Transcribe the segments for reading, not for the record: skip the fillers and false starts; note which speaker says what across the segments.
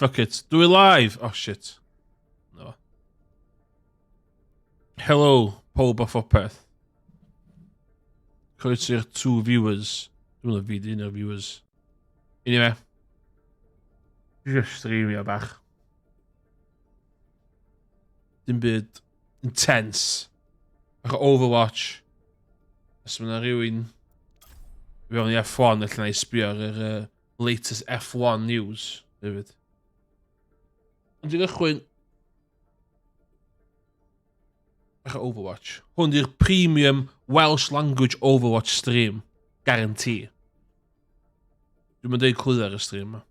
Speaker 1: Fuck it. Do it live. Oh shit. No. Helo, pob a phopeth. Croeso i'r 2 viewers. Dwi'n meddwl fyd 1 o'r viewers. Anyway. Dwi'n streamio bach. Dim byd intense. Bach o Overwatch. Os yma rhywun fewn i F1 allan i sbio ar yr latest F1 news hefyd. Ond i'n gychwyn bach o Overwatch. Hwn di'r premium Welsh language Overwatch stream. Guarantee. Dwi'n mynd deud clwyd ar y stream yma.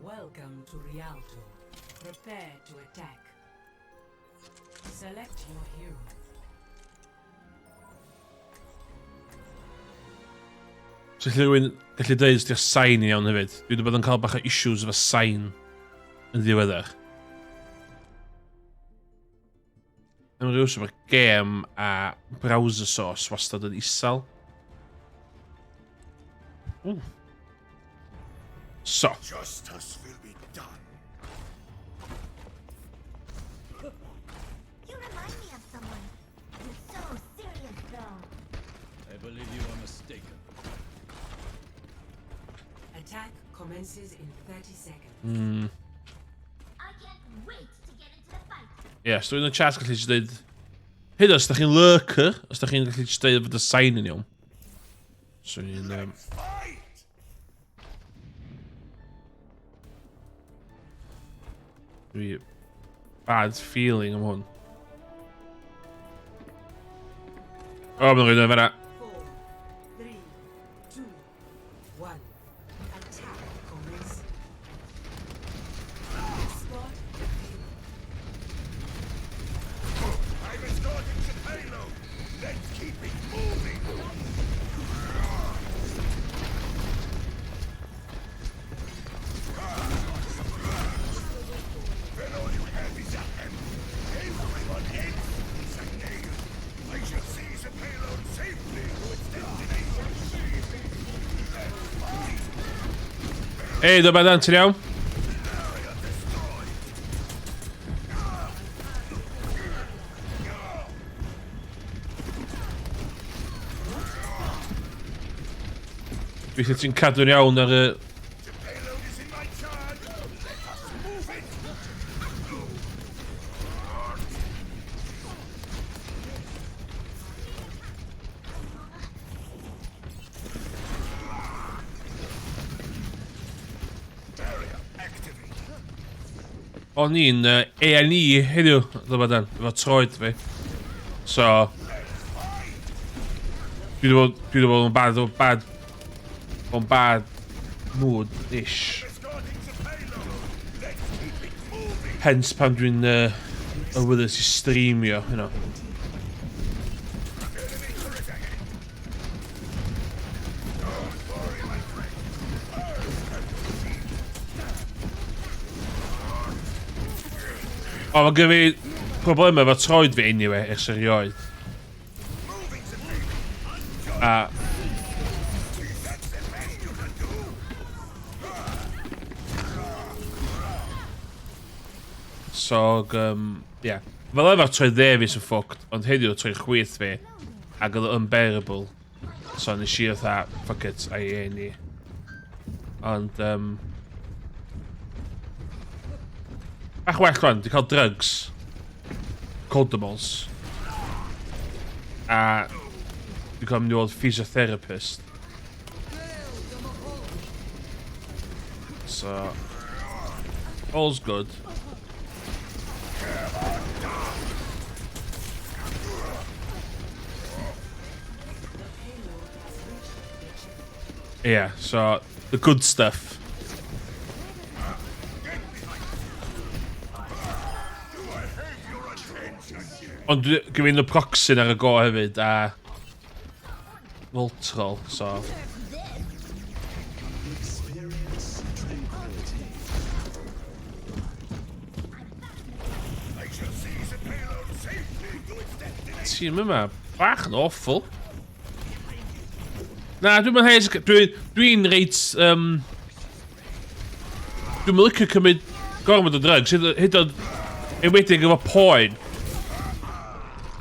Speaker 2: Welcome to Rialto. Prepare to attack. Select your hero.
Speaker 1: So rhywun gallu dweud ysdi'r sain i iawn hefyd. Dwi'n bod yn cael bach o issues efo sain yn ddiweddar. Yn rhywus efo'r gêm a browser source wastad yn isel. So.
Speaker 3: Justice will be done.
Speaker 4: You remind me of someone. You're so serious, though.
Speaker 3: I believe you are mistaken.
Speaker 2: Attack commences in 30 seconds.
Speaker 4: I can't wait to get into the fight.
Speaker 1: Ie, so dwi'n y chat gallu jyst dweud hyd os da chi'n lurker, os da chi'n gallu jyst dweud fod y sain yn iawn. So ni'n... Dwi... bad feeling am hwn. O, mae'n rhaid yn fanna.
Speaker 2: 4, 3, 2, 1. Attack commence. Spot the hero.
Speaker 3: I'm escorting the payload. Let's keep it moving. Everyone ends a nail. I shall seize the payload safely to its destination.
Speaker 1: Ei, do badan, ti'n iawn?
Speaker 3: Area destroyed.
Speaker 1: Dwi lle ti'n cadw'n iawn ar y...
Speaker 3: The payload is in my charge. Let us move it. Area activated.
Speaker 1: O'n i'n A&E heddiw, do badan, efo troed fi. So... Dwi wedi bod yn bad mood-ish.
Speaker 3: Escorting the payload. Let's keep it moving.
Speaker 1: Hence pan dwi'n awyddus i streamio, you know.
Speaker 3: Enemy turret ahead. Don't worry, my friend.
Speaker 1: O, mae gen fi problemau efo troed fi anyway, ers erioed.
Speaker 3: Moving the payload.
Speaker 1: A...
Speaker 3: That's the best you can do.
Speaker 1: So, yeah. Fel efo'r troed dde fi sy'n ffucked, ond heddiw troed chwith fi, ac oedd o unbearable. So, nes i oedd fuck it, I A&E. Ond, bach well rwan, di cael drugs. Codables. A... Di cael mynd i fod physiotherapist. So... All's good. Yeah, so... The good stuff. Ond gyfyn y proxyn ar y go hefyd, a... Voltrol, so...
Speaker 3: I shall seize the payload safely to its destination.
Speaker 1: Tîm yma, bach yn awful. Na, dwi'n mynd hes... Dwi'n reit... Dwi'n mynd licio cymryd gormod o drugs. Hyd o'n enwedig efo poen.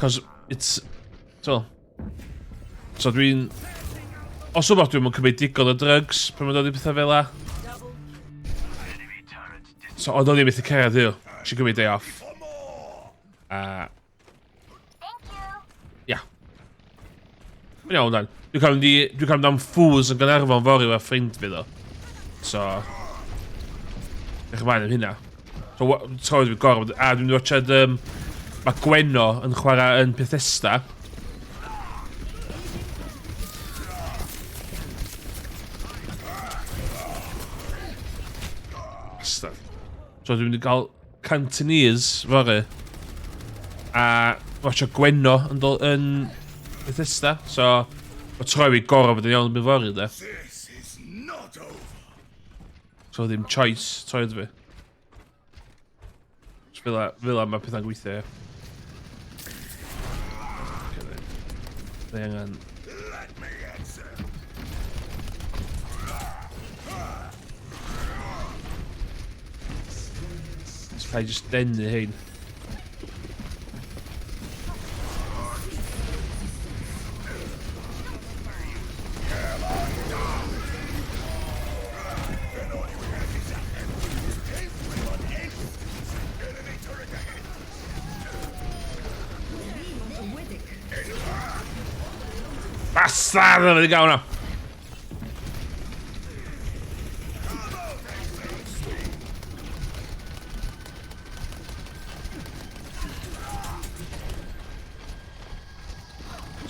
Speaker 1: Cos it's... So dwi'n... Os yma dwi'n mynd cymryd digon o drugs pan mae'n dod i pethau fel la. So oedd o'n i methu ceriad yw. Eisiau cymryd day off. Ia. Mae'n iawn dan. Dwi'n cael am ffws yn Gaernarfon fori o'r ffrind fi ddo. So... Ech ymlaen am hynna. So, troedd fi gorfod... dwi'n watchad... Mae Gwenno yn chwarae yn Bethesda. Bastard. So, dwi'n mynd i gael Cantonese fori. A watcha Gwenno yn Bethesda. So, mae troi fi gorfod yn iawn yn fori da.
Speaker 3: This is not over.
Speaker 1: So ddim choice, troed fi. Fel am mae pethau'n gweithio, ie. Fe angen...
Speaker 3: Let me answer.
Speaker 1: Fai just denu hein. Bastard! Yna wedi gael hwnna.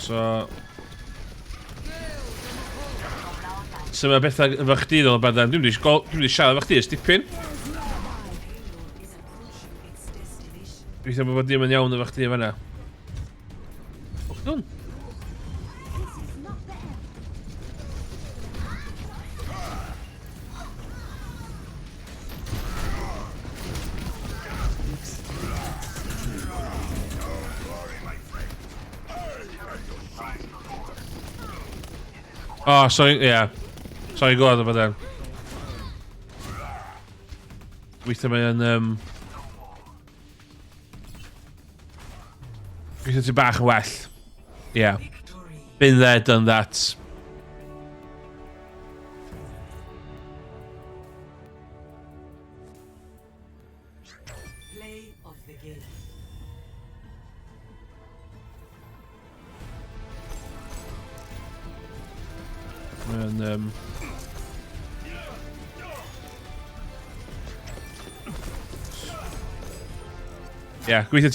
Speaker 1: So... So mae bethau efo chdi ddol o badan. Dwi'n wedi siarad efo chdi ys dipyn. Dwi'n meddwl bod dim yn iawn efo chdi efo hynna. O, dwi'n? Oh, sorry, yeah. Sorry, go on about then. Weithio mae'n, weithio ti bach yn well. Yeah. Been there, done that.
Speaker 2: Play of the game.
Speaker 1: Mae'n, yeah, gweithio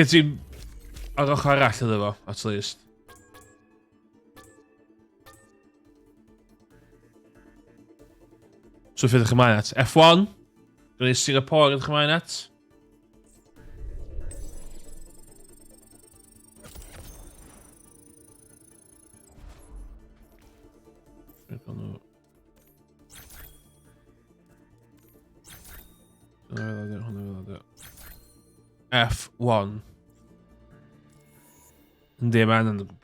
Speaker 1: ti'n ar ochr arall iddo fo, at least. So ffydd ych ymlaen at F1. Dwi'n ei Singapore ydych ymlaen at. F1. Yndi, man yn gwybod.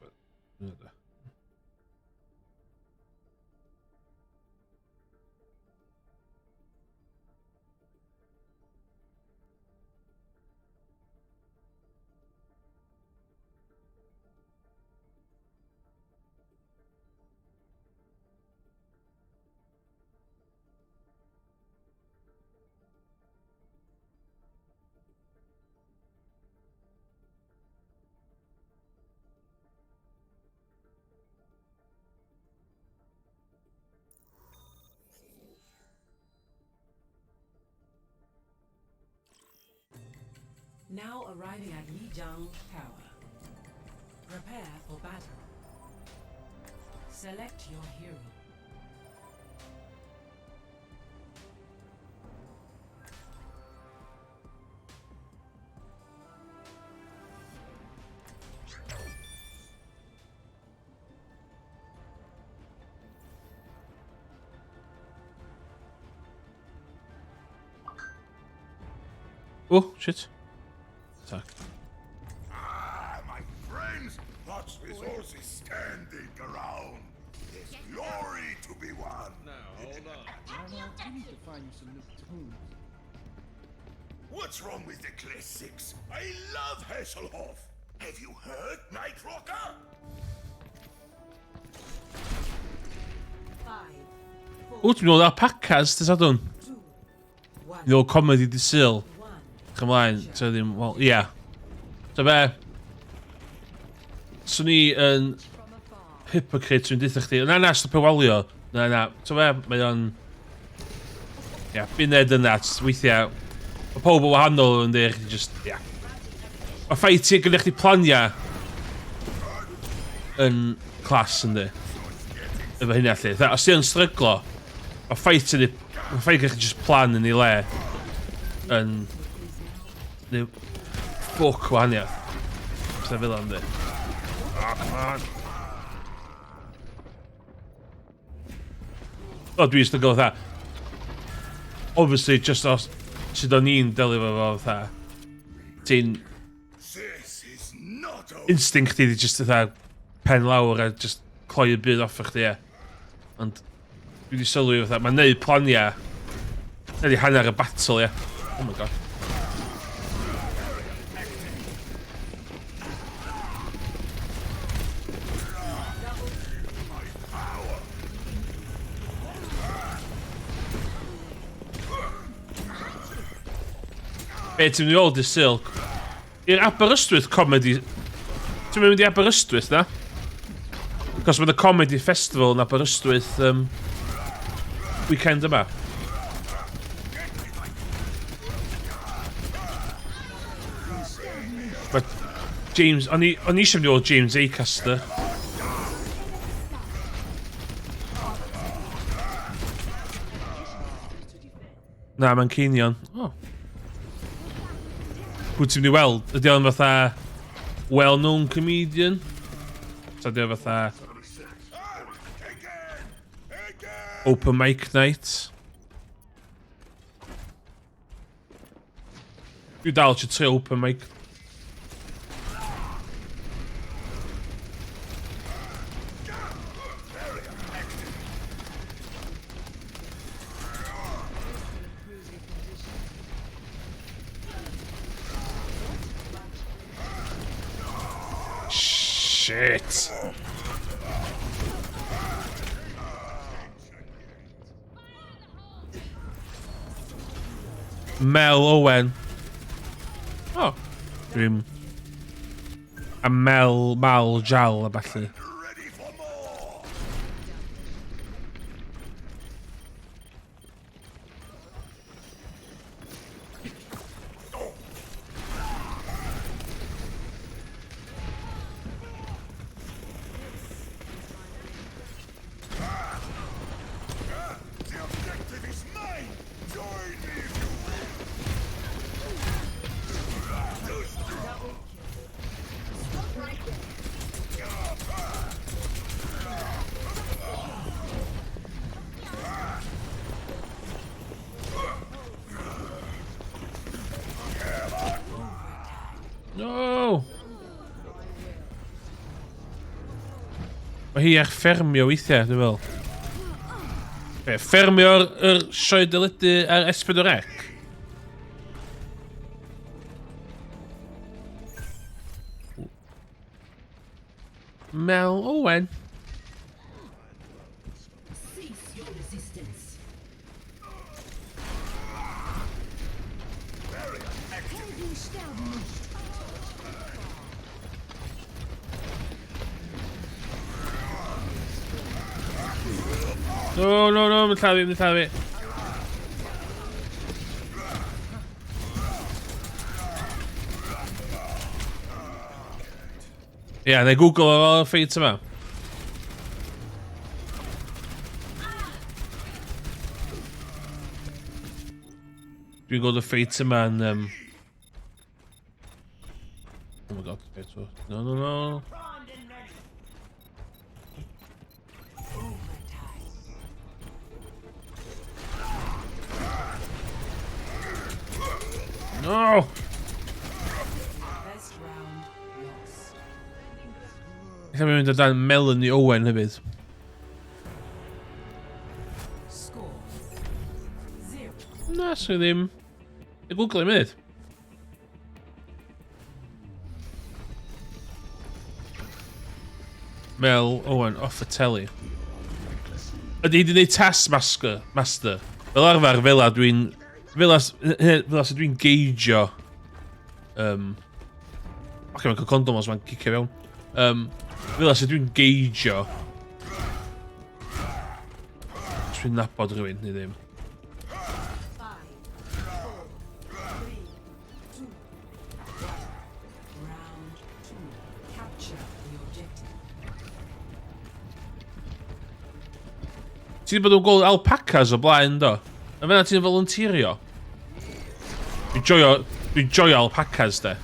Speaker 2: Now arriving at Lijiang Tower. Prepare for battle. Select your hero.
Speaker 1: Oh, shit. Attack.
Speaker 3: Ah, my friends, the such resources standing around. There's glory to be won.
Speaker 5: We need to find you some new tunes.
Speaker 3: What's wrong with the classics? I love Hasselhoff. Have you heard Night Rocker?
Speaker 2: 5, 4,
Speaker 1: O, ti'n meddwl podcast, ys adwn?
Speaker 2: 2, 1.
Speaker 1: No comedy di syl.
Speaker 2: 1.
Speaker 1: Chymlaen, so ddim, wel, ia. So be? Swn i yn hypocrite sy'n dweud chdi. Na, stop y walio. Na. So be, mae o'n... Ia, buned yna, weithiau. Mae pob o wahanol yn dweud chdi just, ia. Mae ffait i'n gyda chdi plania yn clas yn di. Efo hynny allu. Os ti yn stryglo, mae ffait gyda chdi just plan yn ei le. Yn... Neu... Ffwc wahaniaeth. Beth fel am di. Oh, come on. O, dwi eisiau gael fatha. Obviously, just os sydd o'n i'n delio fo fatha. Ti'n...
Speaker 3: This is not over.
Speaker 1: Instinct i di just fatha pen lawr a just cloi y byd off o chdi, ie. Ond dwi wedi sylwi fatha, mae'n neud plania. Nid i hanner y battle, ie. Oh my god. Be, ti'n mynd i ôl dy silk? I'r Aberystwyth comedy... Ti'n mynd i Aberystwyth, na? Cos mae'n y comedy festival yn Aberystwyth weekend yma. But James... O'n i eisiau mynd i ôl James Acaster. Na, mae'n ceinion. Oh. Pwy ti'n mynd i weld? Ydy o'n fatha well-known comedian? So ydy o'n fatha open mic night? Dwi dal eisiau trio open mic. Shit. Mel Owen. Oh. Dwi'n... A Mal Jal a ballu.
Speaker 3: Ready for more. The objective is mine. Join me if you
Speaker 1: No! Mae hi eich ffermio weithiau, dwi'n fel. Be, ffermio'r sioe dyledu ar S4C? Mel Owen.
Speaker 2: Cease your resistance.
Speaker 1: No, mae'n llafu. Ie, neu Google o'r ffeit yma. Dwi'n gweld y ffeit yma yn... Oh my god, no. No!
Speaker 2: Best round lost.
Speaker 1: Ella mynd o dan Melanie Owen hefyd.
Speaker 2: Score 0.
Speaker 1: Na, sy'n ddim. Y Google i munud. Mel Owen, off y telly. Ydy hi wedi gwneud Taskmaster. Fel arfer fel a dwi'n... Fel a sy'n dwi'n geijio... Ok, mae'n cael condom os mae'n cicio fewn. Fel a sy'n dwi'n geijio... Os dwi'n nabod rhywun, ni ddim.
Speaker 2: 5, 4, 3, 2, 1. Round 2. Capture the objective.
Speaker 1: Ti wedi bod yn gweld alpacas o blaen, do? A fyna ti'n volunteerio? Dwi'n joio alpacas, de.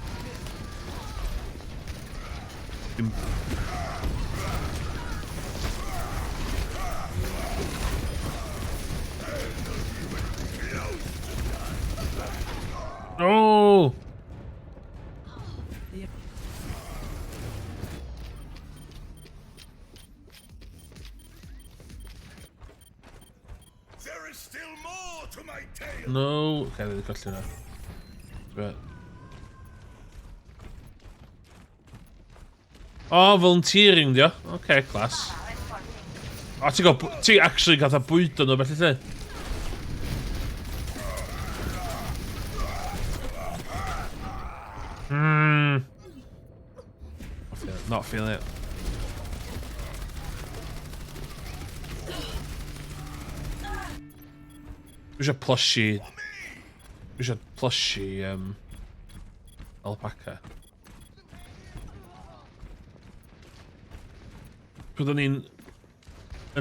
Speaker 1: Oh!
Speaker 3: There is still more to my tale.
Speaker 1: No. Okay, wedi colli hwnna. Right. Oh, volunteering, dio. Okay, class. O, ti actually gath a bwydo nhw felly lle? Not feeling it. Dwi eisiau plushy alpaca. Pryd o'n i'n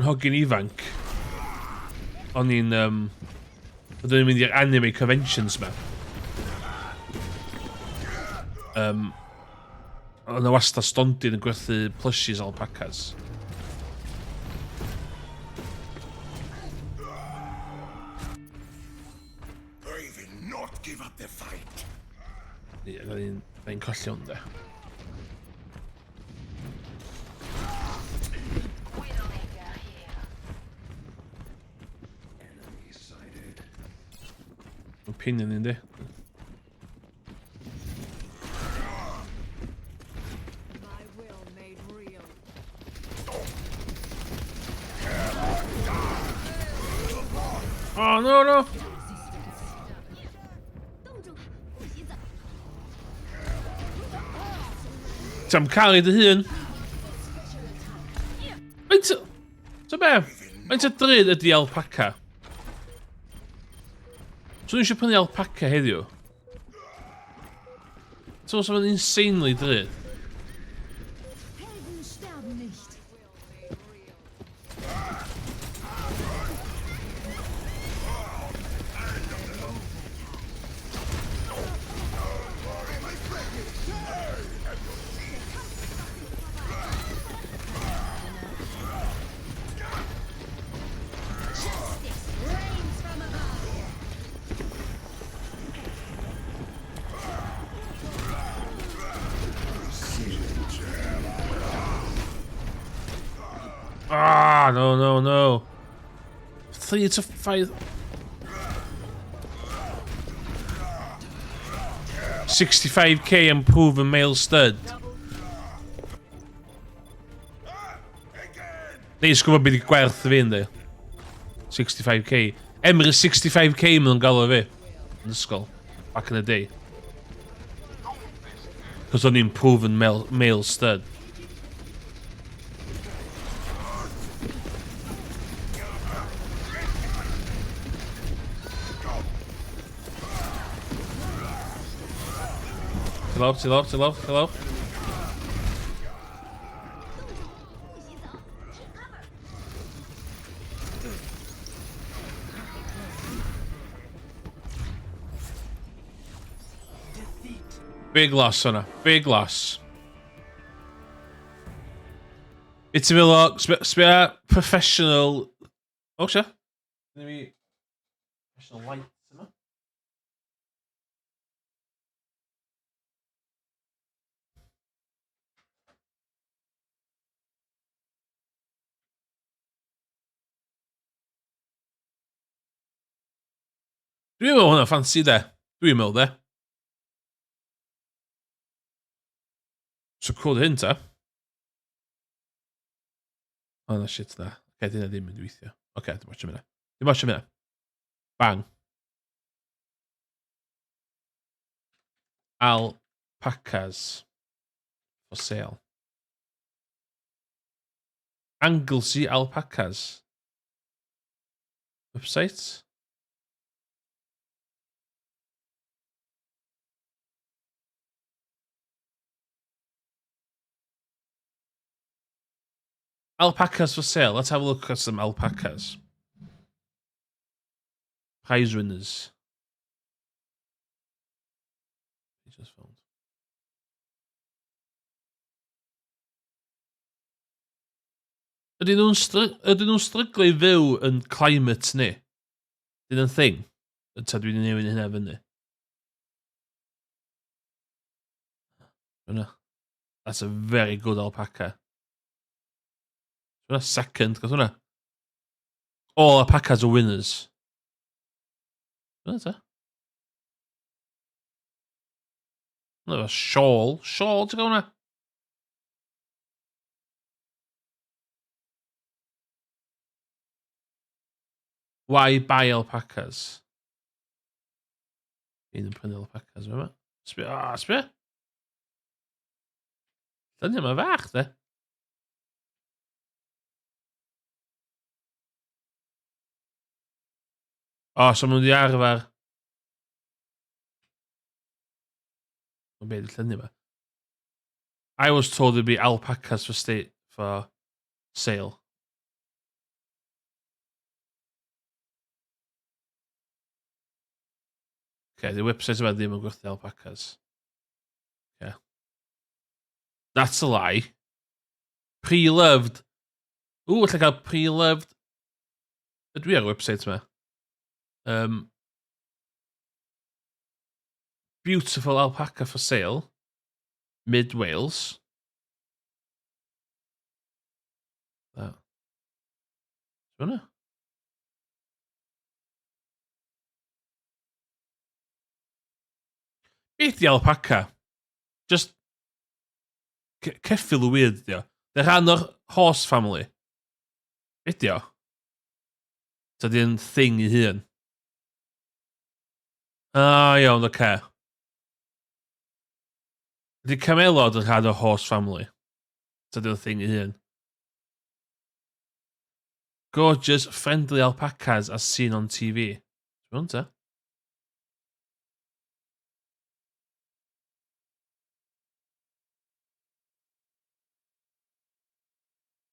Speaker 1: hogyn ifanc, o'n i'n mynd i'r anime conventions ma. O'n na wasta stondin yn gwerthu plushies alpacas.
Speaker 3: I will not give up the fight.
Speaker 1: Ie, da ni'n colli hwn, de. Opinion in there.
Speaker 2: My will made real.
Speaker 1: Oh, no.
Speaker 4: 冻住，不许走！
Speaker 1: Tam cael dy hun. So be? Faint o drud ydi alpaca? So ni eisiau prynu alpaca heddiw? So fe'n insanely drud.
Speaker 4: Helden sterben nicht. Rains from above.
Speaker 1: Ah, no. 3 to 5. 65k improving male stud. Nee, is gwybod beth i gwerth fi ynddi. 65k. Emre 65k maen nhw'n galw fi. Yn ysgol. Back in the day. Cos o'n i'n proven male stud. Hello. Big loss hwnna. Big loss. It's a bit sbia professional... O, sia? Professional light. Dwi'n meddwl hwnna ffansi de. Dwi'n meddwl de. So cool hyn ta. O na shit na. Okay, dyna ddim yn weithio. Okay, dim watch am hynna. Dim watch am hynna. Bang. Alpacas. For sale. Anglesey alpacas. Website. Alpacas for sale. Let's have a look at some alpacas. Prize winners. He just found. Ydyn nhw'n stryglo i fyw yn climate ni? Dyn nhw'n thing? Ta dwi'n newid hynna fyny. Hwnna. That's a very good alpaca. Hwnna second, gath hwnna. All alpacas are winners. Hwnna ta. Hwnna shawl. Shawl, ti'n gael hwnna? Why buy alpacas? Un yn prynu alpacas yma. Sbio. Dyna yma fach, de. O, so ma'n di arfer. O, be di lluniau yma? I was told there'd be alpacas for sale. Okay, the website yma ddim yn gwerthu alpacas. Okay. That's a lie. Pre-loved. Ooh, allai cael pre-loved. Ydw i ar y website yma. Beautiful alpaca for sale. Mid Wales. That. Hwnna? Beth di alpaca? Just ceffil o weird di o. They're rhan o'r horse family. Beth di o? Ta di'n thing i hun. Iawn, oce. Ydy camelod yn rhan o'r horse family. Ta di'n thing i hun. Gorgeous, friendly alpacas as seen on TV. Hwn ta?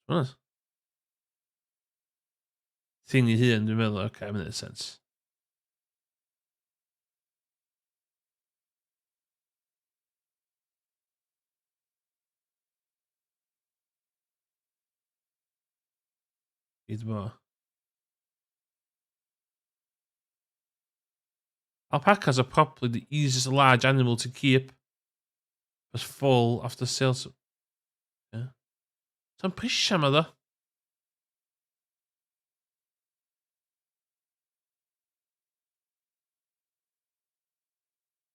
Speaker 1: Hwnna? Thing i hun, dwi'n meddwl. Okay, I'm in a sense. Hyd bo. Alpacas are probably the easiest large animal to keep. As full after sales. Yeah. Sa'n prisia ma ddo?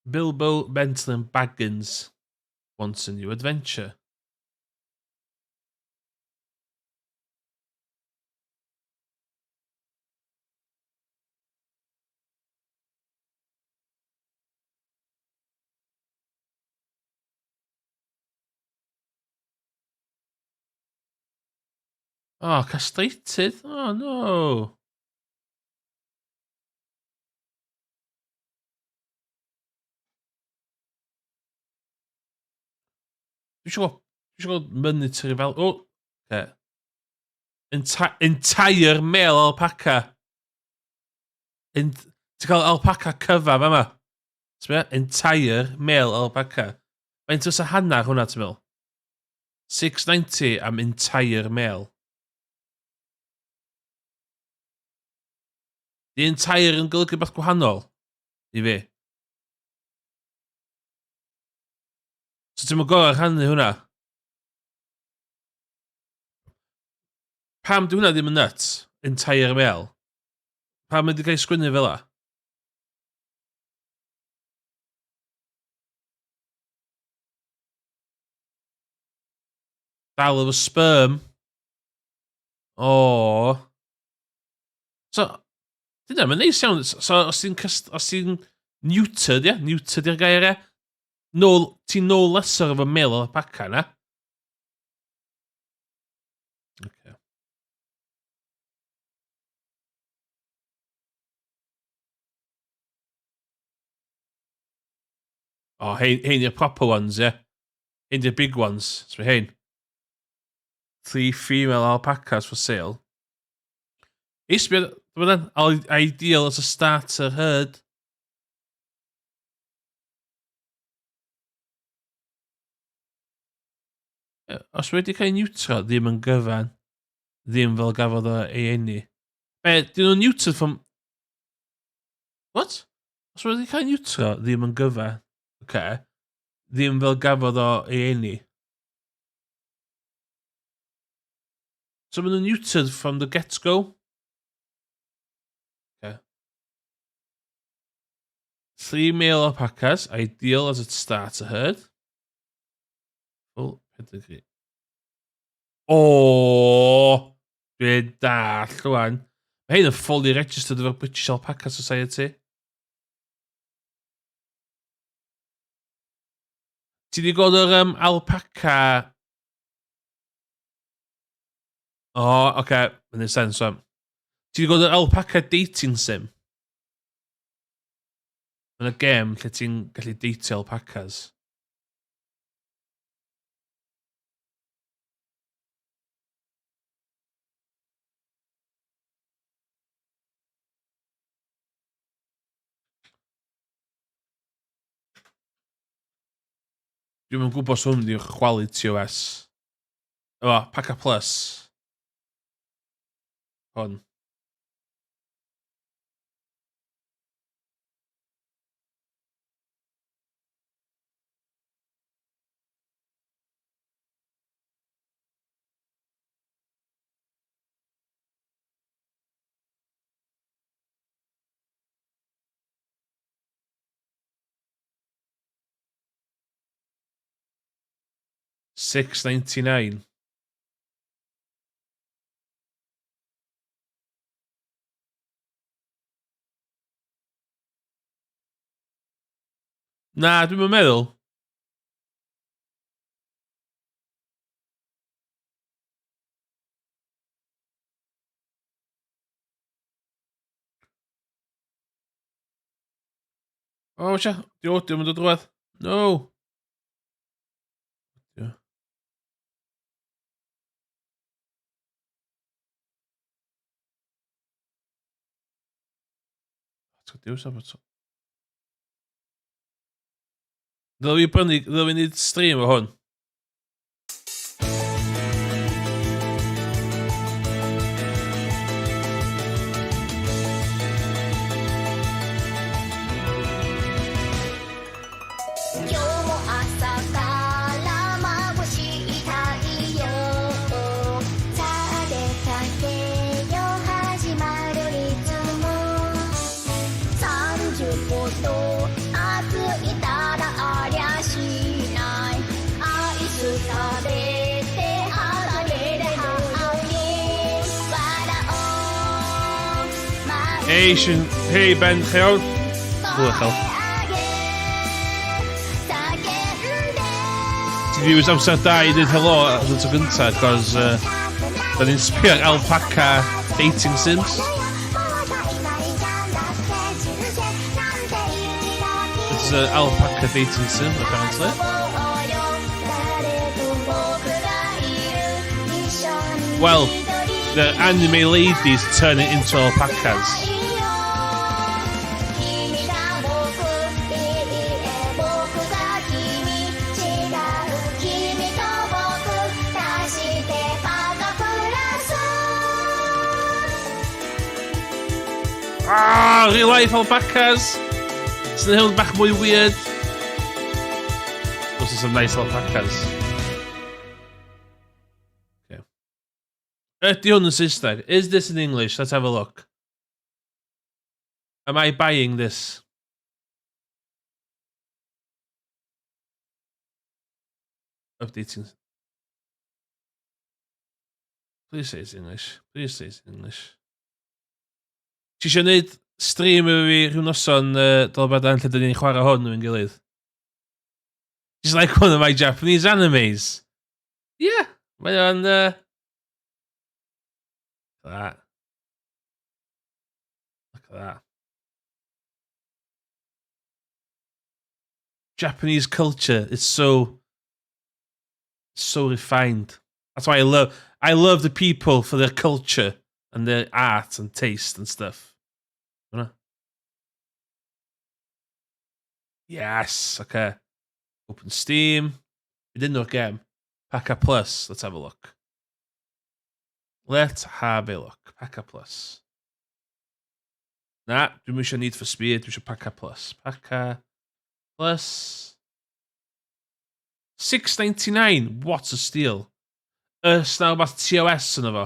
Speaker 1: Bilbo, Bentley and Baggins wants a new adventure. Oh, castrated? Oh, no. Dwi'n siŵr monetary fel... Oh, okay. Entire male alpaca. Ti'n cael alpaca cyfaf yma? Entire male alpaca. Faint oes y hanner hwnna, ti'n meddwl? $6.90 am entire male. Di entire yn golygu beth gwahanol i fi. So ti'n mynd gorau rhannu hwnna? Pam di hwnna ddim yn nuts? Entire male. Pam ydi gael sgwynnu fel la? Battle of a sperm. Oh. So, dyna, mae'n neis iawn. So, os ti'n neutered, ie? Neutered i'r gair, ie? No, ti'n no lesser of a male alpaca, na? Okay. Oh, hein i'r proper ones, ie? Hein i'r big ones. So, hein. 3 female alpacas for sale. Ideal as a starter herd. Os wedi cael neutro, ddim yn gyfan. Ddim fel gafodd o ei eni. Dyn nhw'n neutered from... What? Os wedi cael neutro, ddim yn gyfan. Okay. Ddim fel gafodd o ei eni. So maen nhw'n neutered from the get-go? Okay. 3 male alpacas, ideal as a starter herd. Full pedigree. Oh, dwi'n dall rwan. Mae hyn yn fully registered efo British Alpaca Society. Ti wedi gweld yr alpaca... Oh, okay. Mae'n ei sens, wan. Ti wedi gweld yr alpaca dating sim? Yn y gêm lle ti'n gallu datio alpacas. Dwi'n yn gwybod os hwn di'r quality OS. O, Paca Plus. Hwn. $6.99. Na, dwi'n meddwl. O, sia. Diolch, yn dod rhywbeth. No. Diolch. Diolch, Sabot. Dylai fi wneud stream o hwn. Hey Ben, chi iawn? Hwyl chael. Ti wedi wys amser da I dweud helo as y tro gyntaf, cos da ni'n sbio ar alpaca dating sims. This is an alpaca dating sim, apparently. Well, the anime ladies turn it into alpacas. Ah, real life alpacas. It's the hill back mwy weird. Those are some nice alpacas. Okay. Ydy hwn yn Saesneg? Is this in English? Let's have a look. Am I buying this? Updating. Please say it's English. Please say it's English. Ti eisiau neud stream efo fi rhyw noson Dolbadan lle dyn ni'n chwarae hwn yn gilydd? Just like one of my Japanese animes. Yeah, mae o'n... Look at that. Look at that. Japanese culture is so refined. That's why I love the people for their culture and their art and taste and stuff. You know? Yes, okay. Open Steam. We didn't know game. Paka Plus. Let's have a look. Let's have a look. Paka Plus. Nah, dwi'n eisiau Need for Speed. Dwi'n eisiau Paka Plus. Paka Plus. $6.99. What a steal. Sna rhywbeth TOS yna fo.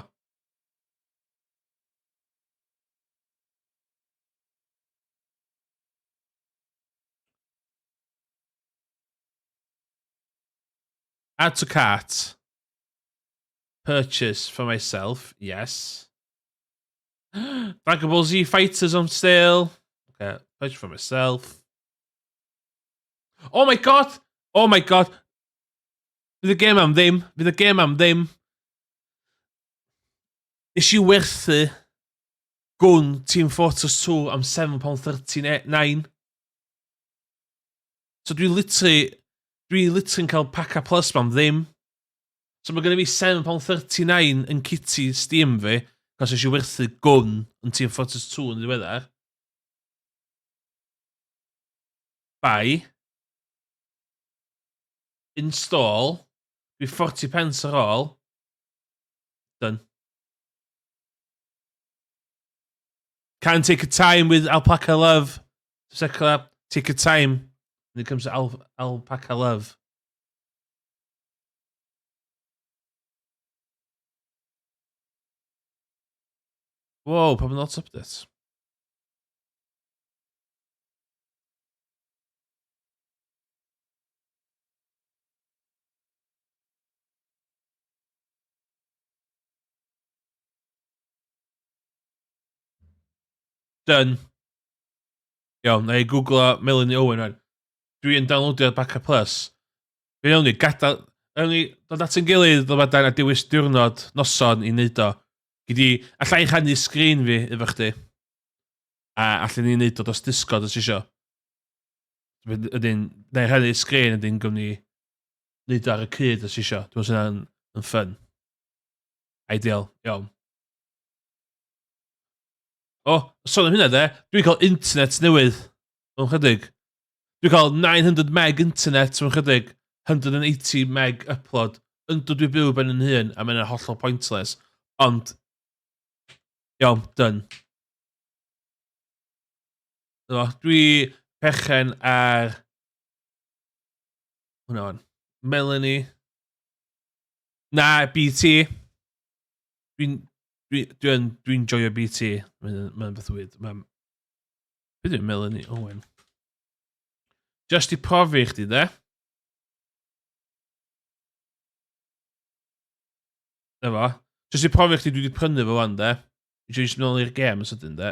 Speaker 1: Add to cart. Purchase for myself. Yes. Dragon Ball Z Fighters on sale. Okay, purchase for myself. Oh my god! Oh my god! Fydd y gêm am ddim. Fydd y gêm am ddim. Is i werthu gwn Team Fortress 2 am £7.39. So dwi'n literally cael Paka Plus am ddim. So mae gen i fi £7.39 yn kitty Steam fi, cos is i werthu gwn yn Team Fortress 2 yn ddiweddar. Buy. Install. Be 40 pence ar ôl. Done. Can't take a time with Alpaca Love. Secular, take a time when it comes to Alpaca Love. Whoa, probably not update. Done. Iawn, na i googlo Melanie Owen rhaid. Dwi'n downloadio Backup Plus. Fe iawn ni, gadael... Iawn ni, dod at yn gilydd, ddod dan a diwys diwrnod, noson i wneud o. Gyd i, allai i channu sgrin fi efo chdi. A allai ni wneud o dros Discord os isio. Ydyn, na i rhannu sgrin, ydyn gwm ni wneud o ar y cyd os isio. Dwi'n meddwl sy'n yn ffyn. Ideal, iawn. O, sôn am hynna de, dwi'n cael internet newydd mewn chydig. Dwi'n cael 900 meg internet mewn chydig, 180 meg upload. Yndw dwi'n byw ben yn hun, a mae'n hollol pointless. Ond, iawn, done. Dwi pechen ar... Hwna on. Melanie. Na, BT. Dwi'n joio BT. Mae'n beth wyd. Be dwi'n Melanie Owen? Just i profi chdi, de? Efo. Just i profi chdi dwi wedi prynu fo wan, de? Dwi jyst mynd i'r gêm yn sydyn, de?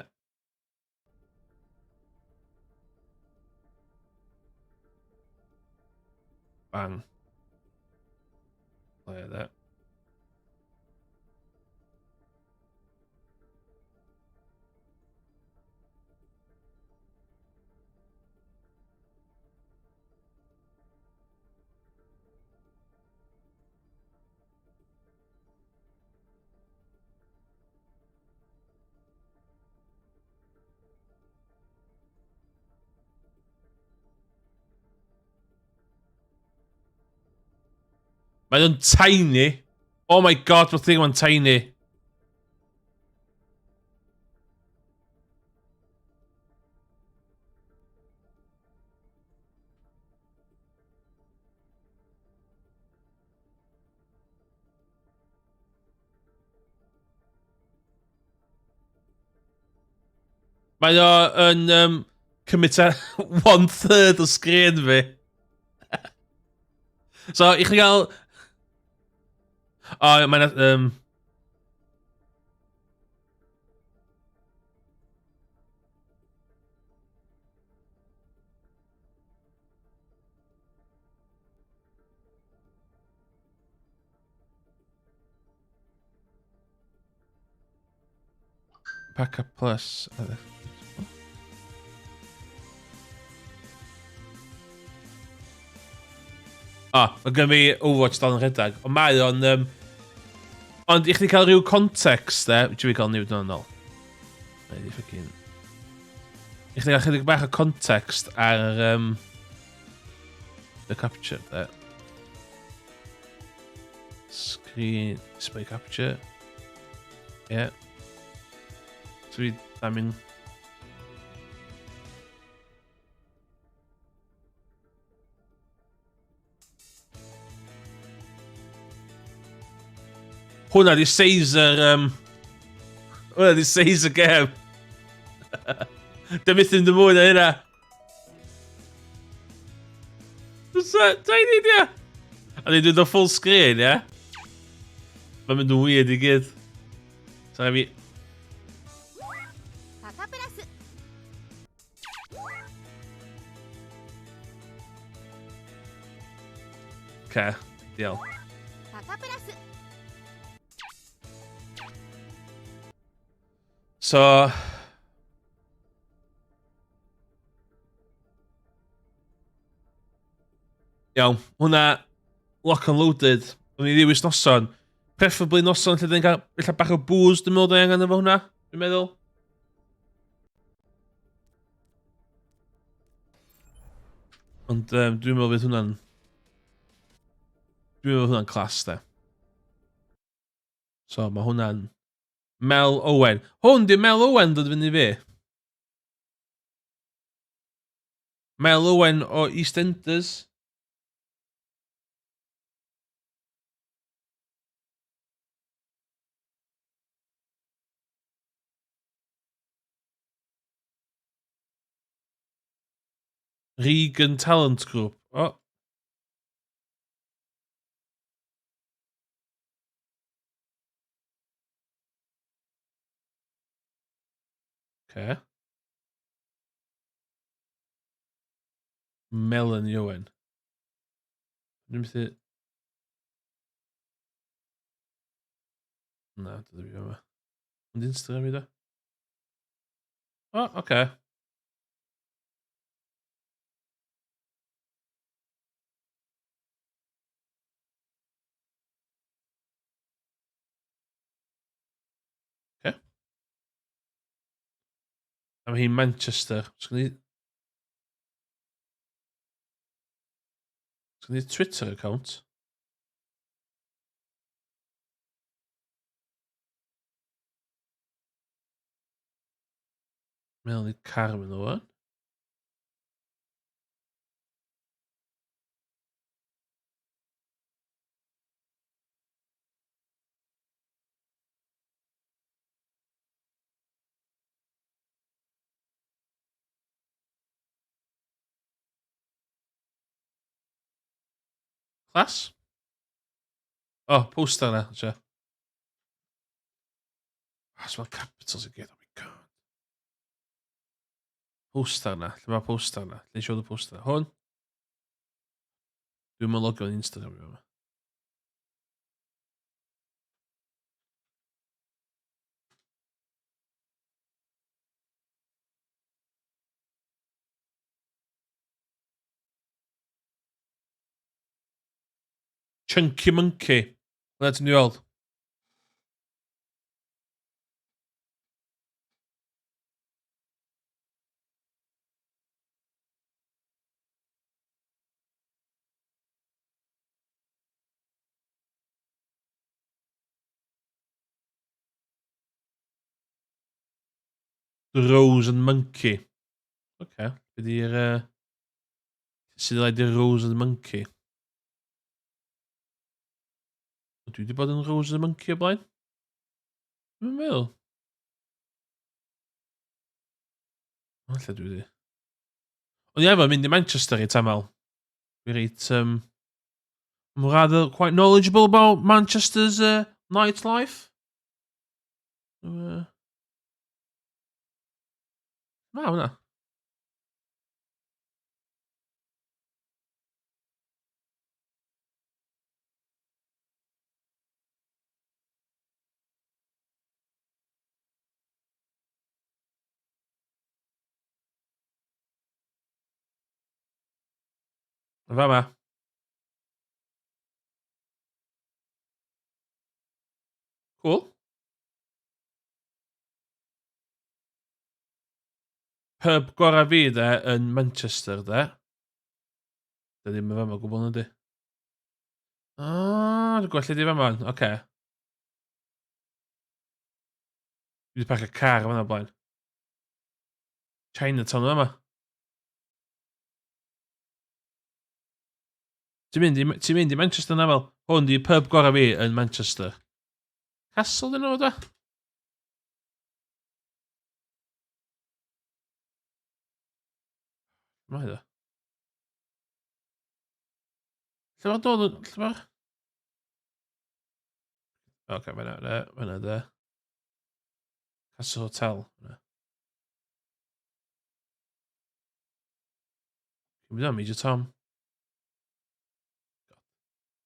Speaker 1: Bang. O ie, de. Mae'n tiny. Oh my god, mae'r thing mae'n tiny. Mae o yn cymryd 1/3 o sgrin fi. So, i chi gael... O, mae'n... Packer Plus. Mae gen fi Overwatch dal yn rhedeg. Ond mae o'n... ond i chdi cael rhyw context, Dwi'n fi cael newid yn ôl. I chdi gael chydig bach o context ar... the capture, Screen... Display capture. Yeah. So I mean... Hwna di seis yr... hwna di seis y gem. Dim byth yn dy mwy na hynna. Tiny, dia. A ni'n dod o full screen, ie? Mae'n mynd yn weird i gyd. So, fi...
Speaker 4: パカプラス
Speaker 1: Okay, deal.
Speaker 4: パカプラス
Speaker 1: So... Iawn, hwnna lock and loaded. O'n i ddewis noson. Preferably noson lle dyn cael illa bach o booze dwi'n meddwl da angen efo hwnna. Dwi'n meddwl. Ond dwi'n meddwl fydd hwnna'n... Dwi'n meddwl hwnna'n clas, de. So, mae hwnna'n... Mel Owen. Hwn di Mel Owen dod fyny fi. Mel Owen o EastEnders. Regan Talent Group. Oh. Okay. Melanie Owen. Dwi'n meddwl... Na, dyna fi yma. Ond Instagram i da. Oh, okay. Okay. A mae hi'n Manchester. Sgwn i Twitter account. Melanie Carmen Owen. Class? Oh, poster na, tia. Os mae'n capitals i gyd, oh my god. Poster na, lle mae poster na? Lle eisiau y poster na? Hwn? Dwi'n mynd logio yn Instagram i yma. Chunky Monkey. Hwna ti'n i weld. The Rose and Monkey. Okay. Be di'r... sydd wedi The Rose and Monkey? Dwi wedi bod yn Rose and Monkey o blaen? Dwi'n meddwl. Alla dwi wedi. Ond ie, mynd i Manchester i tamel. Dwi'n reit... I'm rather quite knowledgeable about Manchester's nightlife. Na, hwnna. Fa ma. Cool. Pub gorau fi de yn Manchester de. Da ddim yn fama gwbl ydy. Dwi'n gwella di fama. Oce. Dwi wedi parcio car fan'na blaen. Chinatown fama. Ti'n mynd i Manchester na fel? Hwn di pub gorau fi yn Manchester. Castle dyn nhw da? Mae da. Lle mae'r dod yn... Lle mae'r... Oce, mae'n yna. Mae'n yna. Castle Hotel. Dwi'n mynd am Major Tom.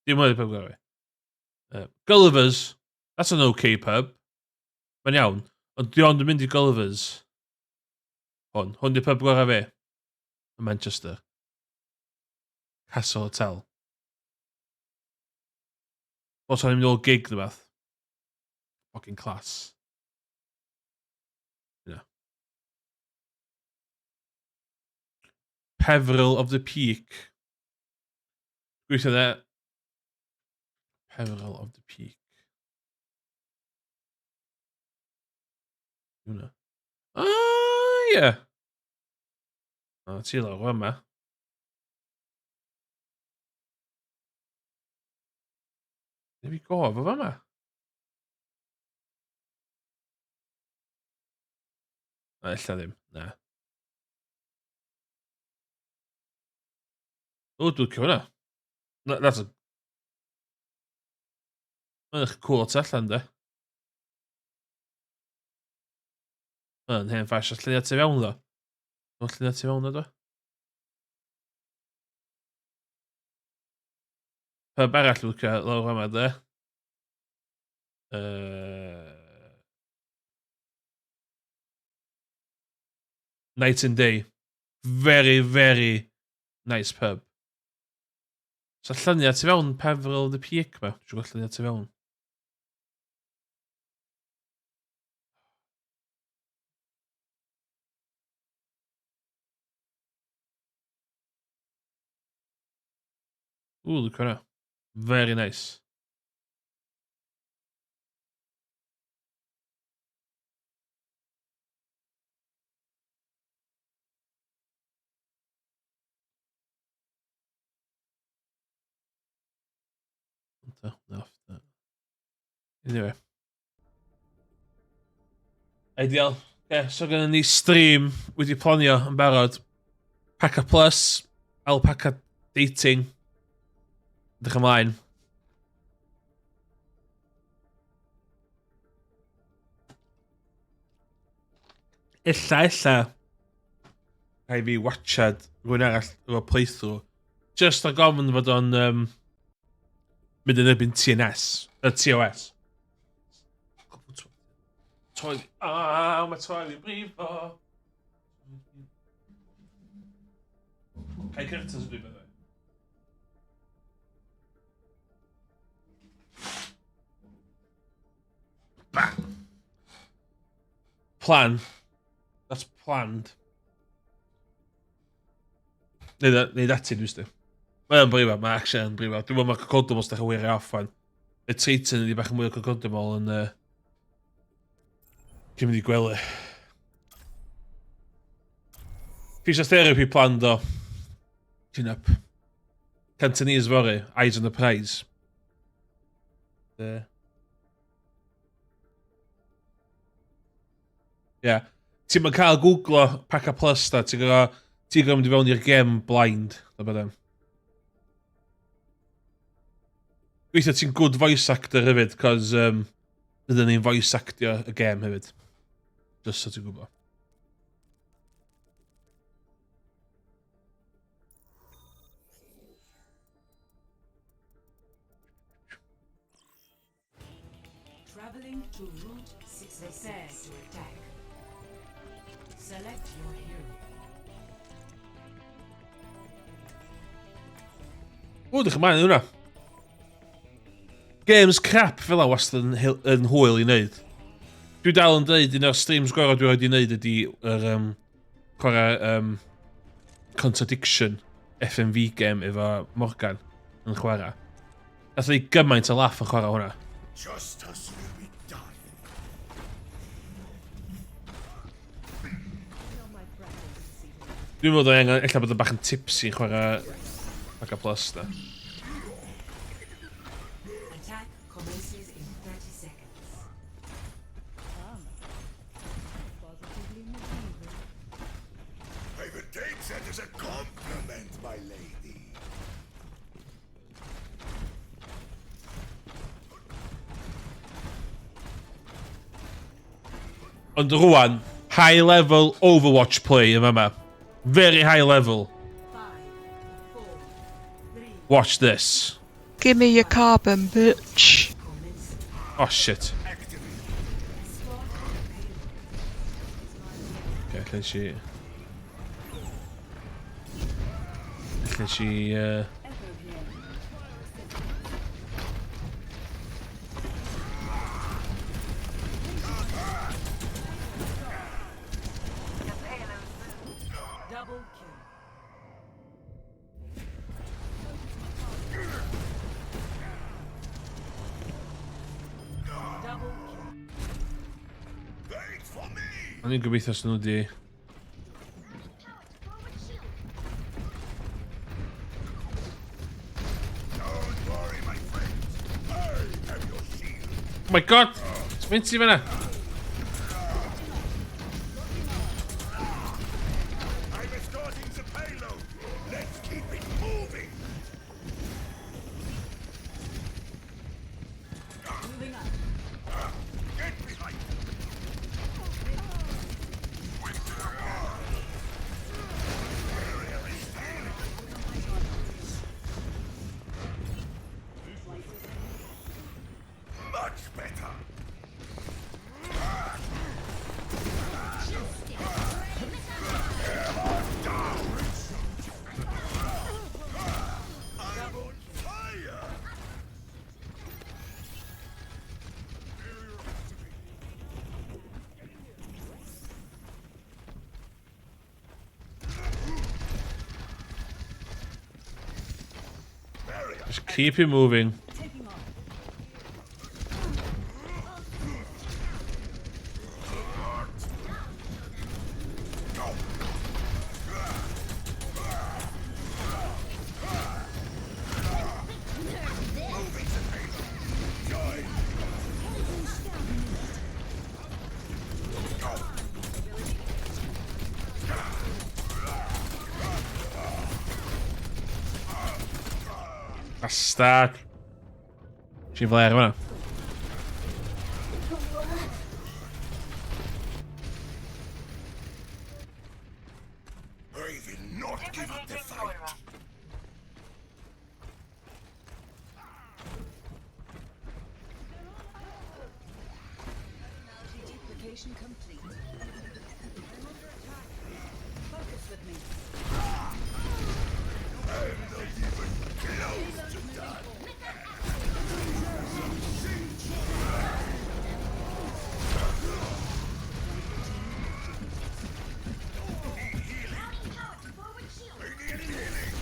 Speaker 1: Dim mwyn i pub gorau fi. Gulliver's. That's an okay pub. Mae'n iawn. Ond di ond yn mynd i Gulliver's. Hwn di pub gorau fi. Yn Manchester. Castle Hotel. Os o'n i'n mynd o'r gig dy beth. Fucking class. Yeah. Peveril of the Peak. Gweithio dde. Peveril of the Peak. Hwna. Ie. Ti lawr yma. Neu fi gof o fama. Ella ddim, na. O, dwi'n licio hwnna. That's a... Mae'n eich cool tu allan, de. Mae'n hen ffash allan i ati fewn, ddo. Allan i ati fewn, ddo. Pub arall dwi'n licio lawr yma, de. Night and Day. Very, very nice pub. So allan i ati fewn Peveril the Peak, ma. Dwi'n gweld allan i ati fewn. Ooh, look at that. Very nice. Anyway. Ideal. So gynnu ni stream wedi planio yn barod. Paca Plus, Alpaca Dating. Dych ymlaen. Ella. Gai fi watchad rhywun arall efo playthrough. Just a gofyn fod o'n mynd yn erbyn TOS. Toilet. Mae toilet brifo. Cai curtains yn brifo. Bang. Plan. That's planned. Neud ati dwi'n sti. Mae'n brifo, mae action yn brifo. Dwi'n meddwl mae cocodamol stach yn weirio off fan. Y Titan ydi bach yn mwy o cocodamol yn... Cym wedi gwely. Physiotherapy plan do. Cyn up. Cantonese fori. Eyes on the prize. Yeah. Ti'n ma'n cael googlo Paca Plus da. Ti'n gwybod mynd i fewn i'r game blind. Gweithio ti'n good voice actor hefyd, cos ydyn ni'n voice actio y game hefyd. Just so ti'n gwybod.
Speaker 2: Traveling to Route 6. Prepare to attack. Select your hero.
Speaker 1: O, dych ymlaen i hwnna. Games crap fel la wastad yn hwyl i wneud. Dwi dal yn dweud, un o'r streams gorau dwi wedi wneud ydi chwarae Contradiction FMV game efo Morgan yn chwarae. Nath ei gymaint o laff yn chwarae hwnna.
Speaker 3: Justice will be done.
Speaker 1: Dwi'n meddwl ella bod yn bach yn tipsy yn chwarae Maga Plus da.
Speaker 2: Attack commences in 30 seconds.
Speaker 3: I would take that as a compliment, my lady.
Speaker 1: Ond rwan, high level Overwatch play yn yma. Very high level.
Speaker 2: 5, 4, 3,
Speaker 1: Watch this.
Speaker 6: Give me your carbon, bitch.
Speaker 2: commence.
Speaker 1: Oh shit.
Speaker 3: Activate.
Speaker 1: Okay, can she... Can she...
Speaker 2: Double kill. Double kill.
Speaker 3: Wait for me.
Speaker 1: O'n i'n gobeithio os nhw di...
Speaker 3: Don't worry, my friends. I have your shield.
Speaker 1: Oh my god! It's mynd i fyna!
Speaker 3: I'm escorting the payload. Let's keep it moving.
Speaker 2: Moving up.
Speaker 3: Get behind. Much better. I'm on fire.
Speaker 1: Just keep it moving.
Speaker 2: Taking off.
Speaker 1: Bastard. Ti'n fler yma?
Speaker 3: I will not give up the fight.
Speaker 2: Duplication complete. I'm under attack. Focus with me.
Speaker 3: I'm not even close to done. I need healing.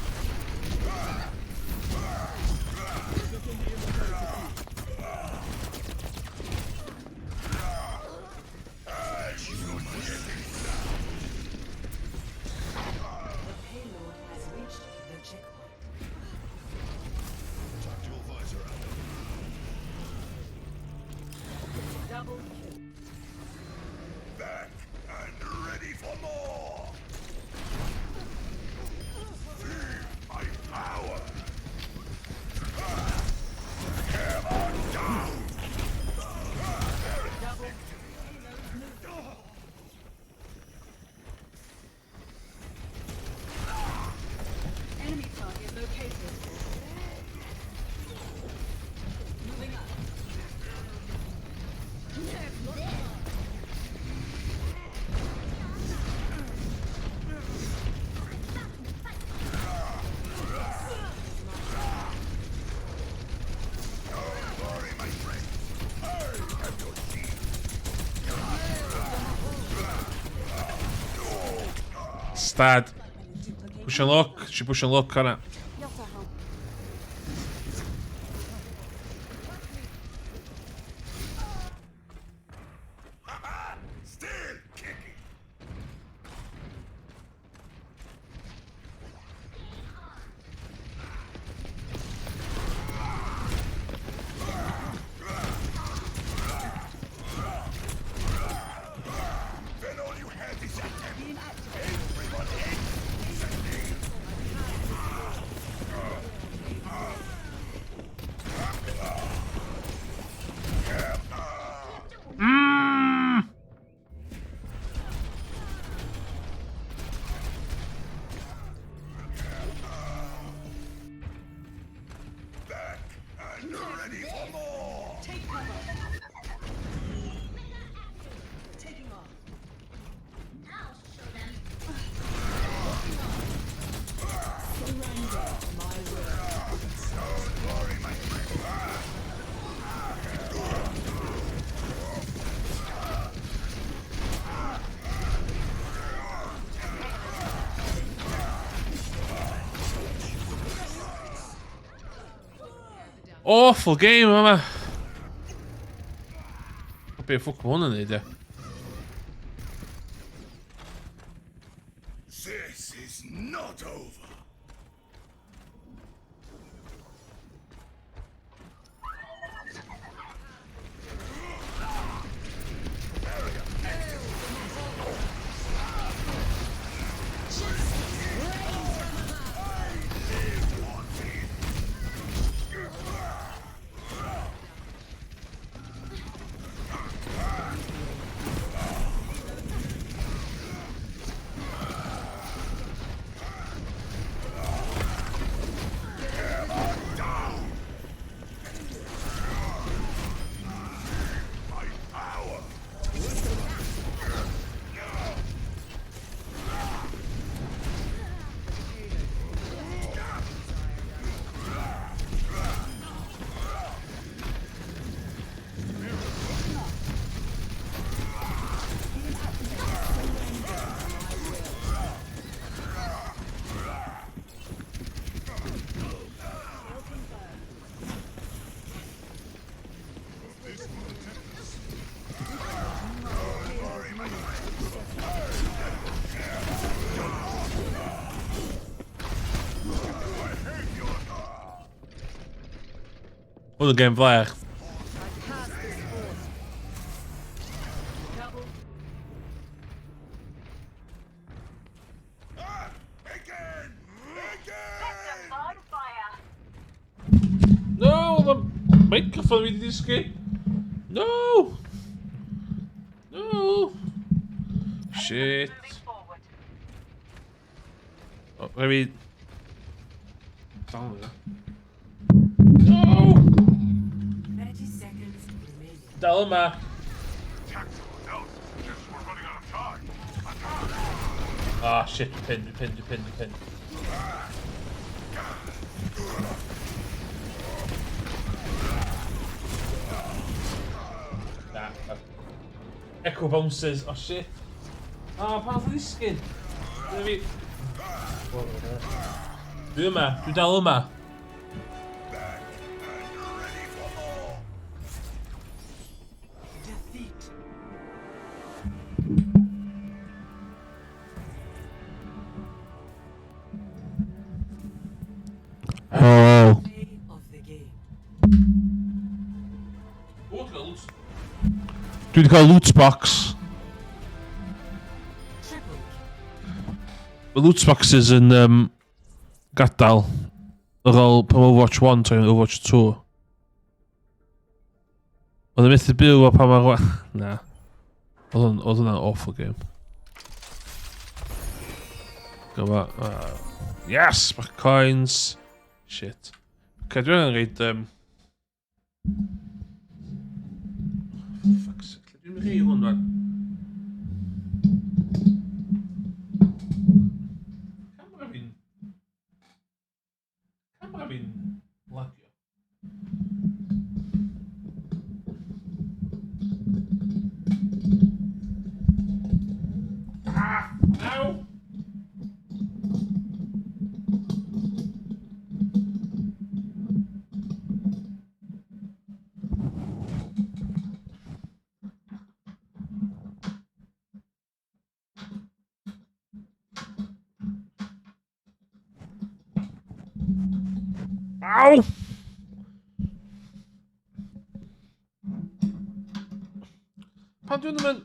Speaker 1: Bastard. Push and look. She push and look, can't it?
Speaker 3: Still kicking. Then all you had is attempt. Everyone hates sending. Back and ready for more.
Speaker 2: Take cover. Taking off. Surrender to my will.
Speaker 3: Don't worry, my friend.
Speaker 1: Awful game, mama. I'll be a fucking one in there.
Speaker 3: This is not over.
Speaker 1: Wat een game vlaag.
Speaker 3: Again!
Speaker 1: No, the microphone with this game. No. No. Shit. Oh, maybe. No.
Speaker 2: 30 seconds remaining.
Speaker 1: Dalma.
Speaker 3: Tactical note. Guess we're running out of time.
Speaker 1: Ah, shit. Pin. Nah. Echo bounces. Oh, shit. Ah, pan for this skin. Maybe. Doe maar. Doe dat maar.
Speaker 3: Back and ready for more.
Speaker 2: Defeat.
Speaker 1: Oh.
Speaker 2: Play of the game.
Speaker 1: Doe ik al lootbox.
Speaker 2: Triple.
Speaker 1: De lootbox is een gadael. Er al pan Overwatch 1 to Overwatch 2. Oedd e methu byw o pan mae'r... Na. Oedd hwnna'n awful game. Gyfa... Yes! Bach coins. Shit. Okay, dwi'n reid... Fuck's sake. Dwi'n rei hwn, man. Camera fi'n lagio. Ah! Ow! Auw! Pan dwi'n ddim yn...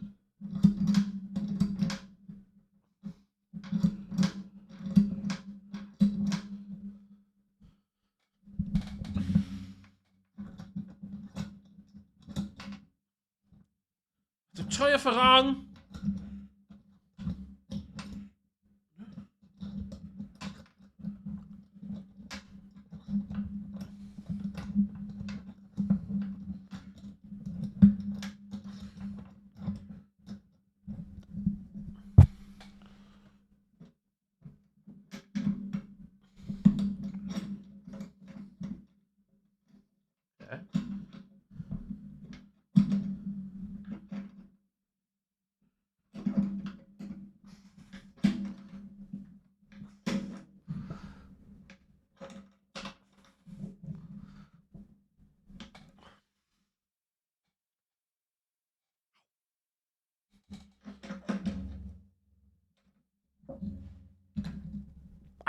Speaker 1: Troi off rang!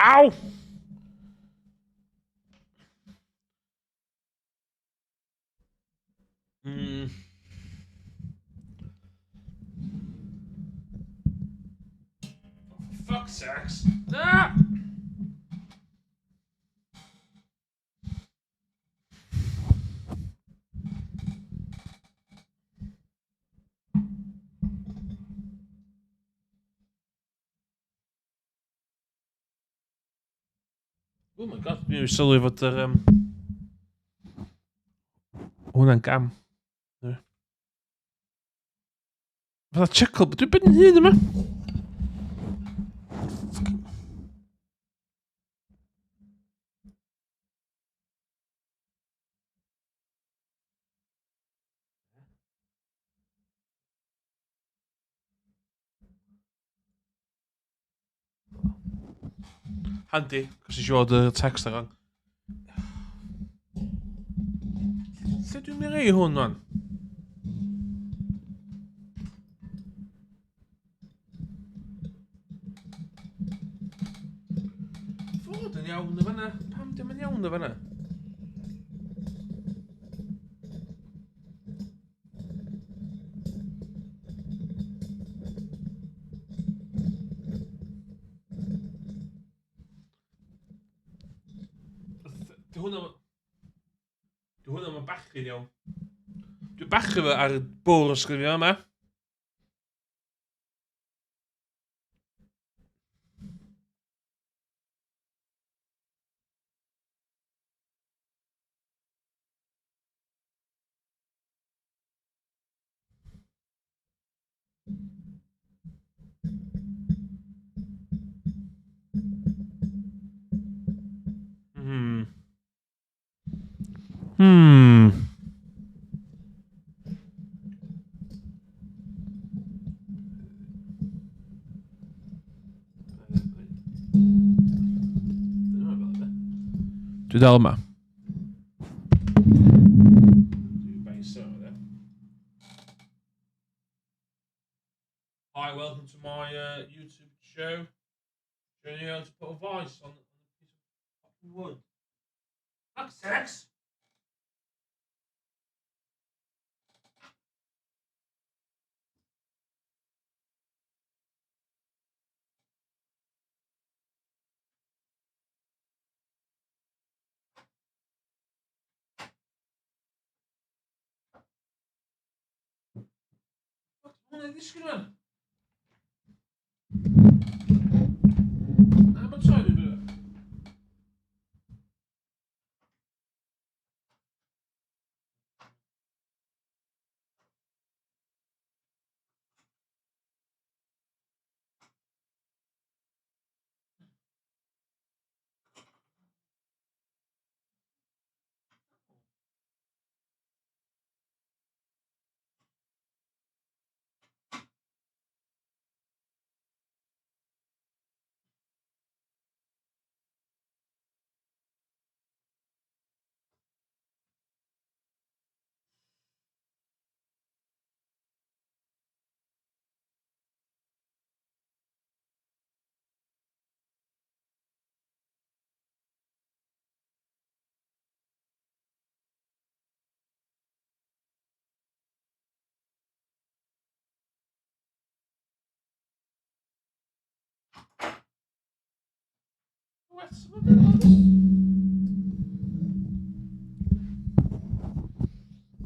Speaker 1: Auw! For fuck's sakes. Ah! Oh my god, nu sylwi fod yr... Hwna'n gam. Fydda chuckle, dwi'n byd yn hyn yma. Handi, cos i siwod y text ar rang. Lle dwi'n mynd i hwn, man? Fod yn iawn y fanna. Pam dim yn iawn y fanna? Di hwnna ma'n bachu'n iawn. Dwi'n bachu fe ar y bwr o sgrifio yma. Dwi dal yma. Hi, welcome to my YouTube show. Showing you how to put a vice on a piece of fucking wood. Fuck's sakes! Hwnna'n ddisgyn fan. Am y troi dwi'n byw.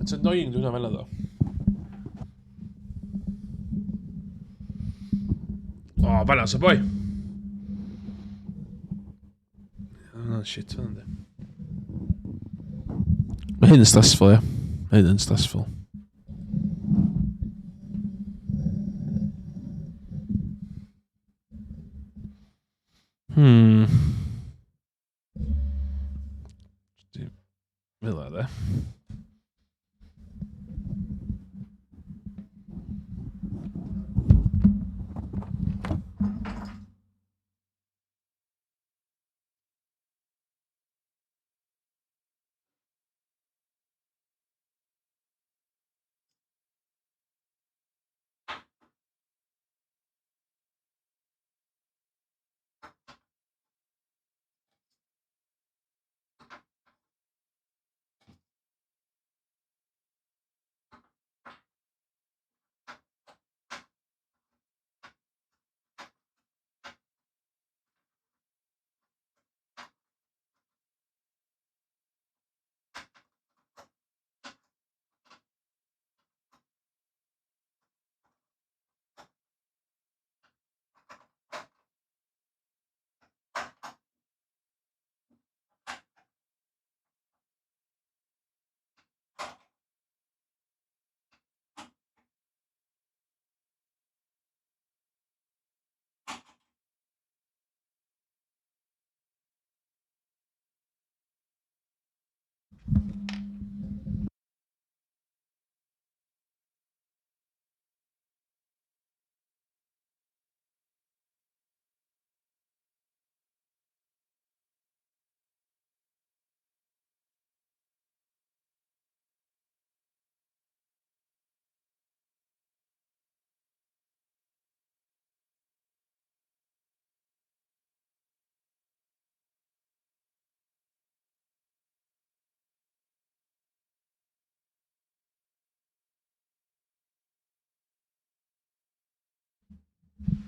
Speaker 1: It's annoying dwi'n fel ddo. O, fan'na, so boi. Oh, shit, fan yndi. Mae hyn yn stressful, ia. Mae hyn yn stressful. Fel yna, de.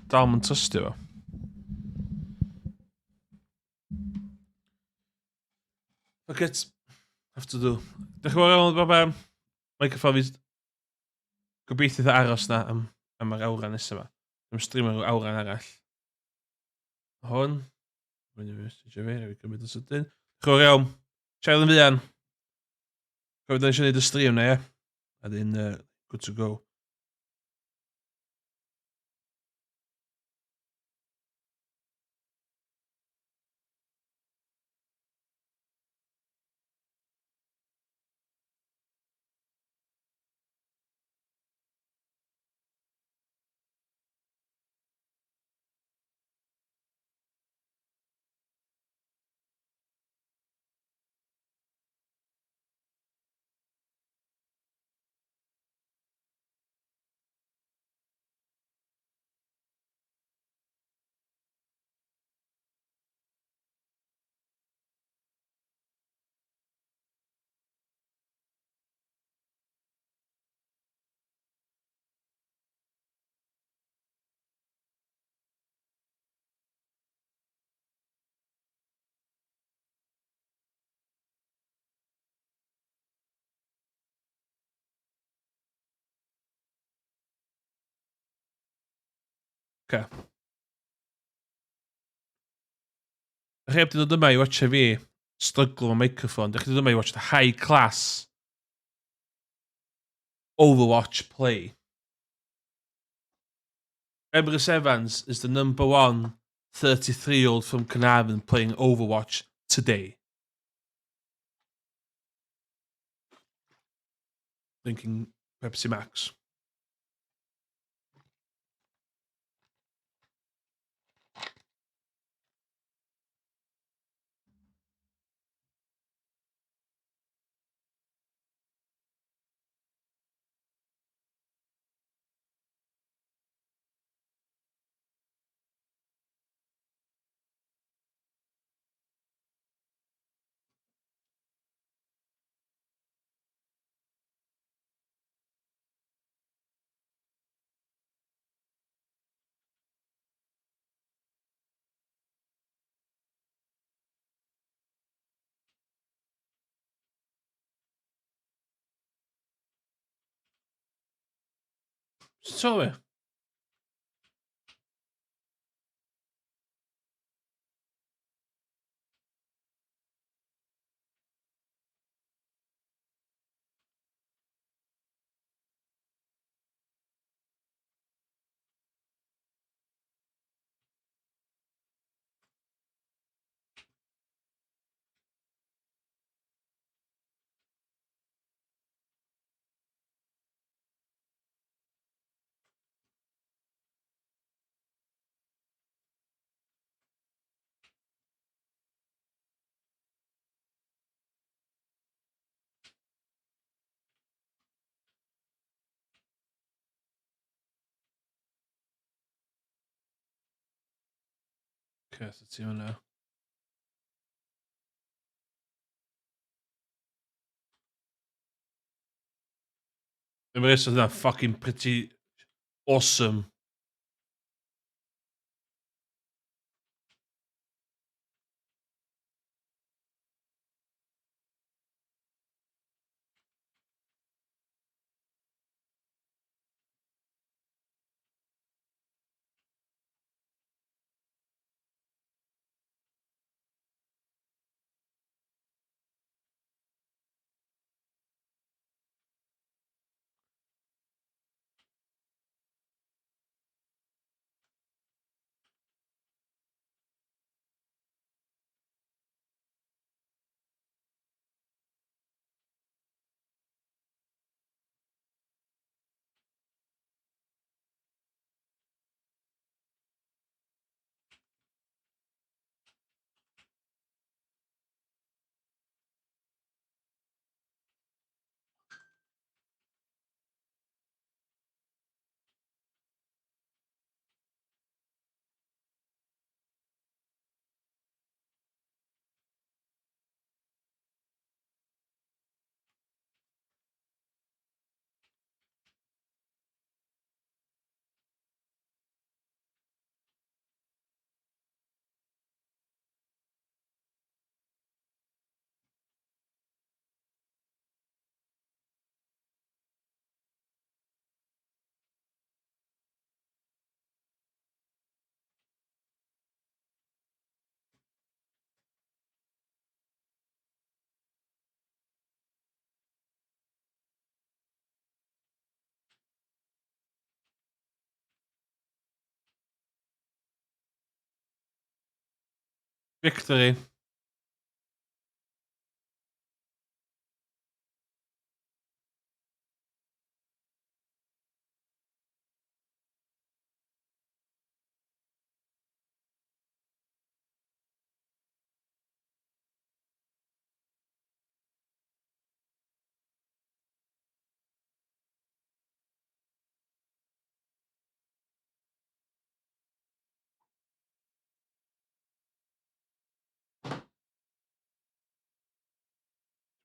Speaker 1: Dal yn trystio fo. Fuck it. Have to do. Dych chi'n meddwl bod microphone fi gobeithio dda aros na am yr awran nesaf yma. Dwi'n streamer o awran arall. Hwn. Rwy'n i fi, rwy'n gymryd yn sydyn. Chwyr iawn. Siarad yn fuan. Gofyd yn eisiau gwneud y stream na, ie? A dyn, good to go. Okay. Ych chi heb di dod yma i watcha fi stryglo o microphone. Dych chi dod yma i watch the high class Overwatch play. Emrys Evans is the #1 33-year-old from Carnarvon playing Overwatch today. Drinking Pepsi Max. Sorry. Okay, så ser vi nu. The rest of that fucking pretty awesome. Victory.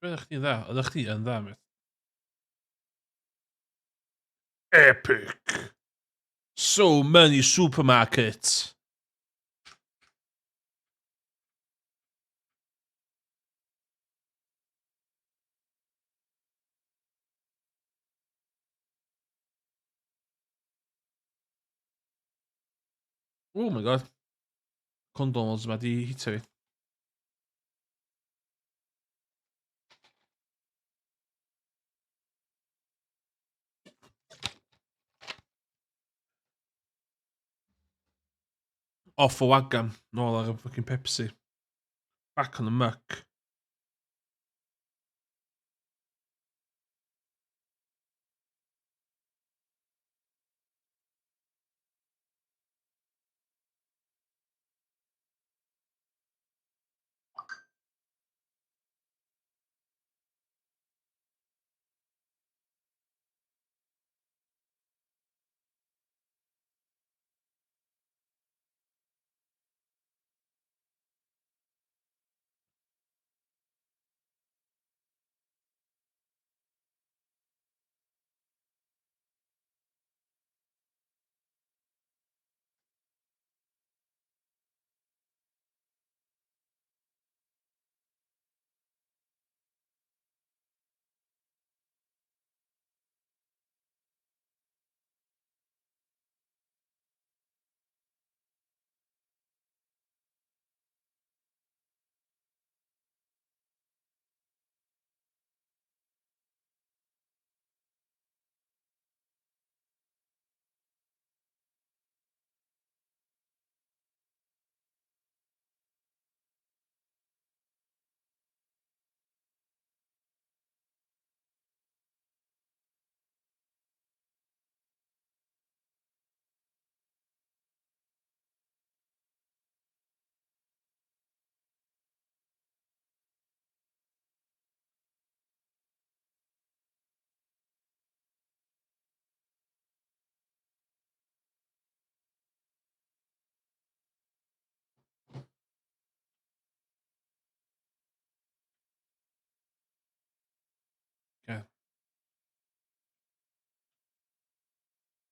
Speaker 1: Ben echt niet daar. Dat niet en daarmee. Epic. So many supermarkets. Oh my god. Condoms met die hitze. Off for Waggam. No, like a fucking Pepsi. Back on the muck.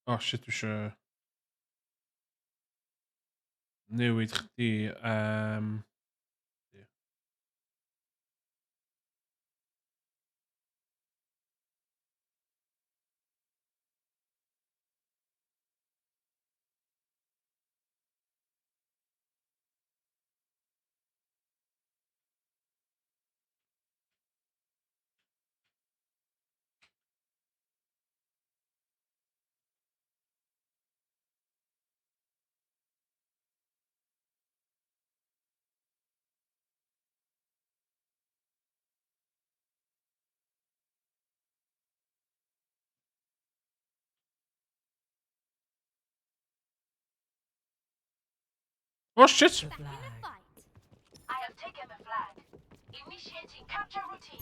Speaker 1: Oh shit, dwi isio newid chdi. Oh shit!
Speaker 4: Back in the fight. I have taken the flag. Initiating capture routine.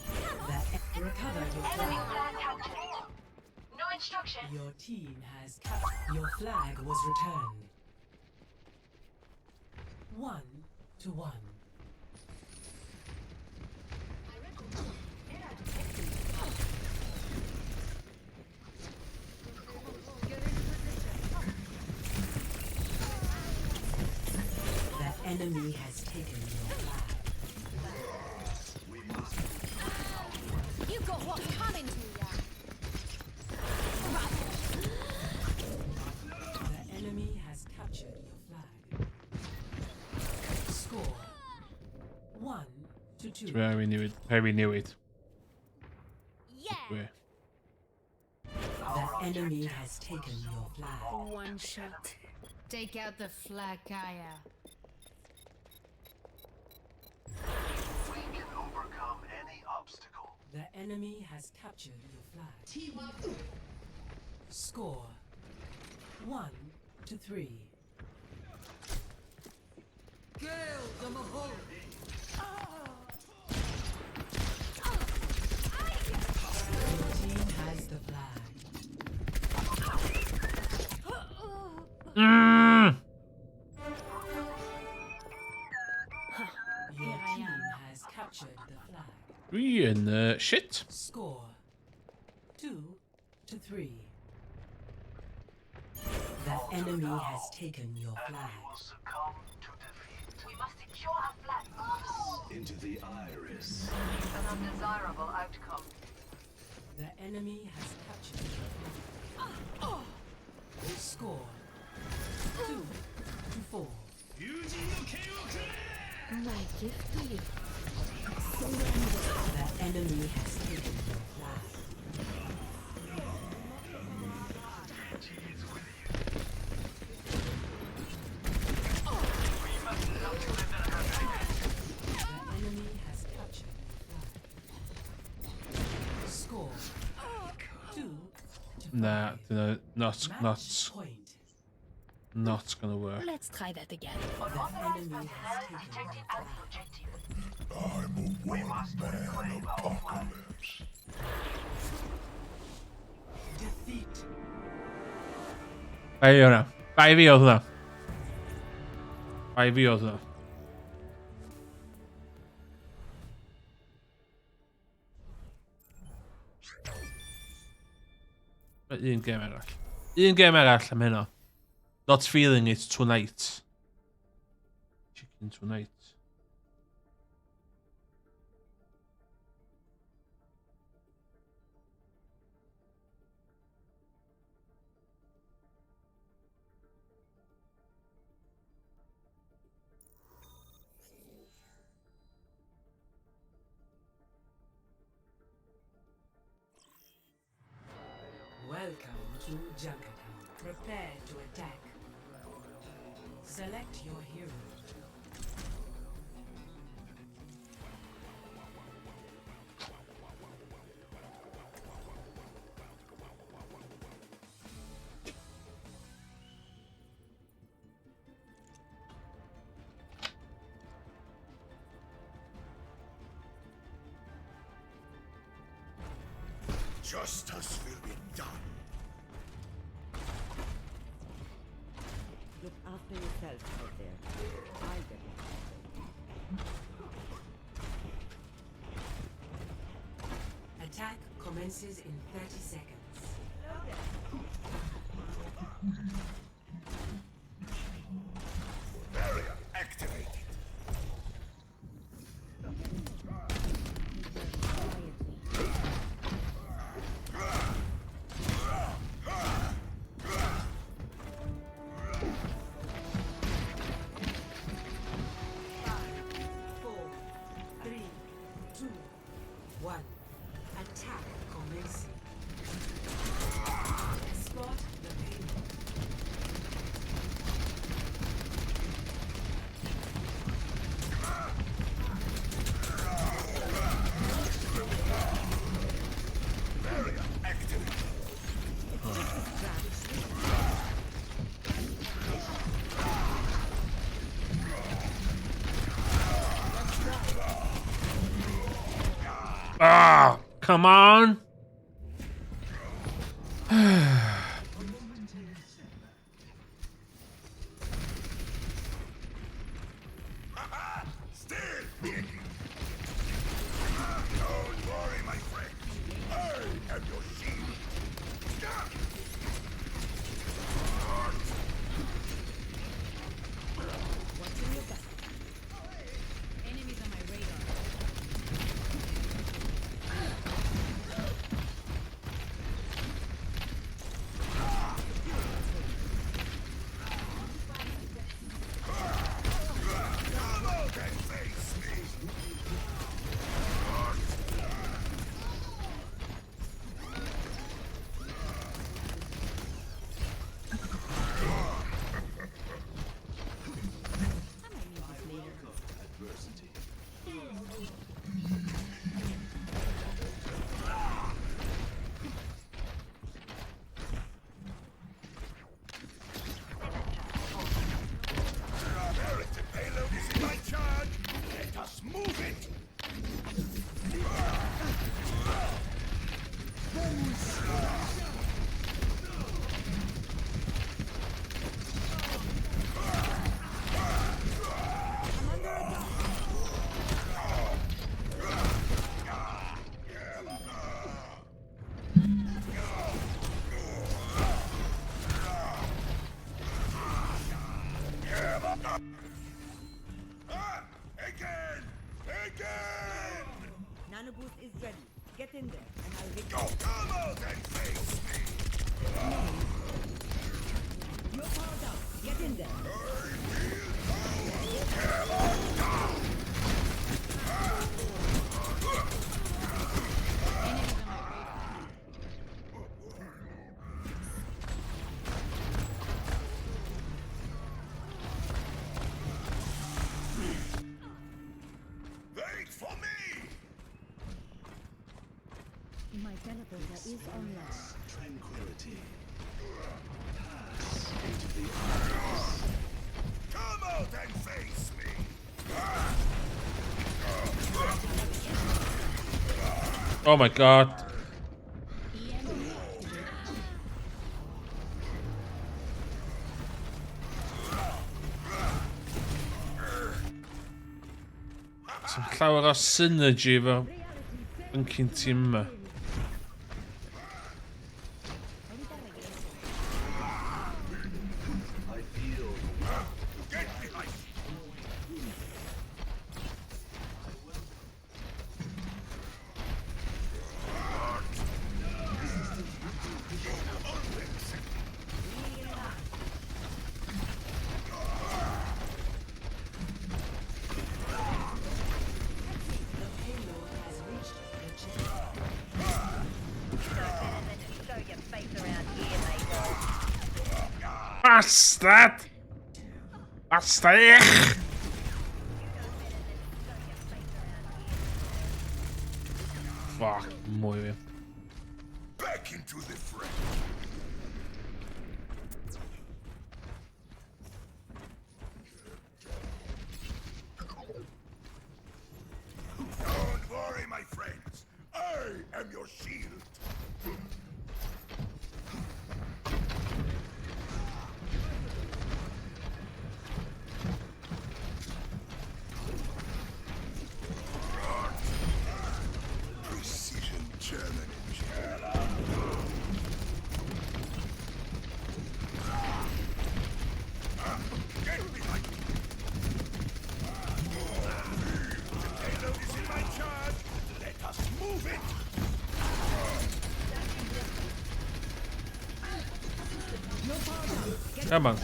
Speaker 7: Recover your
Speaker 4: Enemy
Speaker 7: flag.
Speaker 4: flag captured. No instructions.
Speaker 7: Your team has captured. Your flag was returned. 1-1. The enemy has taken your flag.
Speaker 4: You got what's coming to ya.
Speaker 7: The enemy has captured your flag. Score 1-2.
Speaker 1: Very knew it. Very knew it.
Speaker 4: Yeah.
Speaker 1: Where?
Speaker 7: The enemy has taken your flag.
Speaker 2: One shot. Take out the flag, Kaya.
Speaker 3: We can overcome any obstacle.
Speaker 7: The enemy has captured your flag. Score 1-3. Your team has the flag. Your team has captured the flag.
Speaker 1: We in the shit.
Speaker 7: Score 2-3. The enemy has taken your flag.
Speaker 3: Will succumb to defeat.
Speaker 4: We must secure our flag.
Speaker 3: Into the iris.
Speaker 4: An undesirable outcome.
Speaker 7: The enemy has captured your flag. Score 2-4.
Speaker 2: My gift to you.
Speaker 7: The enemy has taken your flag. The enemy has captured your flag. Score 2-4.
Speaker 1: Nah, not
Speaker 7: Match point.
Speaker 1: not gonna work.
Speaker 2: Let's try that again.
Speaker 7: The enemy has taken your flag. Defeat.
Speaker 1: Aí, olha. Vai vir outra. Vai vir outra. Un gêm arall. Un gêm arall am hynna. Not feeling it tonight. Chicken tonight.
Speaker 7: Welcome to Junkertown. Prepare to attack. Select your hero.
Speaker 3: Justice will be done.
Speaker 8: Look after yourself out there. I'll get it.
Speaker 7: Attack commences in 30 seconds.
Speaker 3: Barrier activated.
Speaker 7: Four, three, two, one. Attack commencing. Escort the payload.
Speaker 3: Barrier activated.
Speaker 1: Ah, come on.
Speaker 3: Still being. Don't worry, my friend. I am your shield.
Speaker 2: Enemies on my radar.
Speaker 3: Come out and face me. Barrington payload is in my charge. Let us move it. Again! Again!
Speaker 8: Nano boost is ready. Get in there, and I'll get
Speaker 3: Go, come out and face me!
Speaker 8: You're powered up. Get in there.
Speaker 3: Wait for me!
Speaker 4: My teleporter is online.
Speaker 3: Come out and face me!
Speaker 1: Oh my god. Some llawer o synergy efo yncyn tîm yma.
Speaker 3: Get behind me!
Speaker 1: Bastard! Bastard! Fuck, muy bien.
Speaker 3: Back into the fray! Don't worry, my friends. I am your shield. Precision German engineer.
Speaker 1: Come on.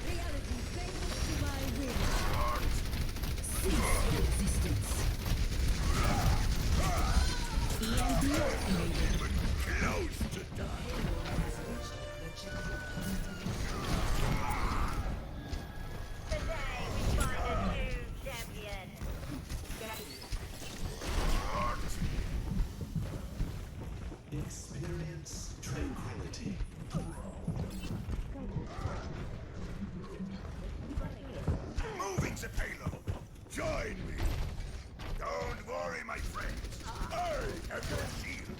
Speaker 8: Reality bends to my will. Cease your resistance. EMP activated.
Speaker 4: Today we find a new champion.
Speaker 3: Experience tranquility. Moving the payload. Join me. Don't worry, my friends. I have your shield.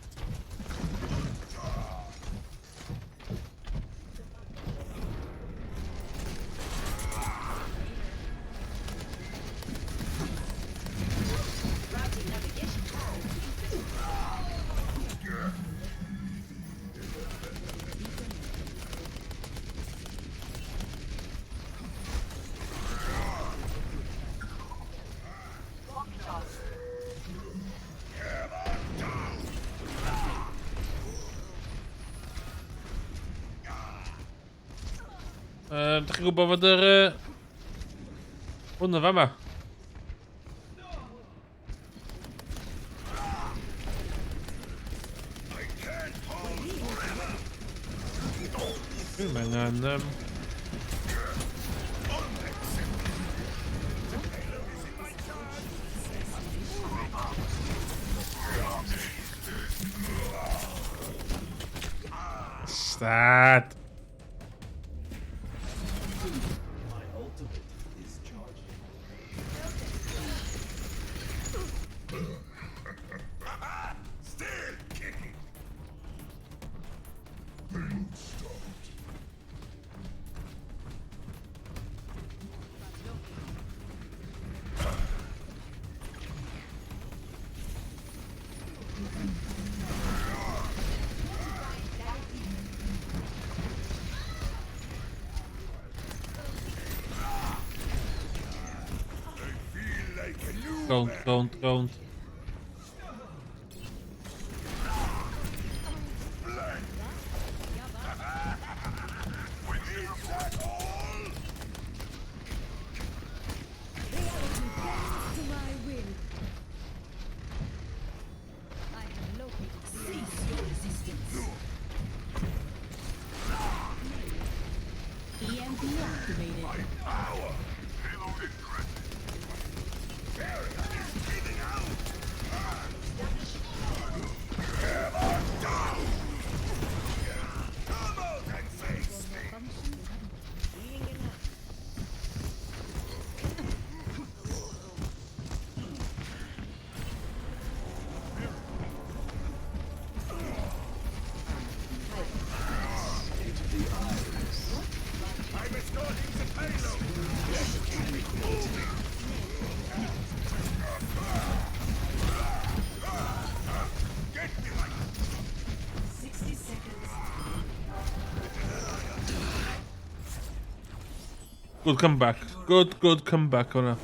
Speaker 1: Dach chi'n gwybod fod yr... hwnnw fama? Dwi'n angen... Stad!
Speaker 3: Still kicking.
Speaker 1: Don't.
Speaker 8: Reality bends to my will. I have located cease your resistance. EMP activated.
Speaker 3: I'm escorting the payload. Get behind.
Speaker 7: 60 seconds.
Speaker 1: Good comeback. Good comeback hwnna.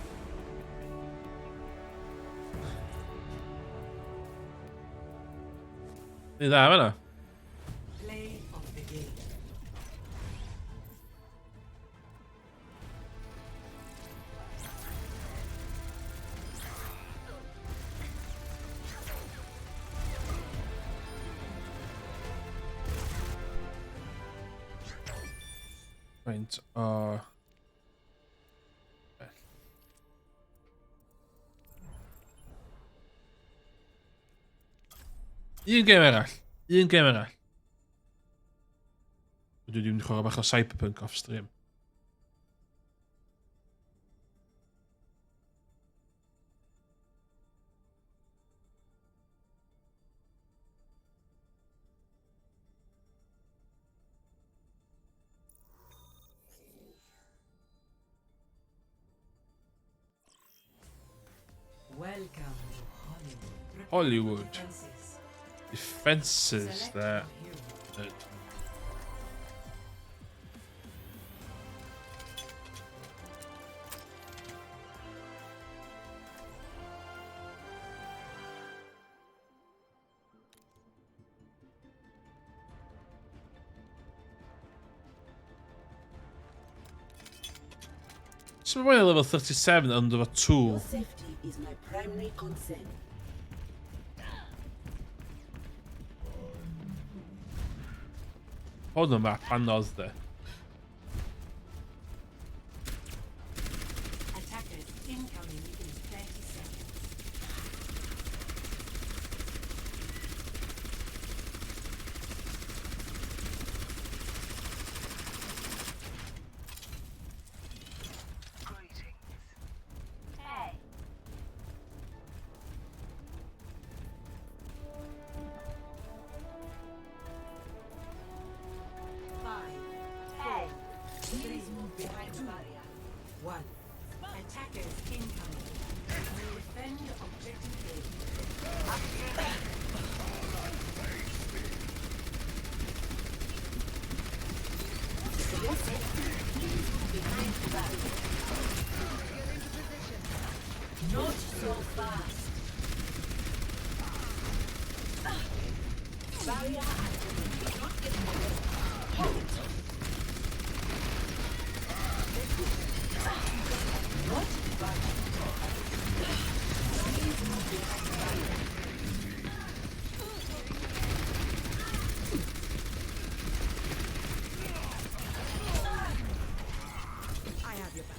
Speaker 1: Ni dda fanna.
Speaker 7: Play of the game.
Speaker 1: Faint o... Un gêm arall. Un gêm arall. Dwi wedi mynd i chwarae bach o Cyberpunk off stream.
Speaker 7: to Hollywood.
Speaker 1: Hollywood.
Speaker 7: Defenses.
Speaker 1: Defenses
Speaker 7: Select
Speaker 1: there.
Speaker 7: a hero.
Speaker 1: So we're only level 37 under a tool.
Speaker 7: Safety is my primary concern.
Speaker 1: Hold on back, and us there.
Speaker 7: Attackers incoming in 30 seconds.
Speaker 4: Hey. Hey.
Speaker 7: Please move behind the barrier. 1. Attackers incoming. Defend objective A. Behind the barrier. Not so fast. Barrier activated. Not getting away. I have your back.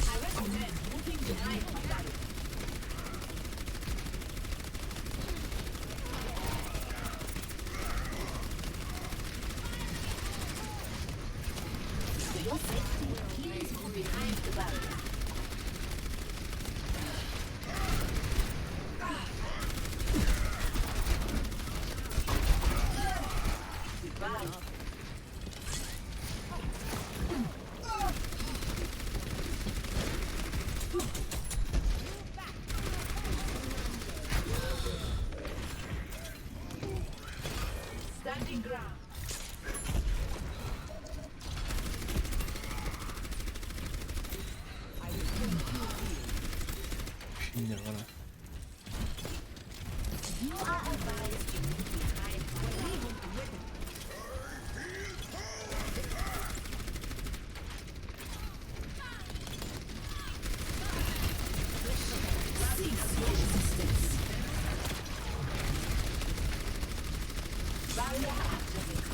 Speaker 7: I recommend moving behind my barrier. For your safety, please move behind the barrier. Goodbye. Standing ground.
Speaker 1: Nie, ale...
Speaker 4: You are advised to move behind my barrier.
Speaker 7: Cease your resistance. Barrier activated.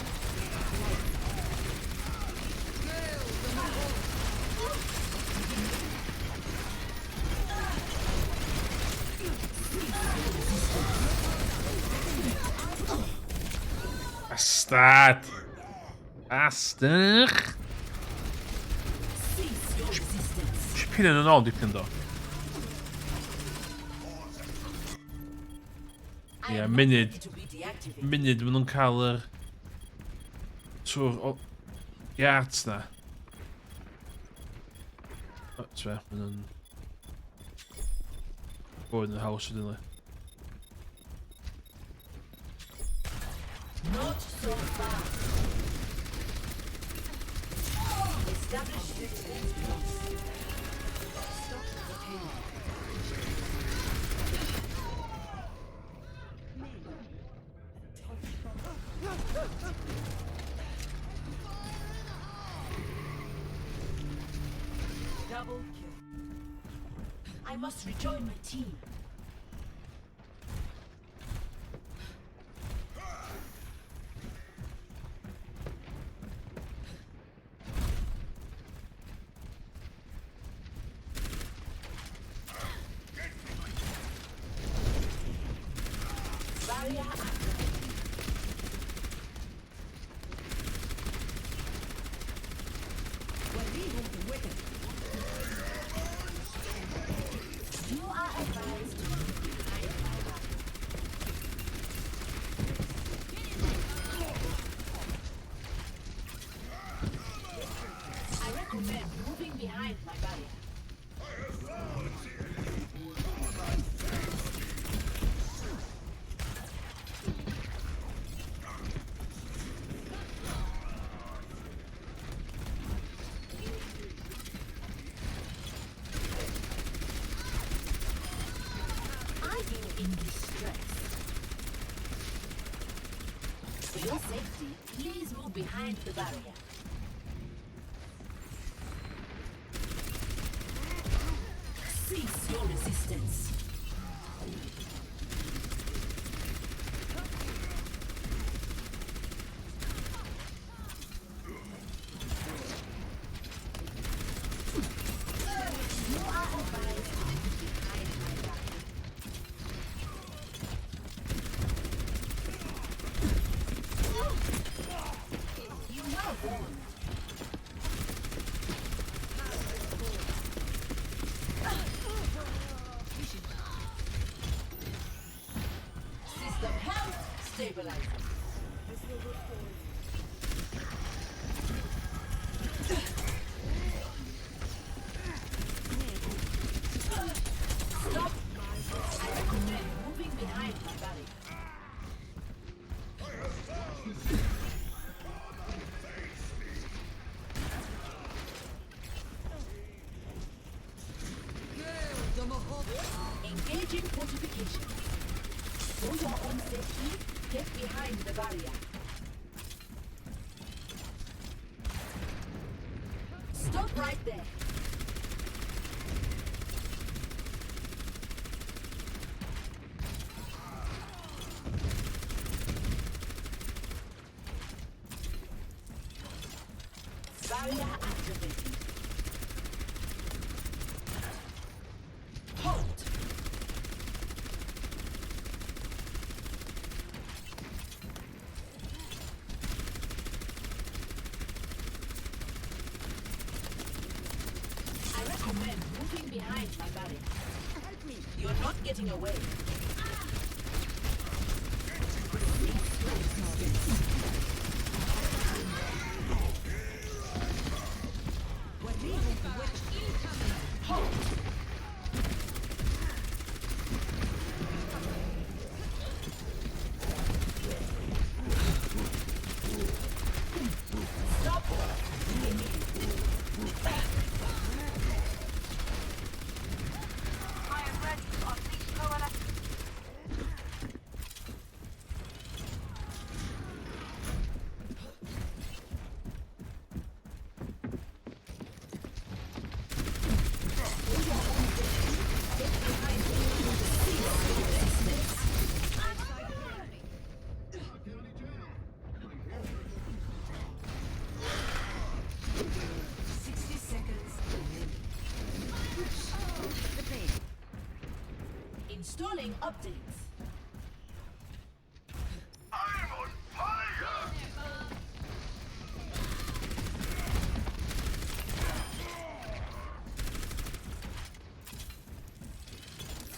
Speaker 1: Bastard! Bastard!
Speaker 7: Cease your resistance.
Speaker 1: Ci pillen yn ôl dipyn do.
Speaker 7: I
Speaker 1: Ie,
Speaker 7: am not
Speaker 1: munud.
Speaker 7: ready to be deactivated.
Speaker 1: Munud maen nhw'n cael yr... Trwy'r... Iarts na. O, tve, maen nhw'n... Bod yn y haws ydyn nhw.
Speaker 7: Not so fast. Establish distance. Stop the pain. Double kill. I must rejoin my team. Barrier activated.
Speaker 4: You are advised to move behind my barrier.
Speaker 7: I recommend moving behind my barrier. For your safety, please move behind the barrier. Cease your resistance. System health stabilizing. Stop. I recommend moving behind my barrier. Engaging fortification. For your own safety, get behind the barrier. Stop right there. Barrier activated. Halt! I recommend moving behind my barrier. Help me. You're not getting away. Halt! Stop! I am ready to unleash coalition. Installing updates.
Speaker 3: I'm on fire!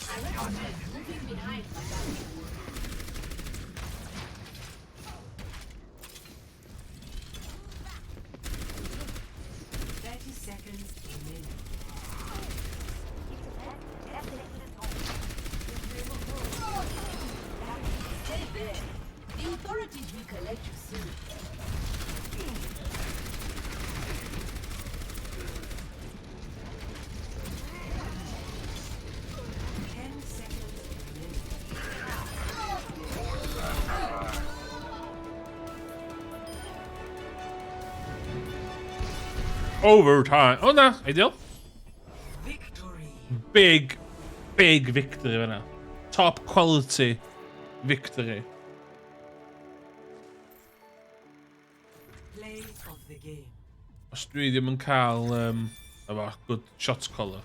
Speaker 7: I recommend moving behind my barrier. 30 seconds remaining. Stay there. The authorities will collect you soon.
Speaker 1: Overtime. Oh no, ideal.
Speaker 7: Victory.
Speaker 1: Big victory fan'na. Top quality victory.
Speaker 7: Play of the game.
Speaker 1: Os dwi ddim yn cael efo good shot caller.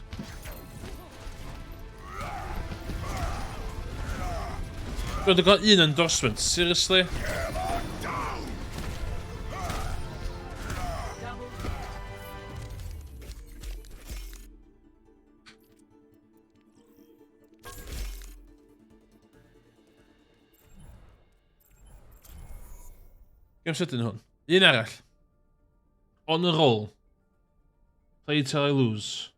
Speaker 1: Dwi wedi cael un endorsement, seriously? Gym sydyn hwn. Un arall. On a roll. Play till I lose.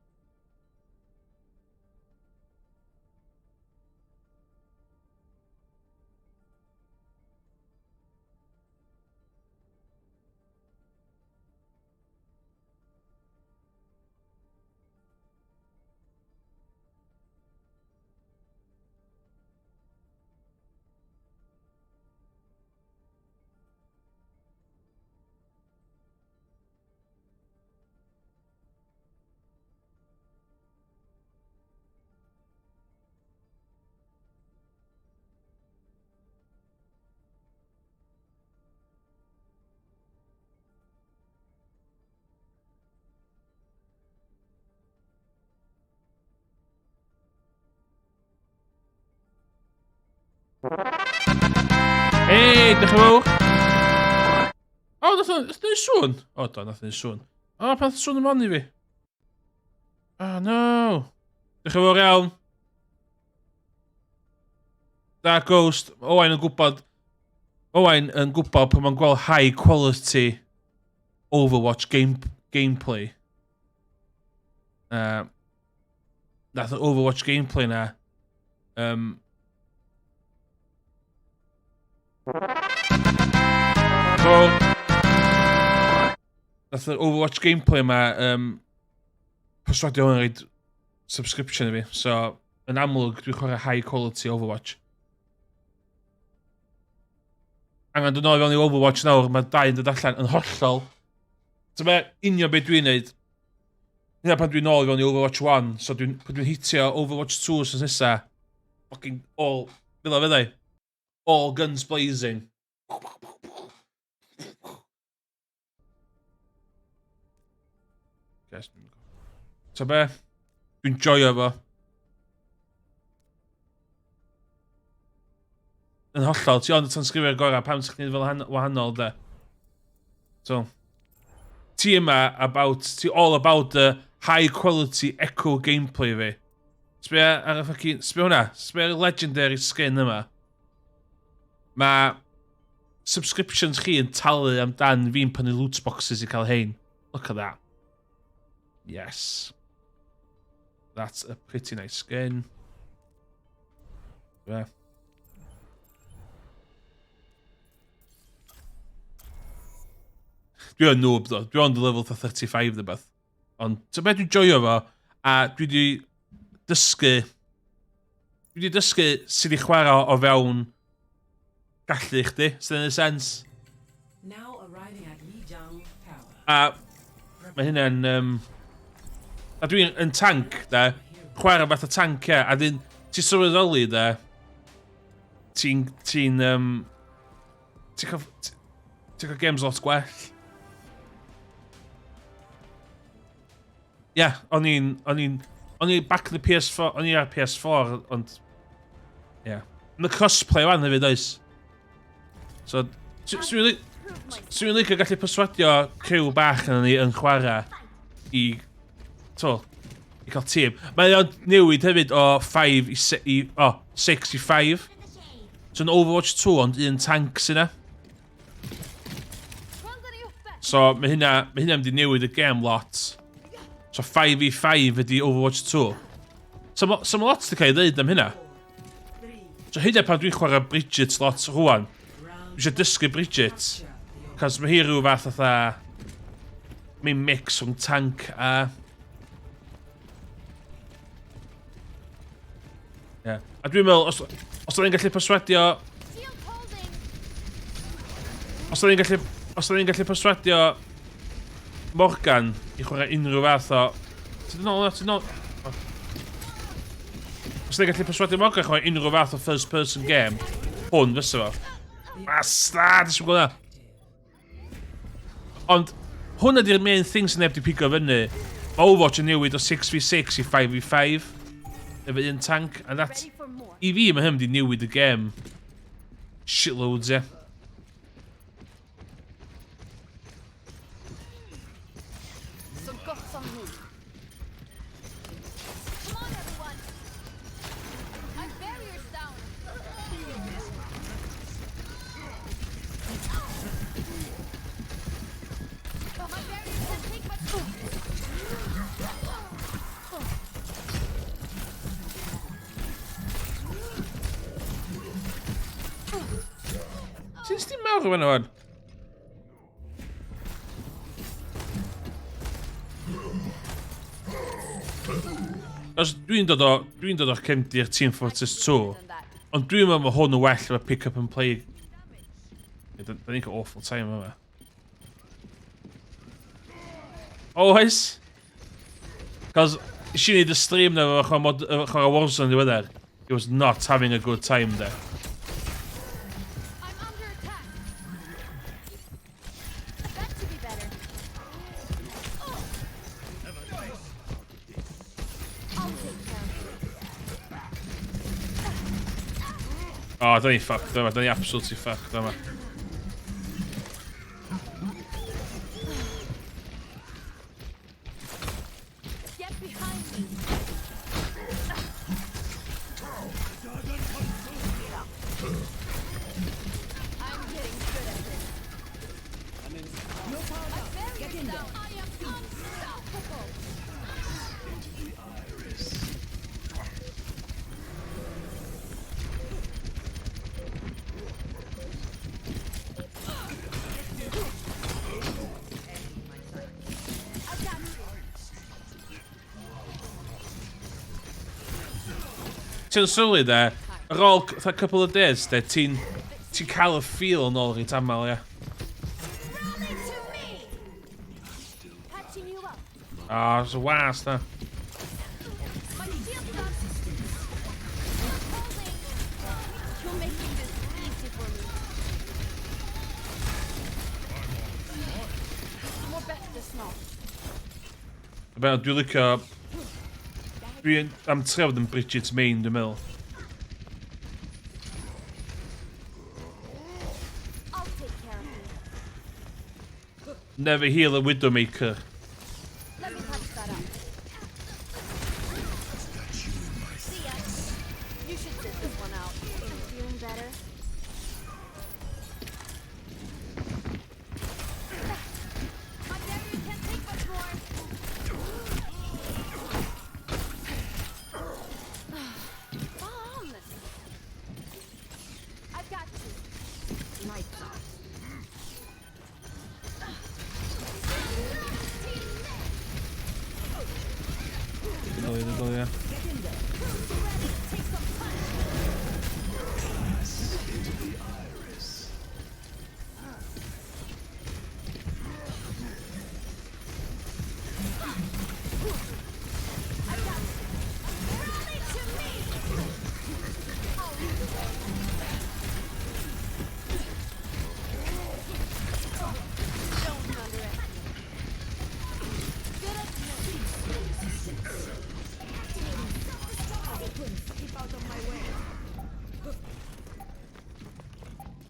Speaker 1: Hei, dych chi'n fawr? O, nath ni sŵn. O, do, nath ni sŵn. O, pan nath sŵn ymlaen i fi. Oh, no. Dych chi'n fawr iawn? Da, Ghost. Owain yn gwybod... Owain yn gwybod pan mae'n gweld high quality Overwatch gameplay. Nath yr Overwatch gameplay na. So, nath yr Overwatch gameplay ma perswadio hwn yn reid subscription i fi. So, yn amlwg, dwi'n chwarae high quality Overwatch. Angen dod nôl i fewn i Overwatch nawr, mae dau yn dod allan yn hollol. So, mae union beth dwi'n neud. Hynna pan dwi'n nôl i fewn i Overwatch 1, so dwi'n hitio Overwatch 2 sy'n nesa. Fucking all, fyddai. All guns blazing. So be, dwi'n joio fo. Yn hollol, ti ond yn sgrifio'r gorau, pam sy'n gwneud fel wahanol, de. So, ti yma ti all about the high quality echo gameplay fi. Sbio ar y ffocin, sbio hwnna, sbio ar y legendary skin yma. Mae subscriptions chi yn talu amdan fi'n prynu loot boxes i cael hein. Look at that. Yes. That's a pretty nice skin. Yeah. Dwi'n noob ddo, dwi'n on the level 35 dda beth. Ond, so beth dwi'n joio fo, a dwi di dysgu sydd i chwarae o fewn gallu chdi, sydd yn y sens. A mae hynna'n... a dwi'n yn tank, da, chwarae fath o tank, ia, a dyn, ti'n sylweddoli, da, ti'n cael games lot gwell. Ia, o'n i back in the PS4, o'n i ar PS4, ond, ia. Yn y crossplay wan hefyd, oes. So, swn i'n licio gallu perswadio criw bach yn ni yn chwarae i cael tîm. Mae o'n newid hefyd o 6 i 5. So yn Overwatch 2 ond un tank sy'n na. So mae hynna wedi newid y game lot. So 5 i 5 ydi Overwatch 2. So mae lot di cael ei ddeud am hynna. So hynna pan dwi'n chwarae Bridget lot rwan. Dwi eisiau dysgu Bridget. Cos mae hi rhyw fath o dda... Mae'n mix rhwng tank a... Yeah. A dwi'n meddwl, os da ni'n gallu perswadio... Os da ni'n gallu perswadio... Morgan i chwarae unrhyw fath o... Ti'n nôl? Os da ni'n gallu perswadio Morgan i chwarae unrhyw fath o first person game, hwn fysa fo. Bastard, ysgrifennu gwneud. Ond, hwn ydy'r main thing sy'n neb di pigo fyny. Overwatch yn newid o 6v6 i 5v5. Efo un tank. And that, i fi, mae hyn di newid y game. Shitloads, ie. Sy'n sti mawr o fan o'n? Os dwi'n dod o'r cefndir Team Fortress 2, ond dwi'n meddwl hwn yn well efo pick up and play. Da ni'n cael awful time yma. Oes? Cos, eisiau neud y stream na efo chwarae Warzone diweddar. He was not having a good time there. O, da ni ffucked yma. Da ni absolutely ffucked yma.
Speaker 7: Get behind me. I'm getting good at this.
Speaker 5: I'm in.
Speaker 7: Get in there. I am unstoppable. I got you.
Speaker 1: Ti'n sylwi de, ar ôl a couple of days de, ti'n cael y feel yn ôl reit aml, ia.
Speaker 7: Rally to me. Patching you up.
Speaker 1: O, it's a was, na.
Speaker 7: My shield's up. Holding. You're making this easy for me. More best this now.
Speaker 1: Ben, dwi'n licio... Dwi'n am trefod yn Bridget's main, dwi'n meddwl.
Speaker 7: I'll take care of you.
Speaker 1: Never heal a Widowmaker.
Speaker 7: Let me patch that up. See ya. You should sit this one out. Feeling better? My barrier can't take much more. Bomb! I've got you. Lights off.
Speaker 1: Ia.
Speaker 7: Rally to me! I'll lead the way. Don't underestimate. Good at keep out of my way.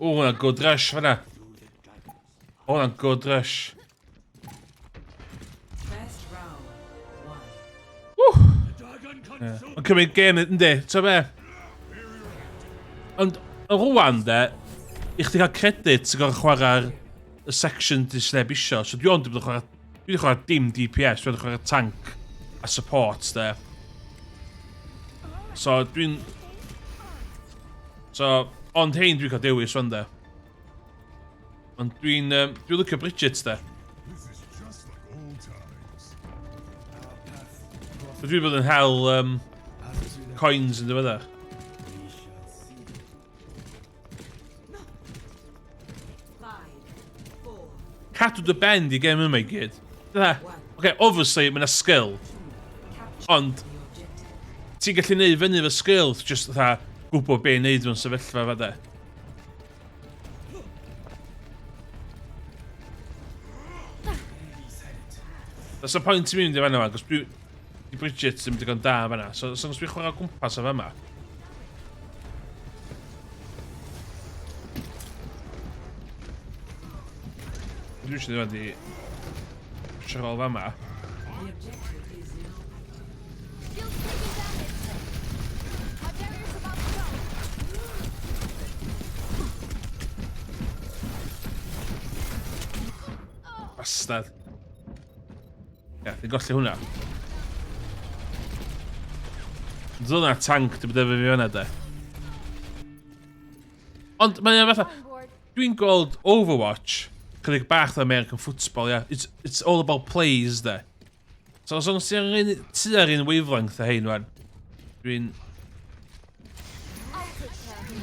Speaker 1: O, hwnna'n good rush fanna. O, hwnna'n good rush. Yn cymryd gêm, yndi, ta be? Ond, yn rwan, de, i chdi cael credit sy'n gorau chwarae'r y section di sneb isio. So dwi'n wedi chwarae dim DPS, dwi'n wedi chwarae tank a support, de. So, dwi'n... So, ond hein dwi'n cael dewis, fan, de. Ond dwi'n licio Bridget, de.
Speaker 3: This is just like old times.
Speaker 1: So dwi'n bod yn hel coins yn ddiweddar. Cadw dy bend i gem yma i gyd. Okay, obviously, mae'n a skill. Ond, ti'n gallu neud fyny fy skill, just fatha gwybod be'n neud mewn sefyllfa fa de. That's a point i mi mynd i fanna, cos i Bridget ddim digon da fanna. So, os dwi'n chwarae gwmpas o fama. Dwi'n eisiau ddim wedi siarol fama.
Speaker 7: Skills taking damage. My barrier's about to go.
Speaker 1: Bastard. Ia, dwi'n golli hwnna. Dyna tank dwi'n byddai fi fanna de. Ond mae'n fatha,
Speaker 7: On board.
Speaker 1: dwi'n gweld Overwatch, chydig bach o American football, ia. It's all about plays de. So os oes ti'n ar un wavelength o hein wan, dwi'n...
Speaker 7: I'll take care of you.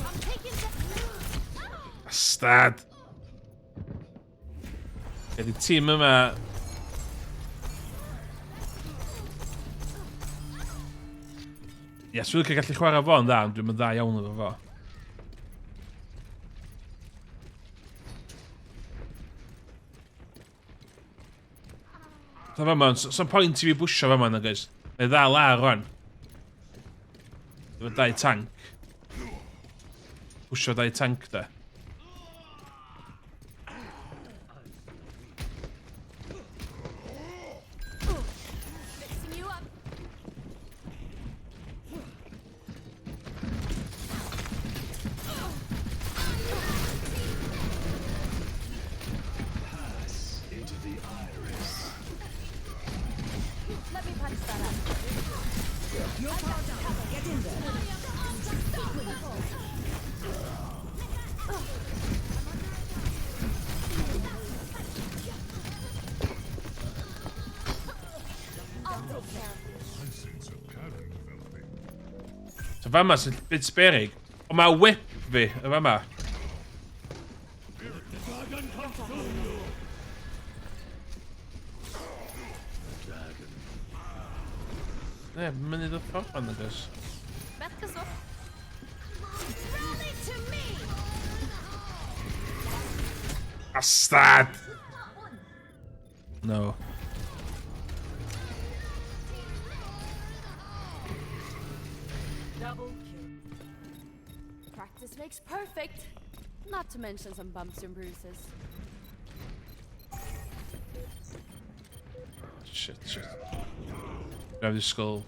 Speaker 7: I'm taking the...
Speaker 1: Bastard. Ie, di tîm yma... Ie, swn i'n gallu chwarae fo'n dda, ond dwi'n mynd dda iawn efo fo. So fe ma'n, so'n pwynt i fi bwysio fe ma'n agos. Mae ddal ar rwan. Efo 2 tank. Bwysio 2 tank da.
Speaker 7: Fixing you up. Let me punch that up.
Speaker 1: So fe ma sy'n byd sberig. Ond mae whip fi, y fe ma. Ne, mynd i ddod ffordd fan agos.
Speaker 7: Beth cyswch? Rally to me!
Speaker 1: Bastard! No.
Speaker 7: Double kill. Practice makes perfect. Not to mention some bumps and bruises.
Speaker 1: Shit. Grab the skull.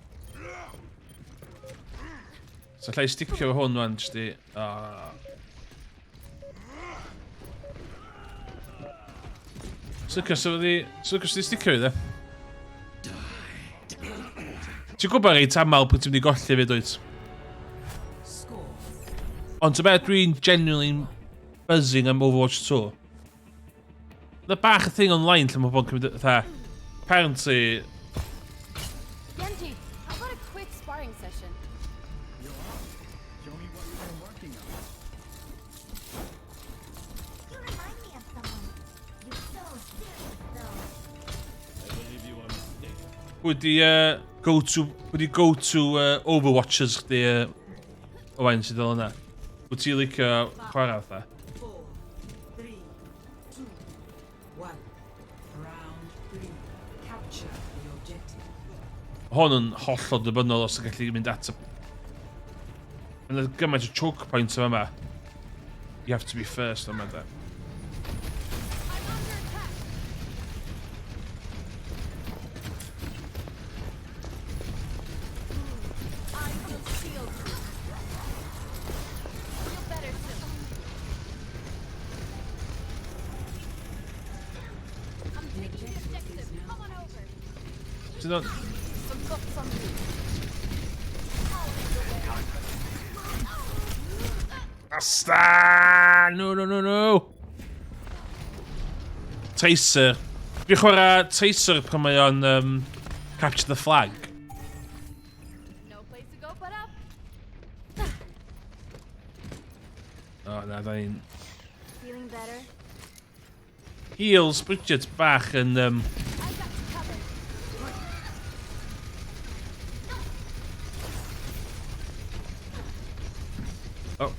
Speaker 1: So llai sticio hwn wan, jyst i... Sicr, so di sticio i dde? Ti'n gwybod reit aml pwy ti'n mynd i golli fi, dwyt? Ond ta beth dwi'n genuinely buzzing am Overwatch 2. Yna bach y thing online lle mae pobl yn cymryd fatha... Apparently...
Speaker 7: Genji, how about a quick sparring session?
Speaker 5: Show me what you've been working on.
Speaker 4: You remind me of someone. You're so serious, though.
Speaker 1: Wedi go-to Overwatchers chdi o wain sydd fel yna. Wyt ti licio chwarae fatha?
Speaker 9: 4, 3, 2, 1. Round 3. Capture the objective.
Speaker 1: Hwn yn hollol dibynnol os ydych gallu mynd at y... Yn y gymaint o choke points yma. You have to be first yma da.
Speaker 7: I'm under attack. I will shield you. Feel better soon. I'm taking the objective. Come on over.
Speaker 1: Ti'n dod...
Speaker 7: Some books on me.
Speaker 1: Asta! No! Tracer. Dwi'n chwarae Tracer pan mae o'n capture the flag.
Speaker 7: No place to go but up.
Speaker 1: O, na, da ni'n...
Speaker 7: Feeling better?
Speaker 1: Heals, Bridget bach yn...
Speaker 7: I got you covered.
Speaker 1: Oh.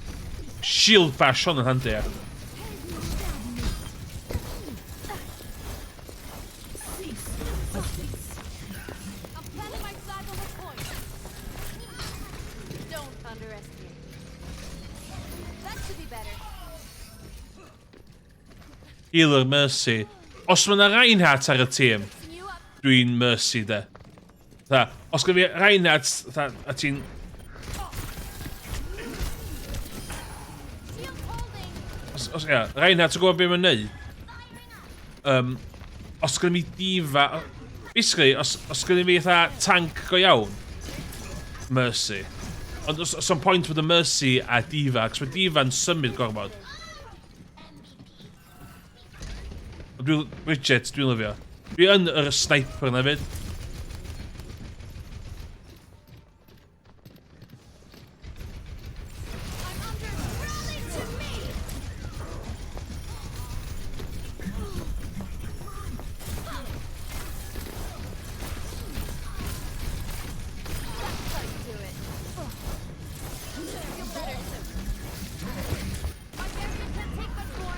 Speaker 1: Shield bash on yn handi, ia.
Speaker 7: I'm planting my flag on the point. Don't underestimate me. That should be better.
Speaker 1: Healer Mercy. Os mae yna Reinhardt ar y tîm,
Speaker 7: Fixing you up.
Speaker 1: dwi'n Mercy, de. Tha, os gyda fi Reinhardt, tha, a ti'n...
Speaker 7: Shield holding.
Speaker 1: Ia, Reinhardt yn gwybod beth mae'n neud. Os gyda mi diva... Basically, os gyda mi tha tank go iawn, Mercy. Ond os o'n pwynt fod y Mercy a diva, cos mae diva'n symud gormod. Bridget, dwi'n lyfio. Dwi yn yr sniper na fyd.
Speaker 7: I'm under. Rally to me. That's how you do it. Feel better soon. My barrier can't take much more.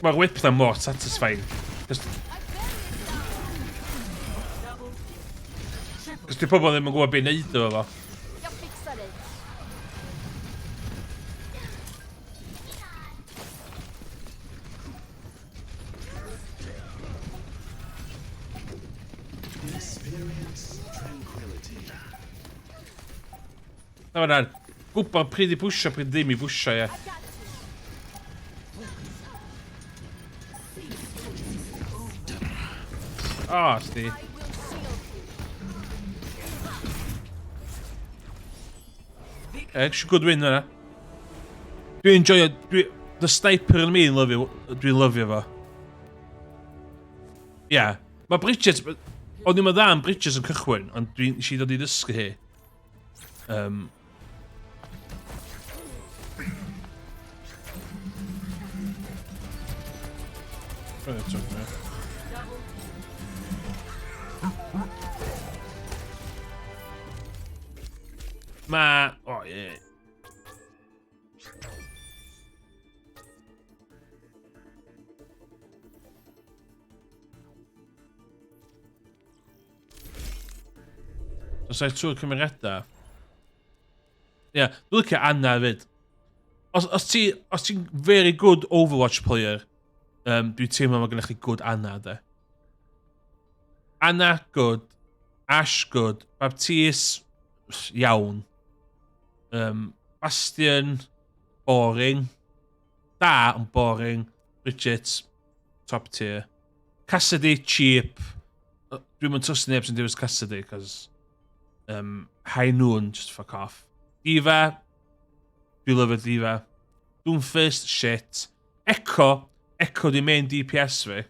Speaker 1: Mae'r whip na mor satisfying. Cos di pobl ddim yn gwybod beth neud o fo.
Speaker 7: Jag fixar dig.
Speaker 1: Na fanna'n gwybod pryd i bwysio, pryd ddim i bwysio, ie. O, sti. Actually good win yna. Dwi'n enjoyo... The sniper yn mi yn lyfio... Dwi'n lyfio fo. Ie. Mae Bridget... O'n i'n dda yn Bridget yn cychwyn, ond dwi'n eisiau dod i ddysgu hi. Ma... O, ie. Os ai trwy'r cymeriadau. Ie, dwi'n licio Anna fyd. Os ti'n very good Overwatch player, dwi'n teimlo mae gennych chi good Anna, de. Anna, good. Ash, good. Baptiste, iawn. Bastion, boring. Da, ond boring. Bridget, top tier. Cassidy, cheap. Dwi'n mynd trust neb sy'n dewis Cassidy, cos... High Noon, just fuck off. Diva, dwi'n lyfio Diva. Doomfist, shit. Echo di main DPS fi.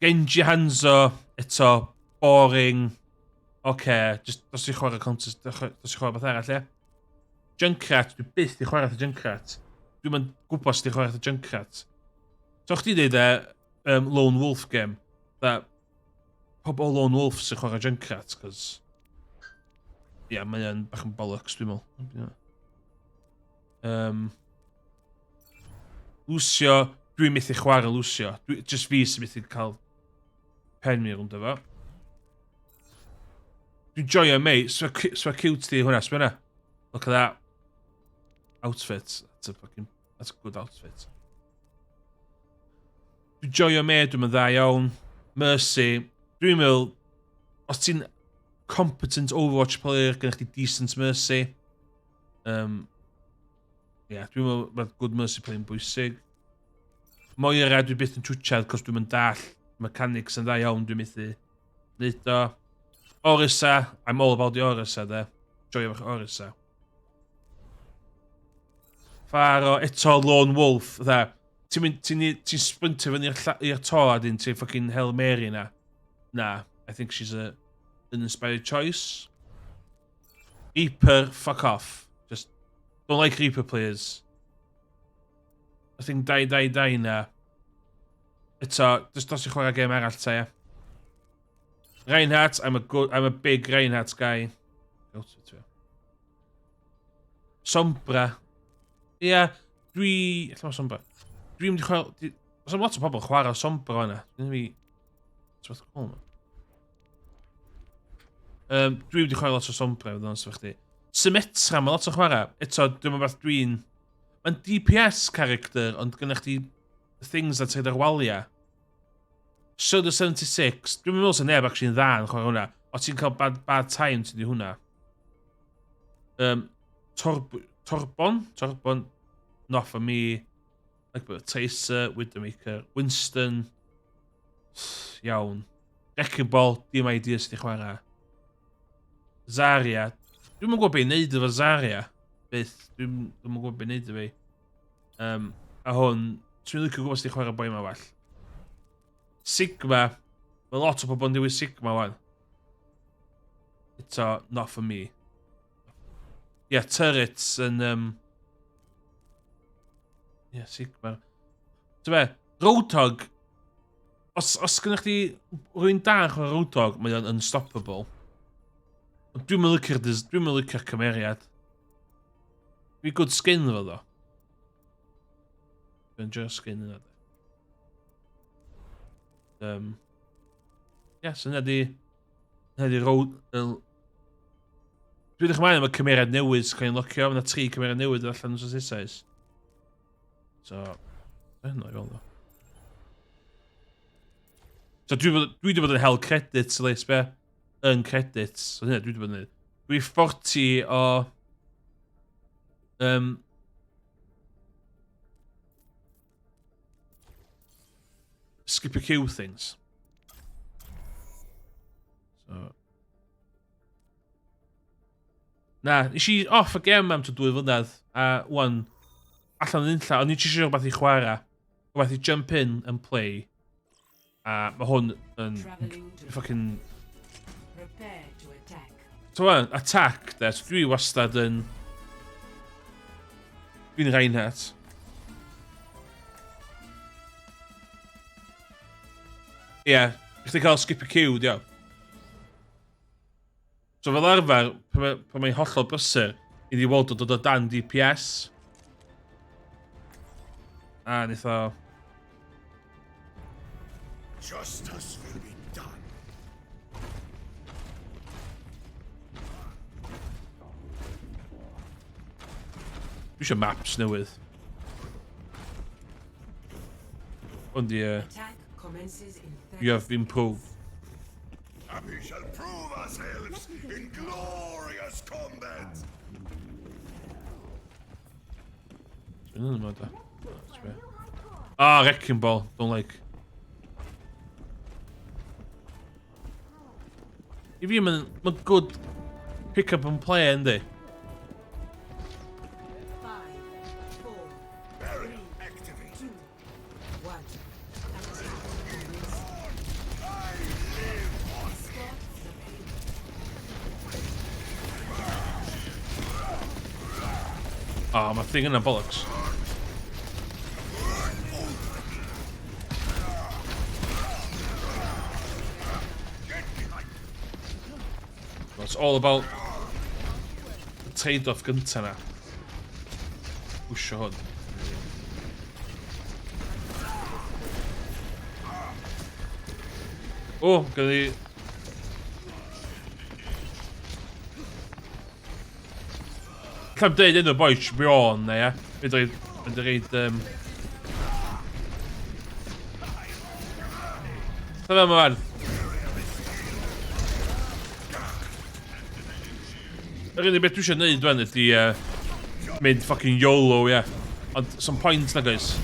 Speaker 1: Genji Hanzo, eto, boring. Oce, just dos i chwarae contest, dos i chwarae beth arall, ie? Junkrat, dwi byth di chwarae the Junkrat. Dwi'n mynd gwybod sydd di chwarae the Junkrat. So chdi dweud Lone Wolf game, that pobl Lone Wolf sy'n chwarae Junkrat, cos... Ie, mae'n bach yn bollocks, dwi'n meddwl. Lucio, dwi'n methu chwarae Lucio. Just fi sy'n methu cael pen mi rwnd efo. Dwi'n joio mei, swa cute di hwnna, swa hwnna. Look at that. Outfit. That's a good outfit. Dwi'n joio mei, dwi'n mynd dda iawn. Mercy. Dwi'n meddwl, os ti'n competent Overwatch player, gennych chi decent Mercy. Dwi'n meddwl mae good Mercy playing bwysig. Moira dwi byth yn twtchad, cos dwi'n mynd dall mechanics yn dda iawn, dwi'n methu neud o. Orisa, I'm all about the Orisa, de. Joio fach Orisa. Faro, eto Lone Wolf, dda. Ti'n sprintio fyny i'r to a dyn ti'n fucking Hail Mary na. Nah, I think she's an inspired choice. Reaper, fuck off. Just don't like Reaper players. I think die na. Eto, just dos i chwarae game arall ta, ia. Reinhardt, I'm a big Reinhardt guy. Sombra. Ia, Ella mae Sombra. Dwi'n mynd i chwarae... Oes am lot o pobl chwarae Sombra yna. Dwi'n mynd i... Dwi'n mynd Dwi'n mynd i chwarae lot o Sombra, fydd o'n sefych di. Symmetra, mae lot o chwarae. Eto, dwi'n mynd beth dwi'n... Mae'n DPS character, ond gynnech chi things that said ar walia. Soda 76, dwi'n meddwl sy'n neb actually'n dda yn chwarae hwnna. O ti'n cael bad time ti'n di hwnna. Torbon, not for me. Like Tracer, Widowmaker, Winston. Iawn. Wrecking Ball, dim idea sydd i chwarae. Zarya. Dwi'n mynd gwybod beth i wneud efo Zarya. Beth, dwi'n mynd gwybod beth i wneud efo fi. A hwn, dwi'n licio gwybod sydd i chwarae boi yma well. Sigma. Mae lot o pobl yn dewis Sigma wan. Eto, not for me. Yeah, turrets yn... Yeah, Sigma. Ti'n be, Roadhog. Os gynnwch chi rwy'n da yn chwarae Roadhog, mae o'n unstoppable. Dwi'n mynd licio'r cymeriad. Dwi'n good skin efo ddo. Avenger skin yna. So yna di road... Dwi'n edrych ymlaen am y cymeriad newydd sy'n cael ei locio. Yna 3 cymeriad newydd allan os oes. So, hynny i fel ddo. So dwi wedi bod yn hel credits, leis be? Yn credits. So hynny, dwi wedi bod yn neud. Dwi 40 o... skip a queue things. So... Na, nes i off y gem am to 2 flynedd, a wan, allan yn unlla, o'n i eisiau rhywbeth i chwarae, rhywbeth i jump in and play, a mae hwn yn fucking...
Speaker 9: Prepare to attack.
Speaker 1: So wan, attack, de, so dwi wastad yn... Dwi'n Reinhardt. Ie, i chdi cael skip a queue, dio. So fel arfer, pan mae'n hollol brysur, i ni weld o dod o dan DPS. A nith o...
Speaker 3: Justice will be done.
Speaker 1: Dwi eisiau maps newydd. Ond i...
Speaker 9: Attack commences in 30
Speaker 1: You have improved.
Speaker 3: And we shall prove ourselves in glorious combat.
Speaker 1: Yna yma da. Ah, Wrecking Ball. Don't like. I fi mae'n good pick up and play, yndi?
Speaker 9: 5, 4,
Speaker 3: Barrier activate.
Speaker 9: 2, 1.
Speaker 1: Ah, mae thing yna bollocks. Well, it's all about the trade-off gynta na. Wsio hwn. O, gan i... Can deud enw boi Sibion na, ia. Fydd i'n reid... Dyna yma fan. Yr unig beth dwi eisiau neud fan ydi mynd fucking YOLO, ia. Ond some point na, guys.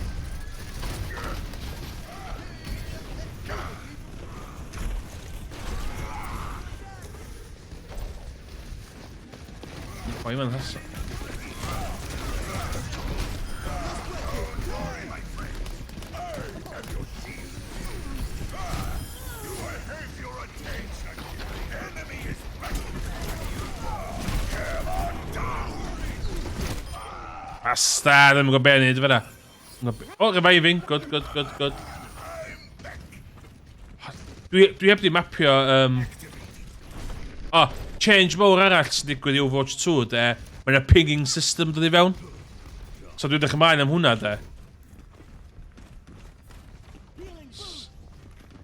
Speaker 1: Boi ma'n hasa. Bastard, ddim yn gwybod beth i neud fyna. O, reviving. Good. Dwi heb di mapio... O, change mowr arall sy'n digwydd i Overwatch 2, de. Mae yna pinging system dod i fewn. So dwi'n dechrau ymlaen am hwnna, de.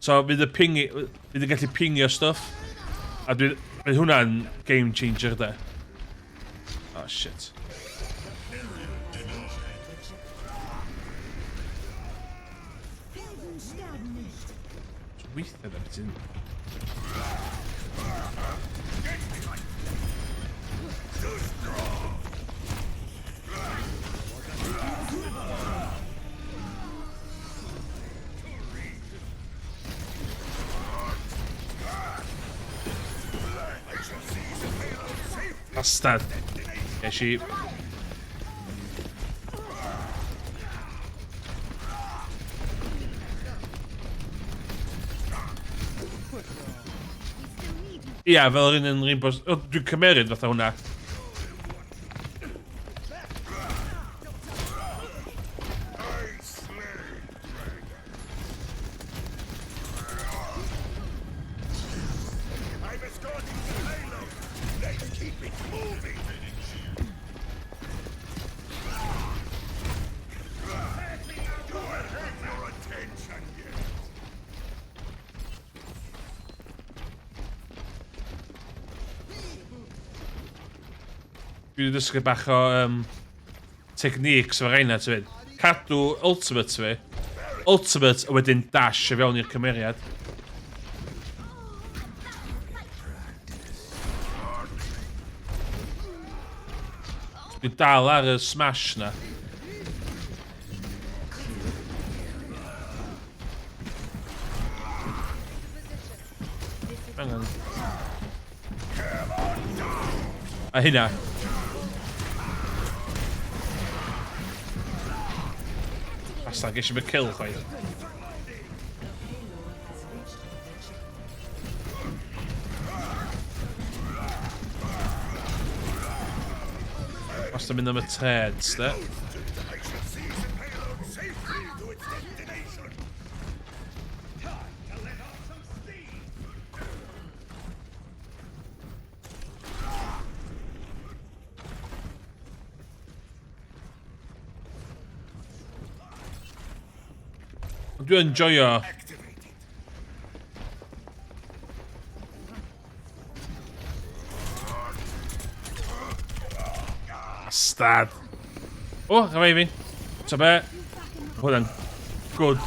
Speaker 1: So fydd y gallu pingio stuff. A fydd hwnna'n game changer, de. Oh, shit. Weithio da beth yn... Bastard. Ges i... Ia, fel yr un yn rhan bos... O, dwi'n cymeryd fatha hwnna. Dwi wedi dysgu bach o techniques o'r reina, ti fyd. Cadw ultimate fi. Ultimate a wedyn dash o fewn i'r cymeriad. Dwi'n dal ar y smash na. Hang on. A hynna. Basta, ges i'm y kill chwaith. Basta mynd am y treds, de.
Speaker 3: I shall seize the payload safely to its destination. Time to let off some steam.
Speaker 1: Dwi'n enjoyo.
Speaker 3: Activated.
Speaker 1: Bastard. O, gafai fi. Ta be? Hwna'n good.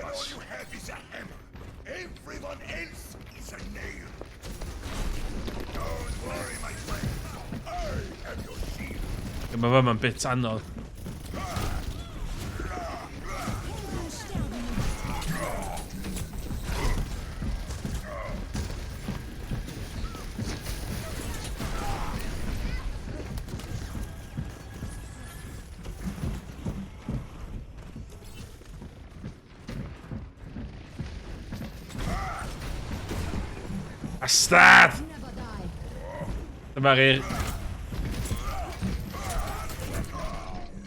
Speaker 3: All you have is a hammer. Everyone else is a nail. Don't worry, my friend. I have your shield.
Speaker 1: Mae fe ma'n bit anodd. Bastard! Dyma'r i'r...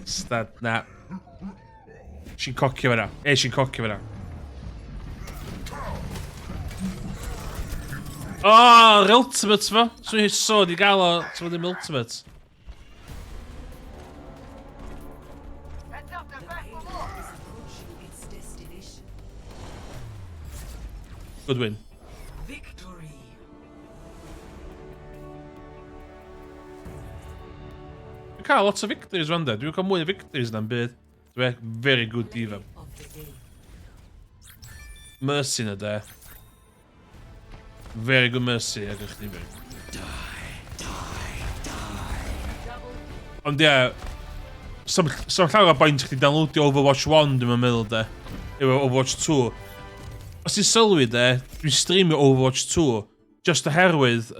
Speaker 1: Bastard, na. Si'n cocio fe na. Si'n cocio fe na. O, yr ultimate fo. So i'n sôn i gael o, so ddim ultimate.
Speaker 9: Its destination.
Speaker 1: Good win.
Speaker 9: Victory.
Speaker 1: Dwi'n cael lot o victories fan de. Dwi'n cael mwy o victories na'n byd. Dwi'n very good diva.
Speaker 9: Of the game.
Speaker 1: Mercy na de. Very good mercy ag eich ni fi. Ond ie, some llawer o boint chdi downloadio Overwatch 1 dwi'n meddwl de. Efo Overwatch 2. Os ti'n sylwi de, dwi'n streamio Overwatch 2 just oherwydd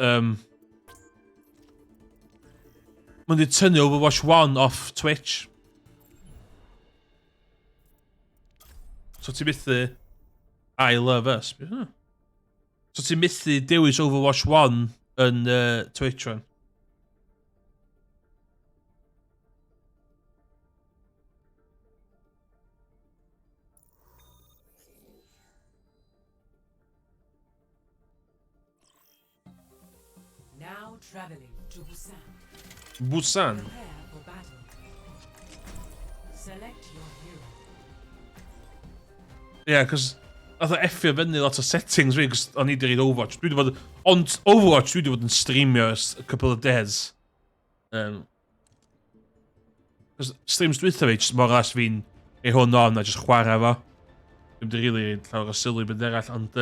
Speaker 1: mae'n di tynnu Overwatch 1 off Twitch. So ti'n methu I love us. So ti'n methu dewis Overwatch 1 yn Twitch run.
Speaker 9: Now traveling to Busan.
Speaker 1: Busan.
Speaker 9: Prepare for battle. Select your hero.
Speaker 1: Yeah, cos nath o effio fyny lot o settings fi, cos o'n i di reid Overwatch. Dwi wedi bod... Ond Overwatch dwi wedi bod yn streamio a couple of days. Cos streams dwytha fi, just mor as fi'n ei hwn on a just chwarae fo. Dwi'n di really llawer o sylw i byd erall, ond...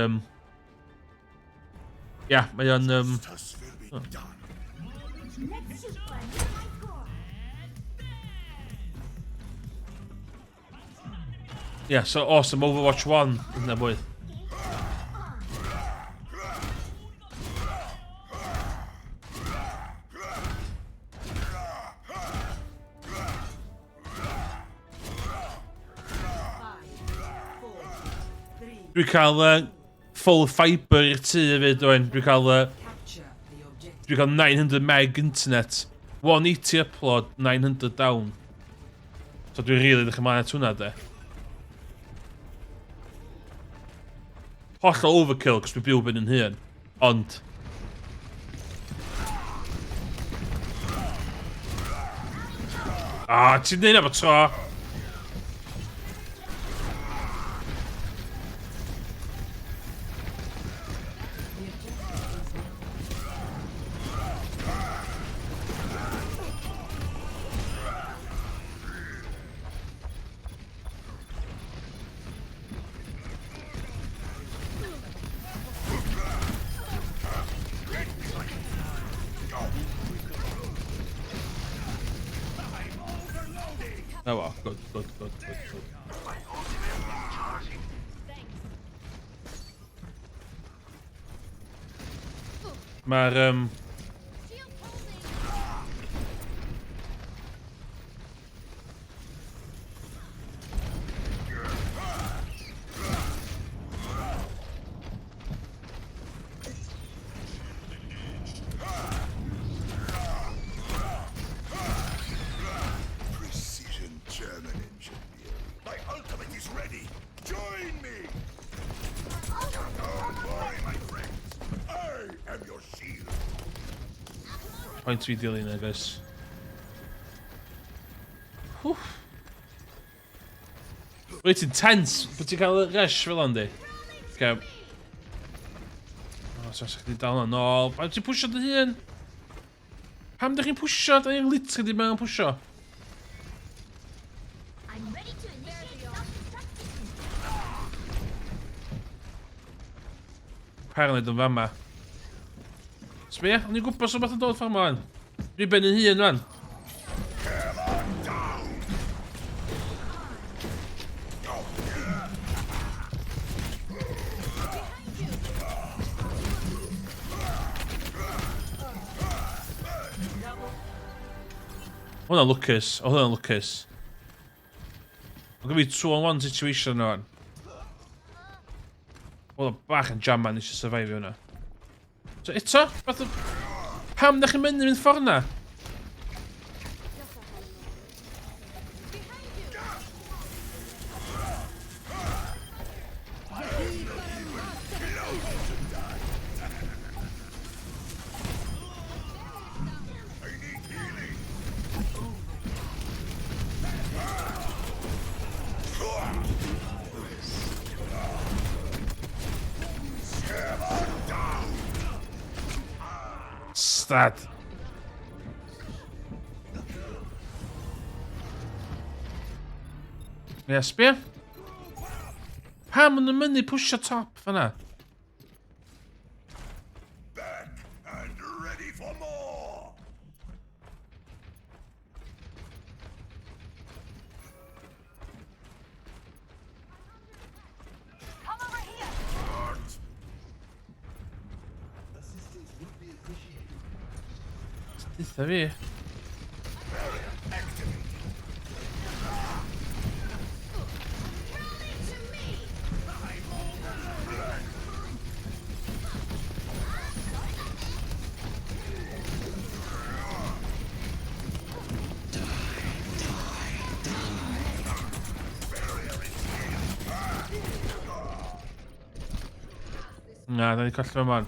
Speaker 1: yeah, mae o'n...
Speaker 3: Justice will be done.
Speaker 4: Let's shoot one. My score.
Speaker 1: yeah, so awesome, Overwatch 1, yna bwyd. Dwi'n cael full fibre i'r tŷ hefyd, oen. Dwi'n cael...
Speaker 9: Capture the objective.
Speaker 1: Dwi'n cael 900 meg internet. 180 upload, 900 down. So dwi'n rili ddechrau maen at hwnna, de. Holl o overkill, cos dwi'n byw ben yn hyn. Ond... ti'n neud efo tro. Oh well, good. Maar
Speaker 3: Precision German engineer. My ultimate is ready. Join me. Don't worry, my friends. I am your shield.
Speaker 1: point to be dealing, I guess. Whew. Reit intense, but ti'n cael y rush fel yndi? Okay. O, so chdi dal yn ôl. Pam ti'n pwysio dy hun? Pam da chi'n pwysio? Da ni'n literally di mewn pwysio.
Speaker 4: I'm ready to initiate self-destruction.
Speaker 1: Paranoid yn fama. Sbia, o'n i'n gwybod sut beth yn dod ffordd mlaen. Dwi ben yn hun rhan. Hwna'n lwcus, o hwnna'n lwcus. Mae'n gyda fi 2-on-1 situation yna. Hwna'n bach yn jam man eisiau survive hwnna. So eto, pam da chi'n mynd ffordd na? Stad. Ie, sbia? Pam yn mynd i pwysio top fyna?
Speaker 3: Back and ready for more.
Speaker 4: Come over here.
Speaker 1: Ditha fi. Na, da ni colli fe man.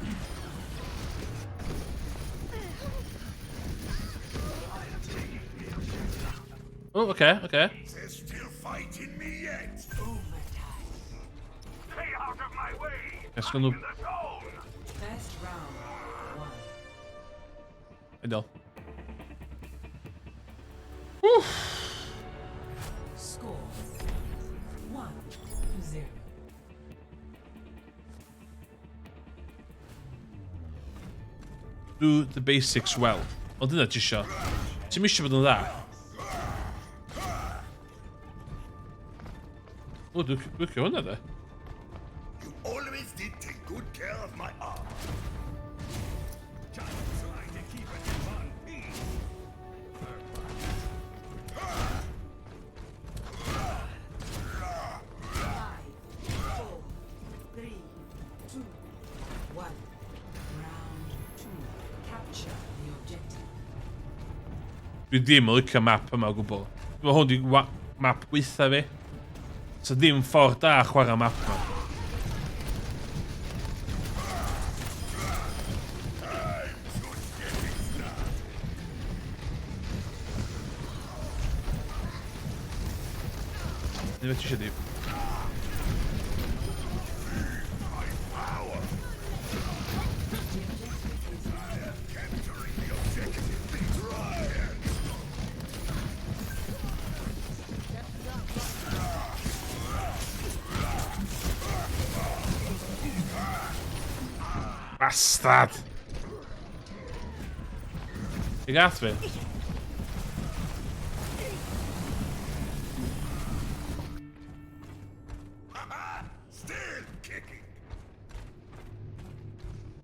Speaker 1: Oh, okay.
Speaker 3: There's still fight in me yet. Stay out of my way.
Speaker 1: Yes, gonna...
Speaker 3: The zone.
Speaker 9: First round. One.
Speaker 1: Idol.
Speaker 9: Score 1-0.
Speaker 1: Do the basics well. O, dyna ti isio. Ti'n misio bod yn dda? O, dwi'n hwnna dda.
Speaker 3: You always did take good care of my arm. Just try to keep it in one piece.
Speaker 9: 3, 2, 1. Round 2. Capture the objective.
Speaker 1: Dwi ddim yn licio map yma o gwbl. Mae hwn di map gweitha fi. So ddim ffordd da chwarae map yma. Ni fe ti eisiau di. Bastard! Ti gath fi?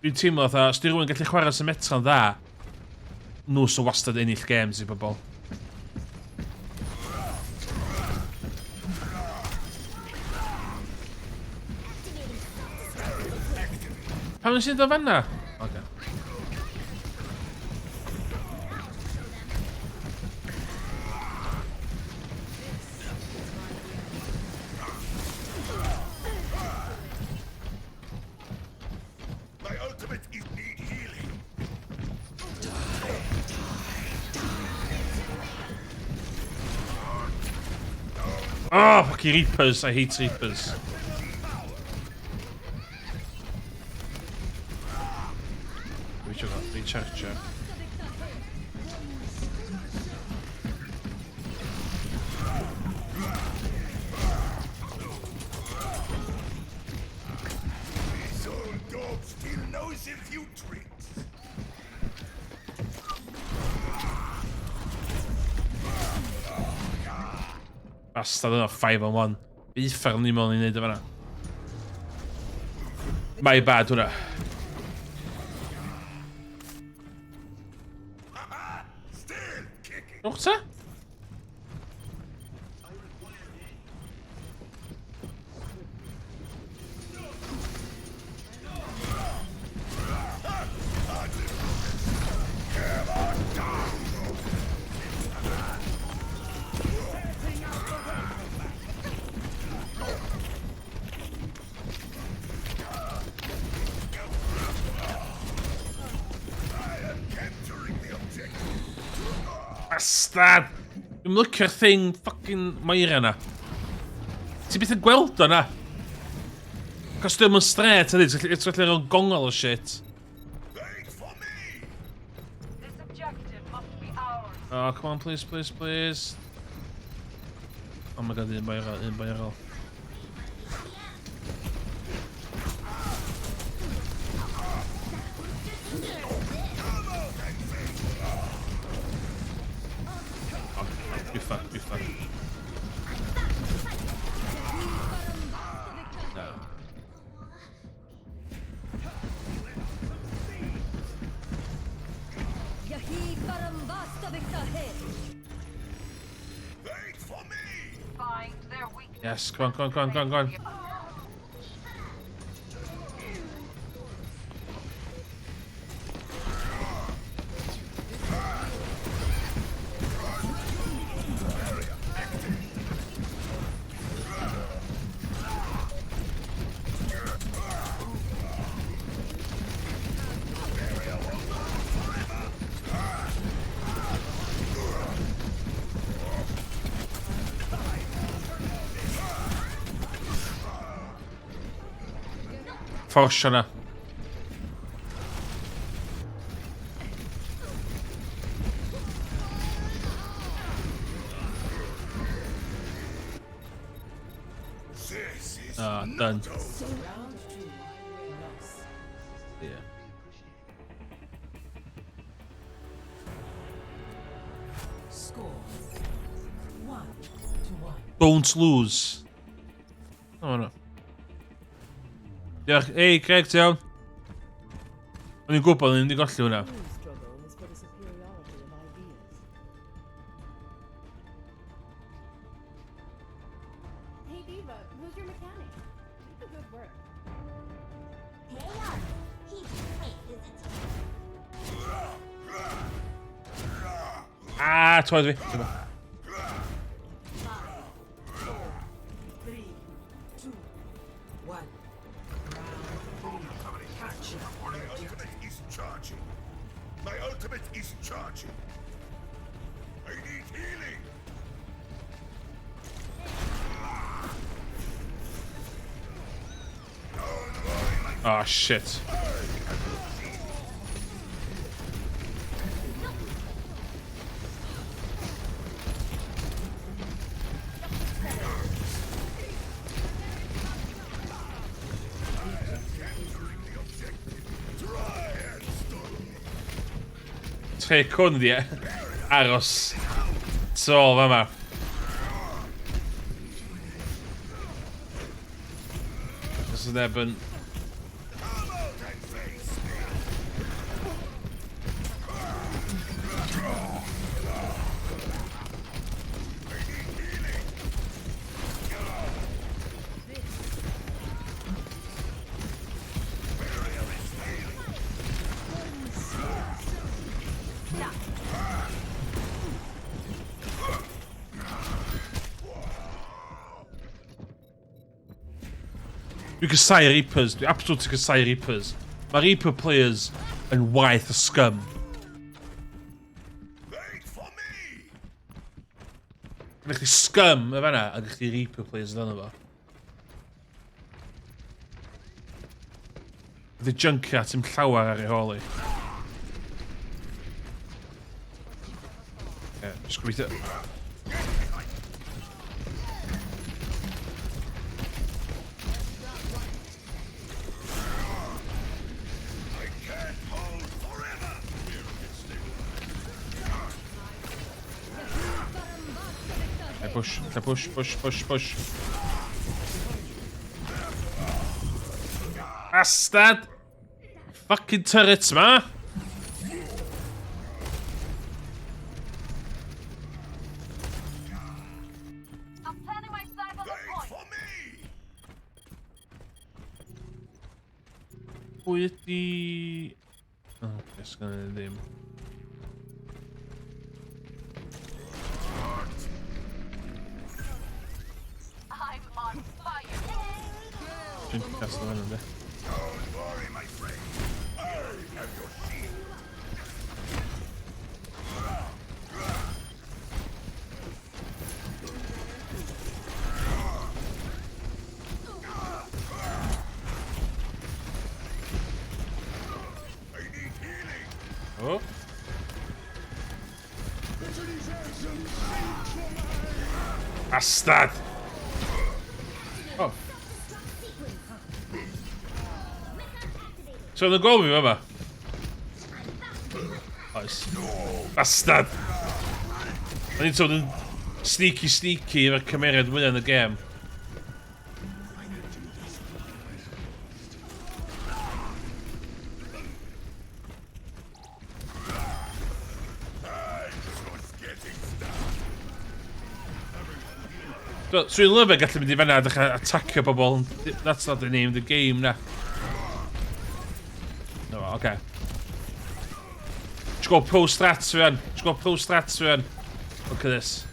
Speaker 1: Dwi'n teimlo fatha, os di rhywun gallu chwarae Symmetra'n dda, nhw sy'n wastad ennill games i bobl. Pam sy'n dod fanna? Oce.
Speaker 3: My ultimate is need healing.
Speaker 1: Oh, fucking Reapers. I hate Reapers. Recharge.
Speaker 3: This old dog still knows a few tricks.
Speaker 1: Bastard yna, 5-on-1. Uffar ni mewn i wneud o fanna. My bad, hwnna.
Speaker 3: Still kicking.
Speaker 1: Rwch ta?
Speaker 3: Capturing the objective.
Speaker 1: Bastard! Dwi'n lwcio'r thing fucking Moira na. Ti byth yn gweld o na? Cos dwi'n mynd stret ydy, ti'n gallu rhoi gongol o shit.
Speaker 3: Wait for me.
Speaker 2: This objective must be ours.
Speaker 1: Oh, come on, please. Oh my god, un Moira. Be fun. No.
Speaker 3: Wait for me.
Speaker 2: Find their weakness.
Speaker 1: Yes, go on. Forsio na.
Speaker 3: This is
Speaker 1: Done.
Speaker 9: Round 2. Loss.
Speaker 1: Yeah.
Speaker 9: Score 1-1.
Speaker 1: Don't lose. Oh no. Diolch. Ei, Craig, ti iawn? O'n i'n gwybod o'n i'n di golli hwnna.
Speaker 8: struggle is for the superiority of ideas.
Speaker 7: Hey Diva, who's your mechanic? Keep the good work.
Speaker 4: Hey up. He's great, isn't he?
Speaker 1: Ah, twaed fi.
Speaker 9: 3, 2, 1. Round 3. Capture
Speaker 3: My
Speaker 9: the objective.
Speaker 3: ultimate is charging. My ultimate is charging. I need healing.
Speaker 1: Oh, shit. Tre hwn di, aros. So, fama. Os yna neb yn...
Speaker 3: Come out and face me.
Speaker 1: Dwi'n gysau Reapers. Dwi'n absolutely gysau Reapers. Mae Reaper players yn waith y scum.
Speaker 3: Wait for me!
Speaker 1: Gynna chdi scum y fanna, a gynna chdi Reaper players yn fo. Ydy Junkyard yn llawer ar ei holi. Just gobeithio. Push. Bastard! Fucking turrets, ma!
Speaker 2: I'm planting my side on the
Speaker 3: Wait
Speaker 2: point.
Speaker 3: for me!
Speaker 1: Pwy ydi... Oh, yes, gana ddim.
Speaker 2: I'm on fire.
Speaker 1: Dwi'n cast o fan ynddi.
Speaker 3: Don't worry, my friend. I have your shield. I need healing.
Speaker 1: Oh. Bastard! Oh. So yn y gol mi yma? Oes. Bastard! O'n i'n sôn yn sneaky efo'r cymeriad mwyn yn y gêm. So i'n lyfio gallu mynd I fanna a dechrau atacio bobl. That's not the name of the game, na. No, okay. Just go pro strats fi fan. Look at this.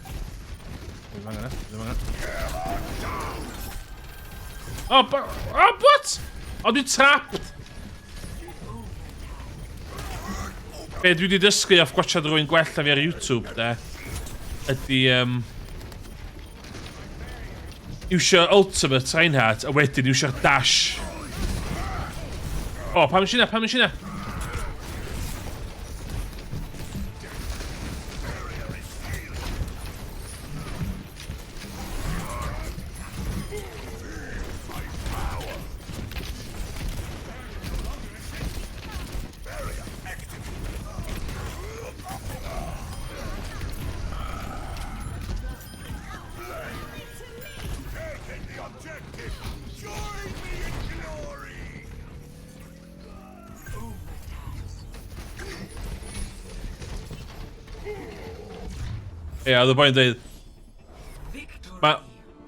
Speaker 1: Oh, what? Oh, dwi'n trapped! Be dwi wedi dysgu off gwachad rwy'n gwella fi ar YouTube, de, ydy, iwsio ultimate Reinhardt, a wedyn iwsio'r dash. O, pam ysina?
Speaker 3: Taking the objective. Join me in glory.
Speaker 1: Ie, oedd y boi'n dweud,
Speaker 9: Victory.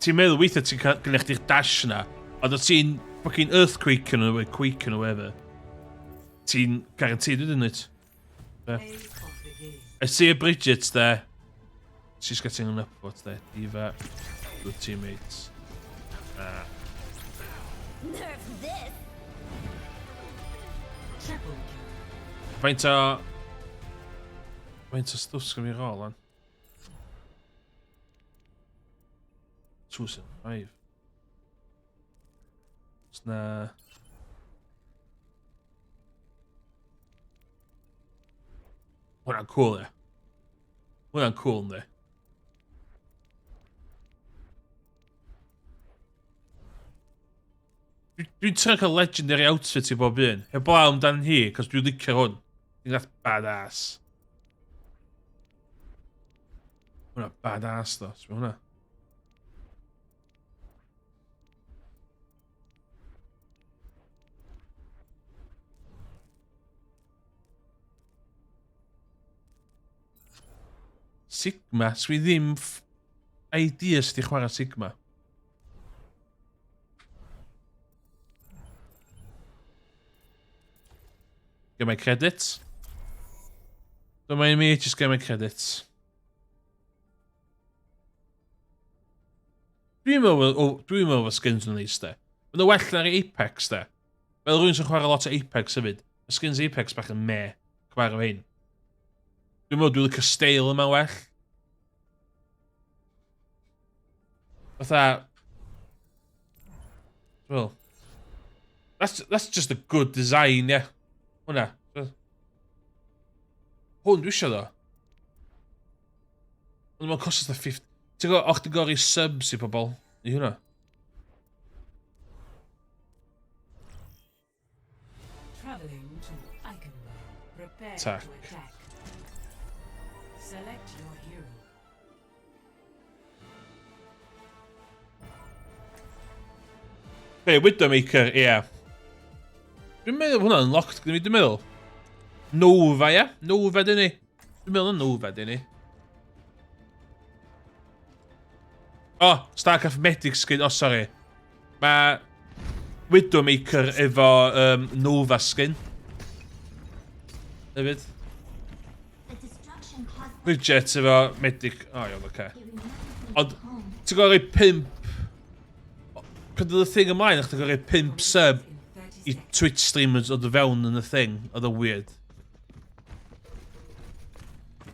Speaker 1: ti'n meddwl weithio ti'n gynnu chdi'r dash na, ond o ti'n fucking earthquake yn o, quake yn o efe. Ti'n guaranteed wedi'n it.
Speaker 9: Aim of the game.
Speaker 1: I see a Bridget there. She's getting an upvote there. Diva, good teammates.
Speaker 4: Nerf this.
Speaker 9: Triple kill.
Speaker 1: Faint o stwff sgym i'r rôl, lan? 275. Os na... Hwna'n cool, ie. Hwna'n cool, ynddi. Dwi'n trio cael legendary outfit I bob un. Heblaw amdan hi, cos dwi'n licio hwn. Dwi'n gath badass. Hwna badass, ddo. Sbio hwna. Sigma, swi ddim idea sdi chwarae Sigma. Get my credits. Don't mind me, just get my credits. Dwi'n meddwl fod skins yn neis de. Mae'n well na'r Apex, de. Fel rhywun sy'n chwarae lot o Apex hefyd. Y skins Apex bach yn me. Cwarae o hyn. Dwi'n meddwl dwi'n licio steil yma well. Fatha... Well... That's just a good design, yeah. Hwna. Hwn dwi eisiau ddo. Ond mae'n costio 50... Ti'n gwybod, o'ch di gori subs i pobl i hwnna?
Speaker 9: Traveling to Iconwell. Prepare
Speaker 1: Attack.
Speaker 9: to attack. Select your hero.
Speaker 1: Be, Widowmaker, ie. Dwi'n meddwl hwnna'n unlocked gyda fi, dwi'n meddwl. Nova, ie? Nova dyn ni. Dwi'n meddwl yn Nova dyn ni. O, Starcraft Medic skin, sorry. Mae Widowmaker efo Nova skin. Hefyd.
Speaker 4: The destruction caused
Speaker 1: Bridget efo Medic. O, iawn, oce.
Speaker 4: giving nothing
Speaker 1: Ond,
Speaker 4: home.
Speaker 1: ti'n gwybod rhoi 5... Cyd oedd y thing ymlaen, o'ch ti'n gwybod rhoi 5 sub i Twitch streamers oedd y fewn yn y thing. Oedd y weird.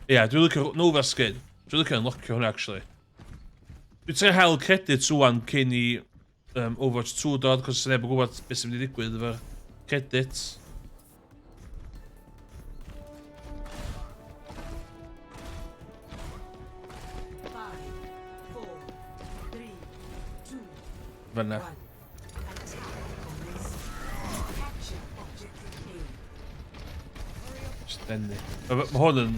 Speaker 1: Ie, dwi'n licio Nova skin. Dwi'n licio unlockio hwnna, actually. Dwi'n trio hel credits wan cyn i Overwatch 2 dod, cos sy'n neb yn gwybod beth sy'n mynd i ddigwydd efo'r credits. Fyna. Stendi. Mae hwn yn...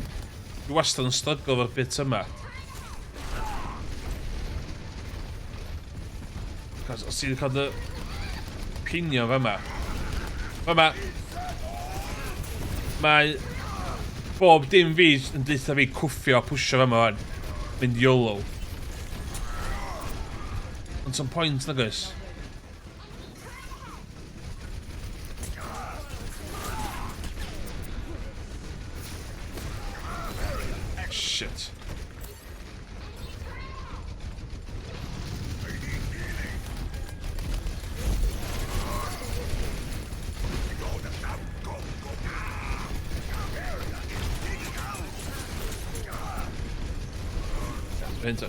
Speaker 1: Dwi wastad yn struggle efo'r bit yma. Cos os ti'n cael dy pinio fyma. Fyma. Mae... Bob dim fi yn deitha fi cwffio a pwysio fyma fan. Mynd YOLO. Ond some point na gys. Shit.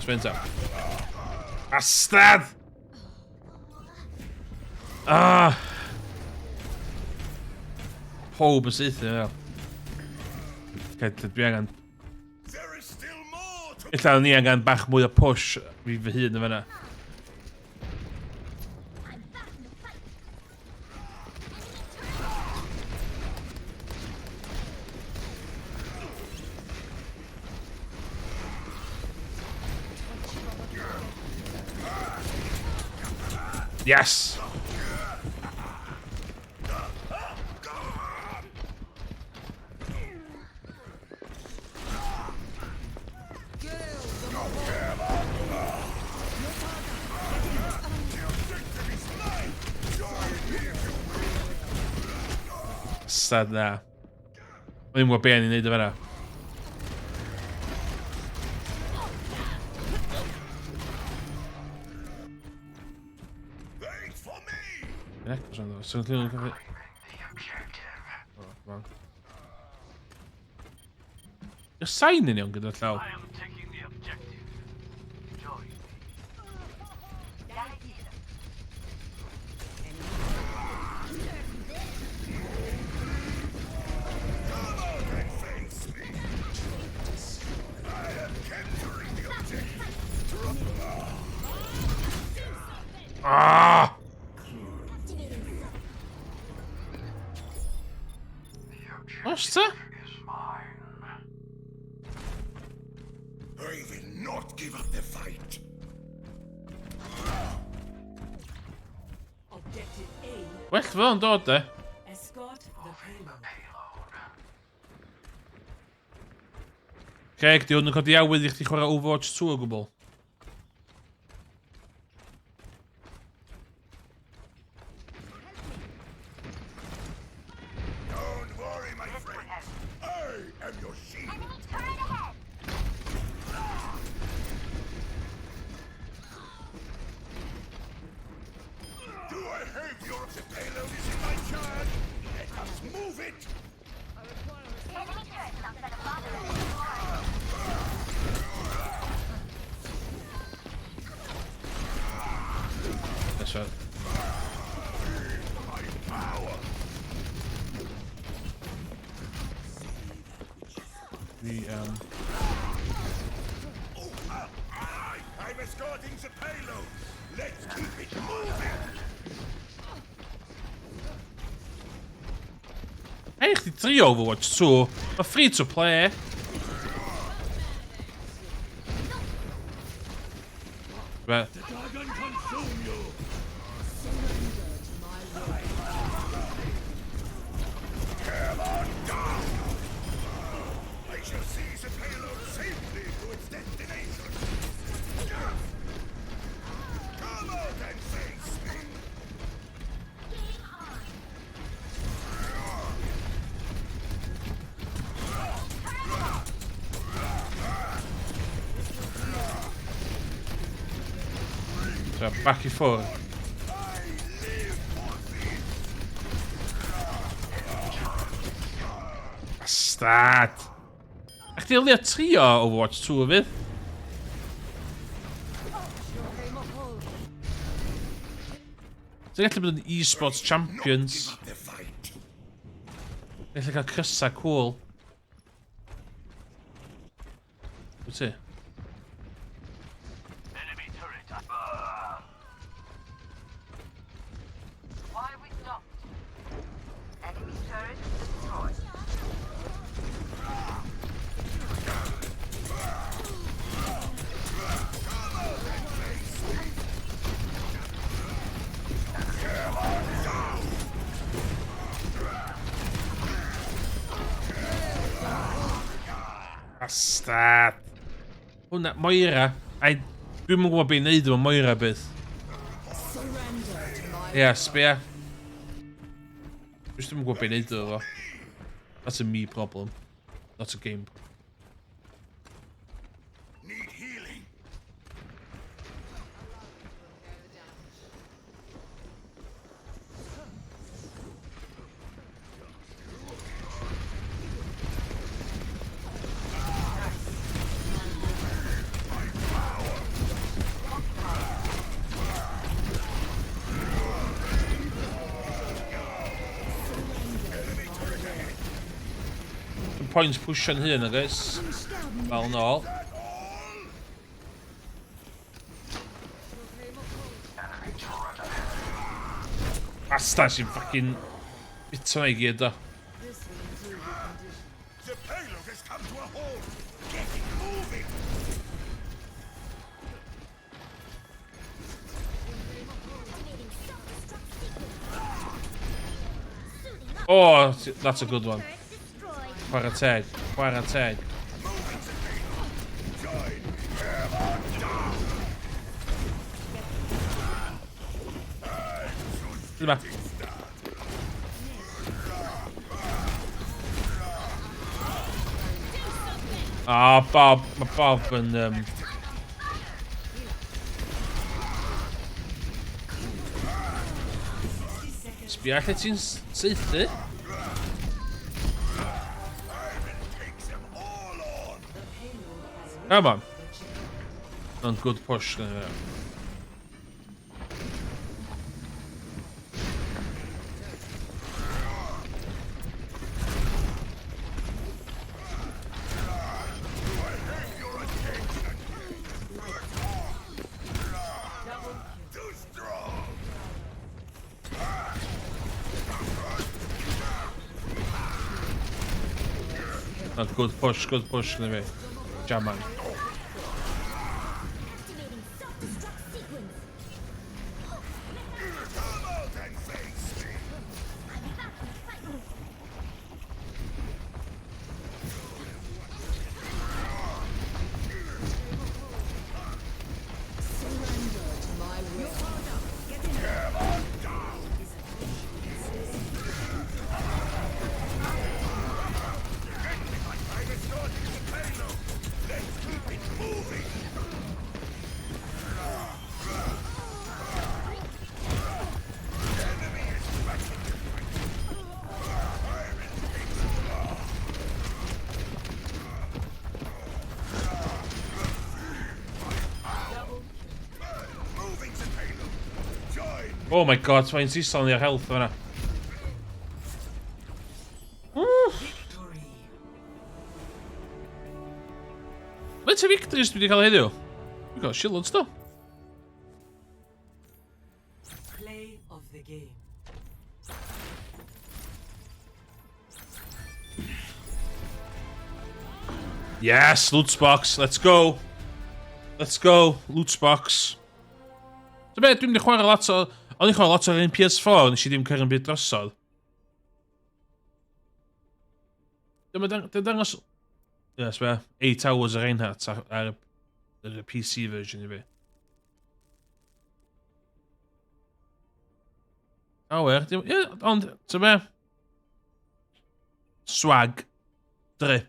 Speaker 1: Sprinter. Bastard! Ah! Pob yn syth, ie. Dwi angen...
Speaker 3: There is still more to
Speaker 1: Illa ni angen bach mwy o push fi fy hun yn fyna. Yes! Sad na. Mae'n mwyn be ni'n neud o fyna.
Speaker 3: wait for me.
Speaker 1: Ie, cos o'n dod. So'n llun o'n cyfri. O, come on. Yw'r sain yn iawn gyda'r llaw. Ah! What's that?
Speaker 3: I will not give up the fight.
Speaker 9: Objective A.
Speaker 1: Well, fel o'n dod, de.
Speaker 9: Escort the payload.
Speaker 1: Craig, di hwn yn codi awydd i chdi chwarae Overwatch 2 o gwbl.
Speaker 3: Don't worry, my friend. I am your shield. Do I it!
Speaker 4: Enemy turret outside of battery.
Speaker 1: That's right.
Speaker 3: My power! I'm escorting the payload! Let's keep it moving!
Speaker 1: Eigenlijk die 3 Overwatch zo. Maar free to play, hè. Maar
Speaker 3: Dragon consume you! Come on down! I shall seize the payload safely to its destination! Come out and face me!
Speaker 1: zo, pak je voor.
Speaker 3: I live for this!
Speaker 1: Staat. Echt heel die 3 Overwatch zo, weet. Zeg echt met de e-sports champions.
Speaker 3: Up the fight!
Speaker 1: Eigenlijk al Christa cool. Wat zie je?
Speaker 3: Enemy turret!
Speaker 2: Why we stopped? Enemy turret destroyed.
Speaker 1: Staat. Oh, net Moira. Hij doet me gewoon beneden waar Moira bent. Ja, speer. Dus doe me gewoon beneden hoor. That's a me problem. That's a game.
Speaker 3: Need healing!
Speaker 1: Some points pushing here, I guess. Well, no. Basta, she fucking... It's my gear,
Speaker 3: The payload has come to a halt! Get it moving!
Speaker 1: Oh, that's a good one.
Speaker 4: Turret destroyed.
Speaker 1: Fire attack. Fire attack.
Speaker 3: Join! Come on down!
Speaker 1: Doe maar. Ah, Bob. Maar Bob en... Spier het zien zitten.
Speaker 3: Takes them all on!
Speaker 1: Come on. Een good push.
Speaker 3: Too strong!
Speaker 1: Een good push. Nee, jam man.
Speaker 4: Activating self-destruct sequence.
Speaker 3: Come out and face me! I'm escorting the payload! Let's keep
Speaker 1: Oh my god, mae'n sy'n on your health fan'na.
Speaker 9: Victory.
Speaker 1: Faint o victories dwi wedi cael heddiw? We've got shitloads though.
Speaker 9: Play of the game.
Speaker 1: Yes, loot box. Let's go. Let's go. Loot box. So be, dwi'n mynd i chwarae lot o... O'n i'n chwarae lot o'r un PS4, nes i ddim cael yn byd drosodd. Dwi'n dangos... Yes, be, 8 hours ar Reinhardt ar y PC version I fi. Awer, ond, so be... Swag. Drip.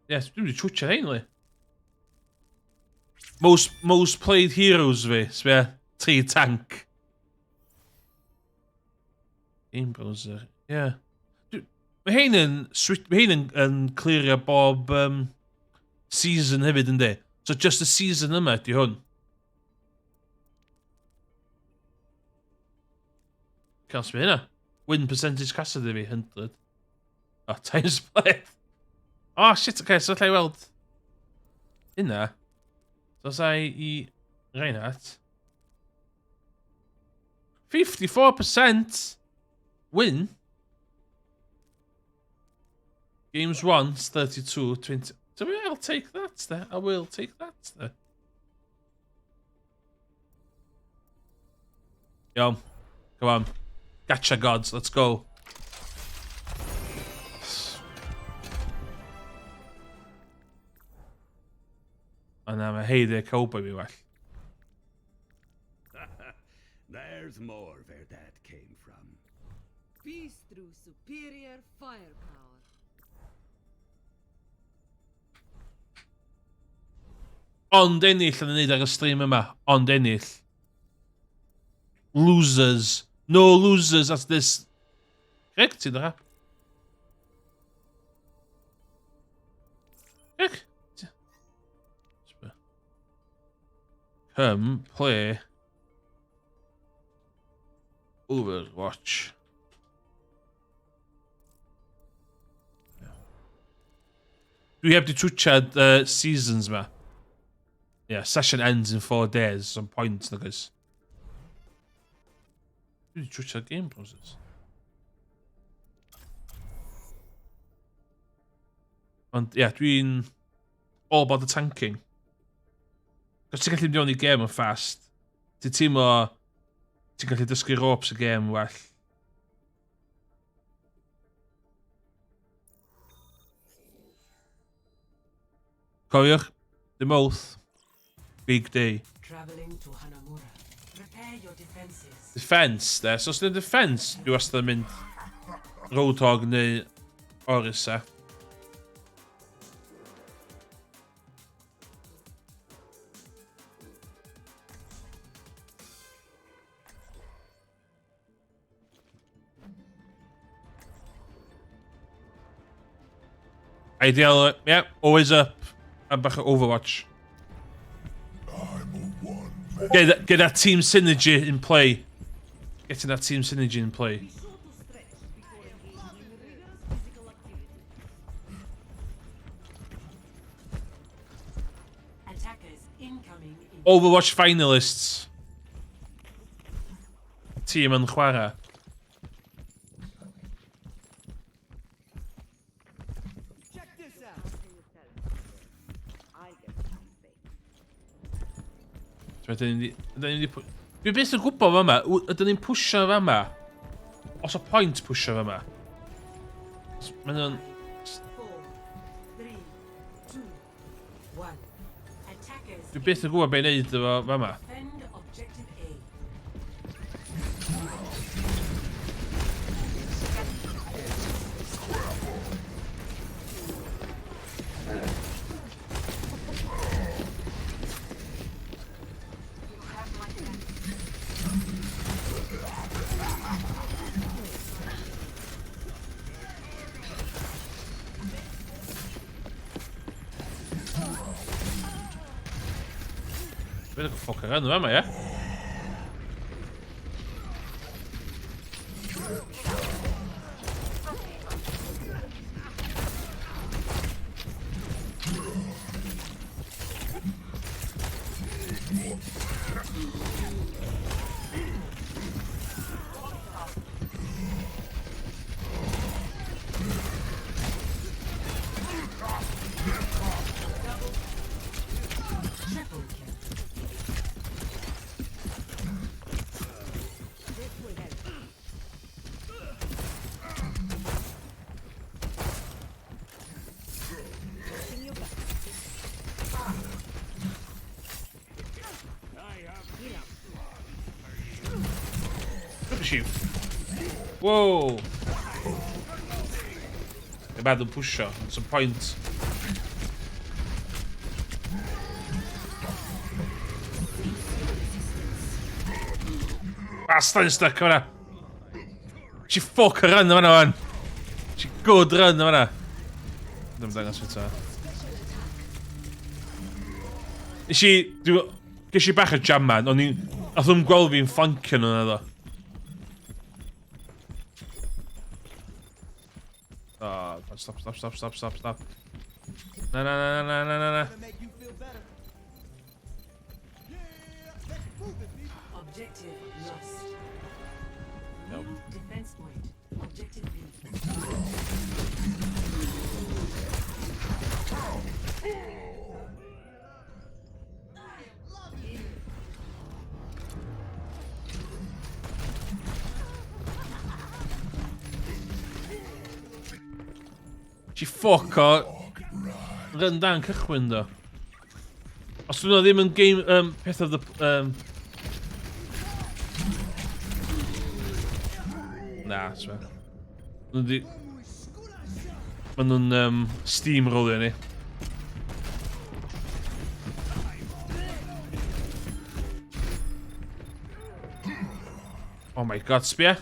Speaker 1: Yes, dwi'n mynd i twtio hein, li. Most played heroes fi, sbia, 3 tank. Game browser, yeah. Mae hein yn cleario bob season hefyd yndi. So just y season yma di hwn. Cael sbio hynna. Win percentage casad i fi, 100. Oh, times played. Oh shit, okay, so lle I weld hynna. So sai I Reinhardt. 54% win. Games won 32, 20. So I'll take that there. I will take that there. Yo, come on. Gacha gods, let's go. And I'm a heyday cowboy mi well.
Speaker 3: There's more where that came from.
Speaker 8: Peace through superior firepower.
Speaker 1: Ond ennill yn neud ar y stream yma. Ond ennill. Losers. No losers at this. Correct, ti'n dra? Correct. Come play Overwatch. We have to twitchad seasons ma. Yeah, session ends in 4 days. Some points, niggas. We have to twitchad game process. And yeah, dwi'n all about the tanking. Os ti'n gallu mynd mewn I gêm yn fast, ti'n teimlo ti'n gallu dysgu ropes y gêm well. Cofiwch, dim oath. Big day.
Speaker 9: Traveling to Hanamura. Prepare your defenses.
Speaker 1: Defense, there. So os ydy'n defense, dwi wastad yn mynd Roadhog neu Orisa. Ideal, yeah, always up. I'm back at Overwatch. Get that team synergy in play. Getting that team synergy in play.
Speaker 9: Attackers incoming in
Speaker 1: Overwatch finalists. Team yn chwarae. Dwi beth yn gwybod fama, ydyn ni'n pwysio fama? Os o point pwysio fama? Mae'n nhw'n...
Speaker 9: 4, 3, 2, 1. Attackers
Speaker 1: Dwi beth yn gwybod be'n neud efo fama.
Speaker 9: defend objective A.
Speaker 1: Dwi'n go ffoc ar enw fama, ie? Shoot. Whoa! About the pusher. It's a point. Bastard stuck on her. She fuck her run, man. She good run, man. Ddim dangos fi ta. Nes i... Ges i bach o jam man, ond i'n... Nath nhw'n gweld fi'n flancio nhw'n edrych. Oh, stop. No.
Speaker 9: Objective lost.
Speaker 1: Nope.
Speaker 9: Defense point. Objective B.
Speaker 1: She fuck o... Run dan cychwyn do. Os dwi'n ddim yn game... peth of the... Na, swe. Ma' nhw'n steamrollio ni. Oh my god, sbia?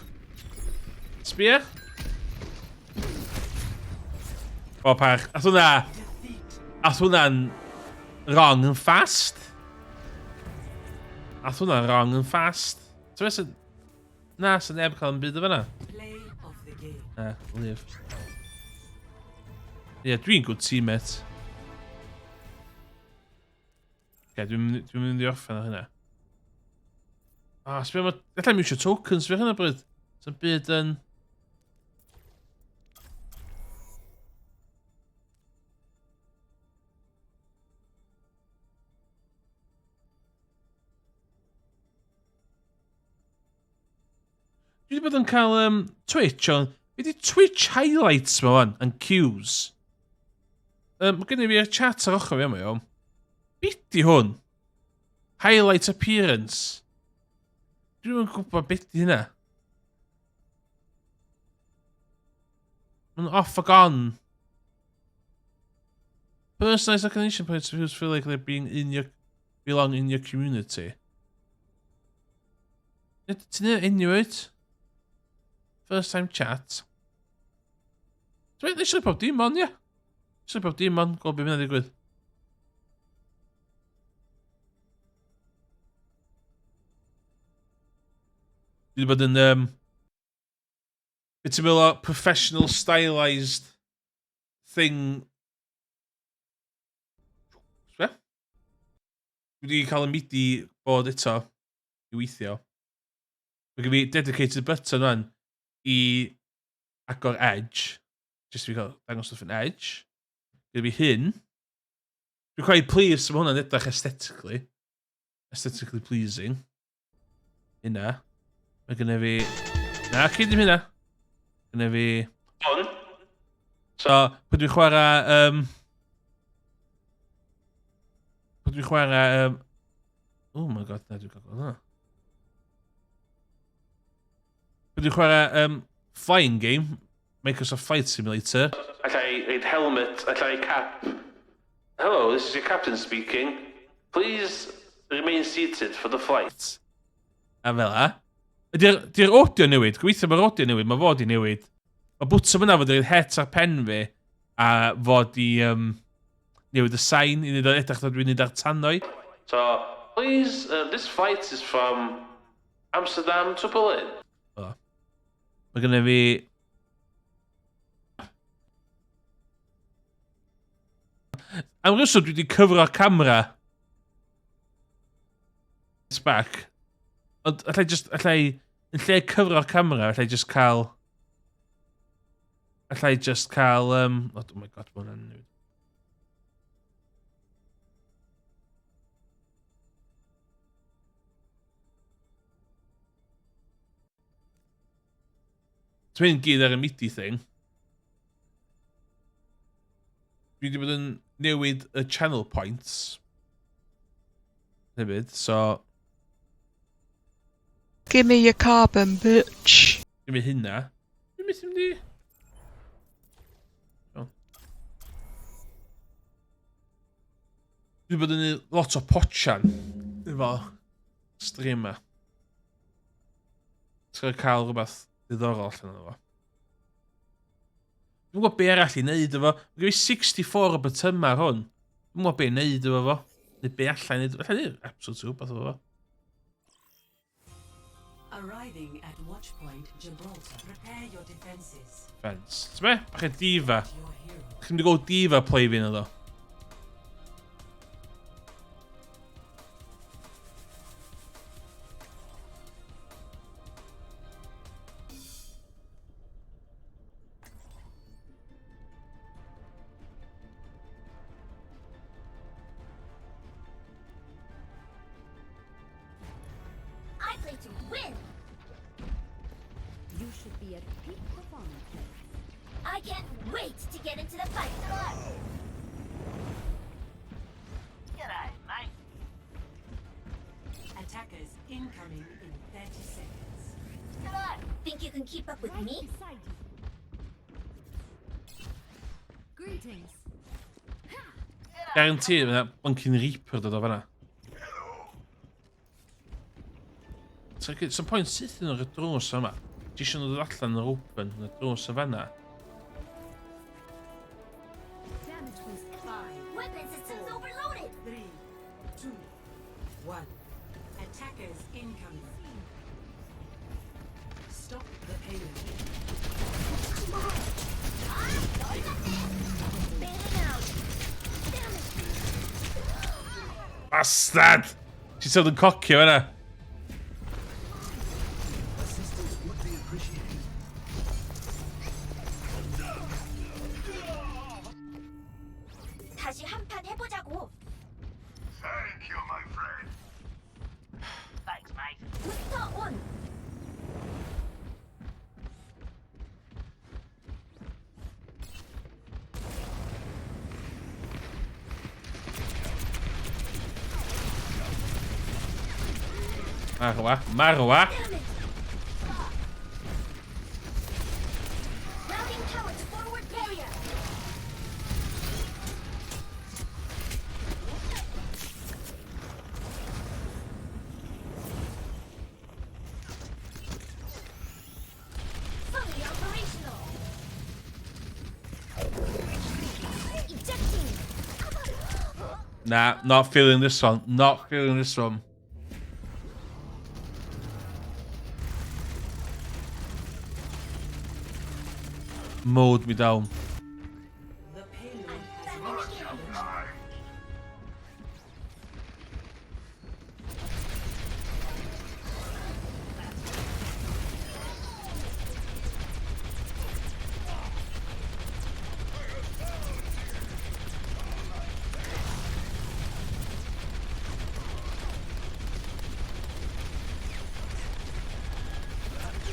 Speaker 1: Sbia? O, pach. Ath hwnna'n wrong yn fast. Ath hwnna'n wrong yn fast. Ti'n meddwl na, sy'n neb cael yn byd o fyna.
Speaker 9: Play of the game.
Speaker 1: Na, live. Ie, dwi'n good teammate. Okay, dwi'n mynd i orffen ar hynna. Sbio, allai mi eisiau tokens fi hynna bryd. Sy'n byd yn... Dwi wedi bod yn cael Twitch, ond wedi Twitch highlights ma wan, yn cues. Mae gen i fi chat ar ochr fi am iawn. Beth di hwn? Highlight appearance. Dwi'n yn gwybod beth di hynna. Mae'n off ag on. Personalized recognition points of who's feel like they're being belong in your community. Ti'n Inuit? First time chat. Dwi'n eisiau pob dim on, ie. Eisiau pob dim on, gweld beth fyna digwydd. Dwi wedi bod yn, beth ti'n meddwl o professional stylized thing. Dwi wedi cael y midi bod eto i weithio. Mae gen fi dedicated button rwan i agor edge. Just fi cael dangos stuff yn edge. Gyda fi hyn. Dwi'n quite pleased mae hwnna'n edrych aesthetically. Aesthetically pleasing. Hynna. Mae gynna fi... Na, cyd dim hynna. Gynna fi... Hwn. So, pwy dwi'n chwarae... Pwy dwi'n chwarae... Oh my god, na dwi'n cael gweld hwnna. Pwy dwi'n chwarae flying game. Microsoft Flight Simulator. Allai reid helmet, allai cap. Hello, this is your captain speaking. Please remain seated for the flight. A fel a. Di'r audio newid, gweithio mae'r audio newid, mae fod i newid. Mae bwtwm yna fod i'r het ar pen fi, a fod i newid y sain, i wneud o edrych dwi'n wneud ar tannau. So, please, this flight is from Amsterdam to Berlin. Mae gynna fi... Am ryswm dwi wedi cyfro'r camera. It's back. Ond allai, yn lle cyfro'r camera, allai just cael... oh my god, mae hwnna'n newid. Dwi'n mynd gyd ar y MIDI thing. Dwi wedi bod yn newid y channel points. Hefyd, so...
Speaker 6: Give me your carbon, bitch.
Speaker 1: Give me hynna. Dwi'n mynd i... Dwi wedi bod yn lot o potsian. Efo stream ma. Ti'n cael rhywbeth diddorol allan o fo. Dwi'n gwybod be arall i wneud efo. Mae gen i 64 o botymau ar hwn. Dwi'n gwybod be i wneud efo fo. Neu be allai wneud. Allai wneud absolute rhywbeth efo fo.
Speaker 9: Arriving at watch point Gibraltar. Prepare your defenses.
Speaker 1: Fence. Ti'n be? Bach e diva.
Speaker 9: Your hero.
Speaker 1: Chi'n mynd i go diva play fi yna ddo.
Speaker 4: I play to win.
Speaker 8: You should be at peak performance.
Speaker 4: I can't wait to get into the fight. G'day, mate.
Speaker 9: Attackers incoming in 30 seconds.
Speaker 4: Come on. Think you can keep up with
Speaker 8: Right
Speaker 4: me?
Speaker 8: beside you. Greetings.
Speaker 1: Guaranteed, mae yna blinking Reaper dod o fanna. Some point syth yn yr drws yma. Ti eisiau nhw ddod allan yr open, yn y drws y fanna.
Speaker 8: Damage boost.
Speaker 9: 5,
Speaker 4: Weapon systems overloaded.
Speaker 9: 3, 2, 1. Attackers incoming. Stop the payload.
Speaker 4: Bailing out. Damn it.
Speaker 1: Bastard! Ti'n seld yn cocio fanna.
Speaker 3: Assistance would be appreciated.
Speaker 4: 다시 한 판 해보자고.
Speaker 3: Thank you, my friend.
Speaker 4: Thanks, mate. 부스터 온.
Speaker 1: Marwa, marwa.
Speaker 4: Damn it. Routing towards forward barrier. Fully operational. Ejecting.
Speaker 1: Nah, not feeling this one. Not feeling this one. Mowed me down.
Speaker 9: The payload has
Speaker 4: Back in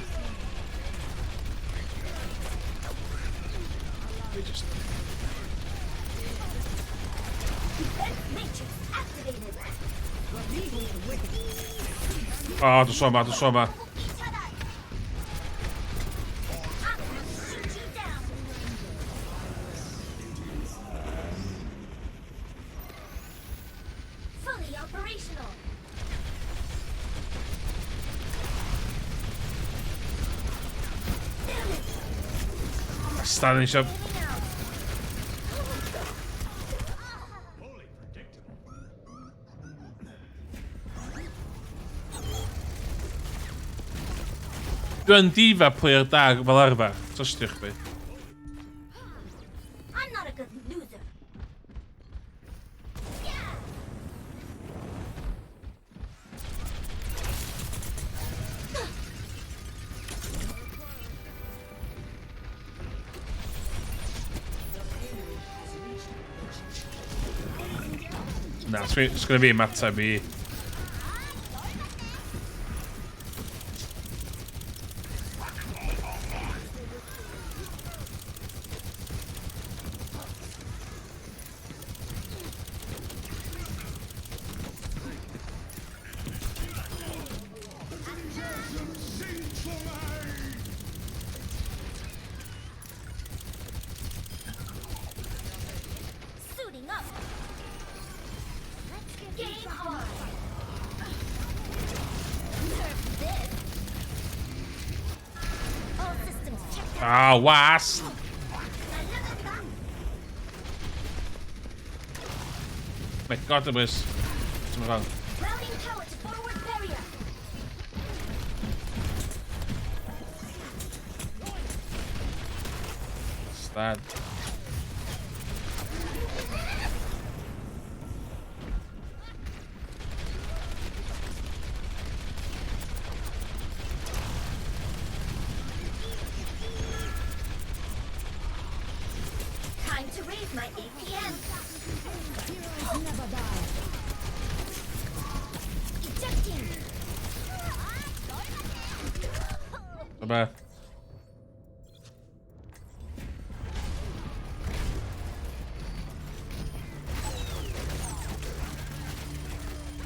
Speaker 4: the game. Defense matrix activated.
Speaker 1: Ah, tu soma, tu soma.
Speaker 4: Each other. I'm gonna shoot you down. Fully operational. Damn it.
Speaker 1: Standing shop.
Speaker 4: Getting out.
Speaker 3: Fully predictable.
Speaker 1: Dwi'n diva player da fel arfer. Trystio chdi.
Speaker 4: I'm not a good loser.
Speaker 1: Nah, it's gonna be a matter me.
Speaker 4: Suiting up. Let's get game on. Nerf this. All systems checked out.
Speaker 1: Ah, was. My god, it was. What's wrong?
Speaker 4: Routing tower to forward barrier.
Speaker 1: What's that?
Speaker 4: Time to raise my APM.
Speaker 8: Heroes never die.
Speaker 4: Ejecting.
Speaker 1: Bye.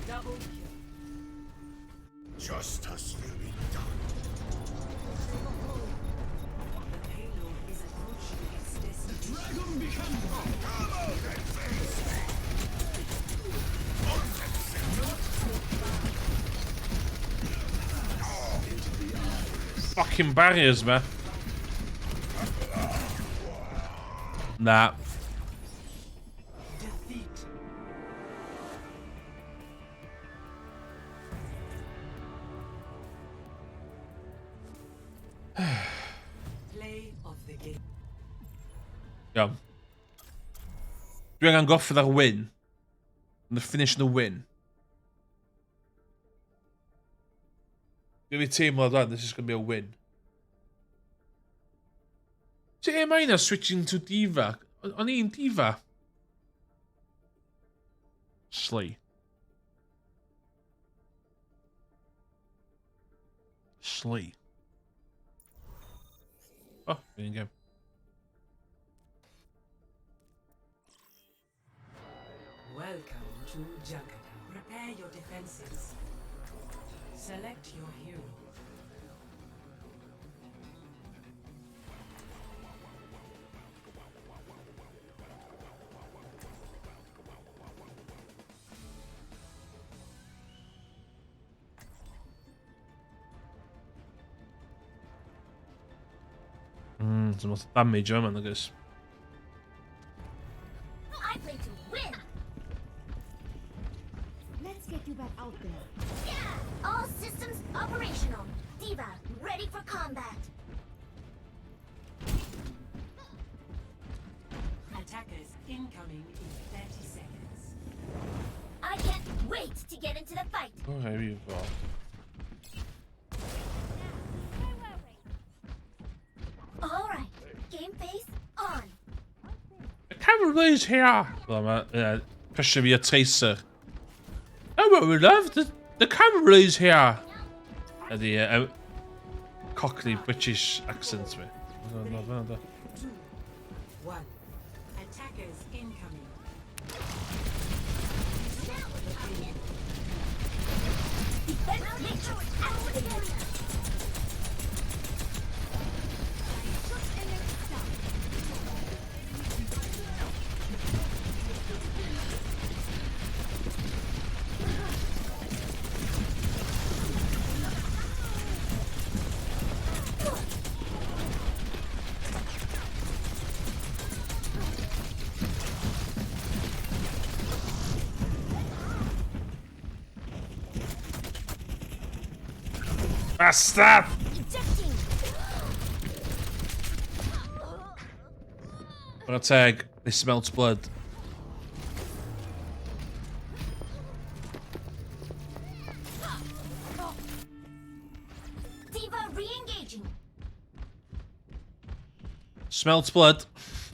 Speaker 9: Double kill.
Speaker 3: Justice will be done.
Speaker 9: The payload is approaching its destination.
Speaker 1: Fucking barriers, man. Nah.
Speaker 9: Defeat. Play of the game.
Speaker 1: Iawn. Dwi angen goffod ar win. Yn y finish yn y win. Dwi'n fi teimlo dan, this is going to be a win. So am I now switching to diva? O'n i'n diva? Slay. Slay. Oh, there you go.
Speaker 9: Welcome to Jakarta. Prepare your defenses. Select your hero.
Speaker 1: So much damage yma, nagos.
Speaker 4: I play to win.
Speaker 8: Let's get you back out there.
Speaker 4: Yeah. All systems operational. Diva ready for combat.
Speaker 9: Attackers incoming in 30 seconds.
Speaker 4: I can't wait to get into the fight.
Speaker 1: Oh, here you go.
Speaker 4: All right. Game face on.
Speaker 1: The camera's here! Well, I'm pushing me a tracer. Oh, what we love, the camera's here! The Cockney British accents, me.
Speaker 9: 2, 1. Attackers incoming.
Speaker 1: Bastard!
Speaker 4: Ejecting.
Speaker 1: But I tag, they smelt blood.
Speaker 4: Diva re-engaging.
Speaker 1: Smelt blood,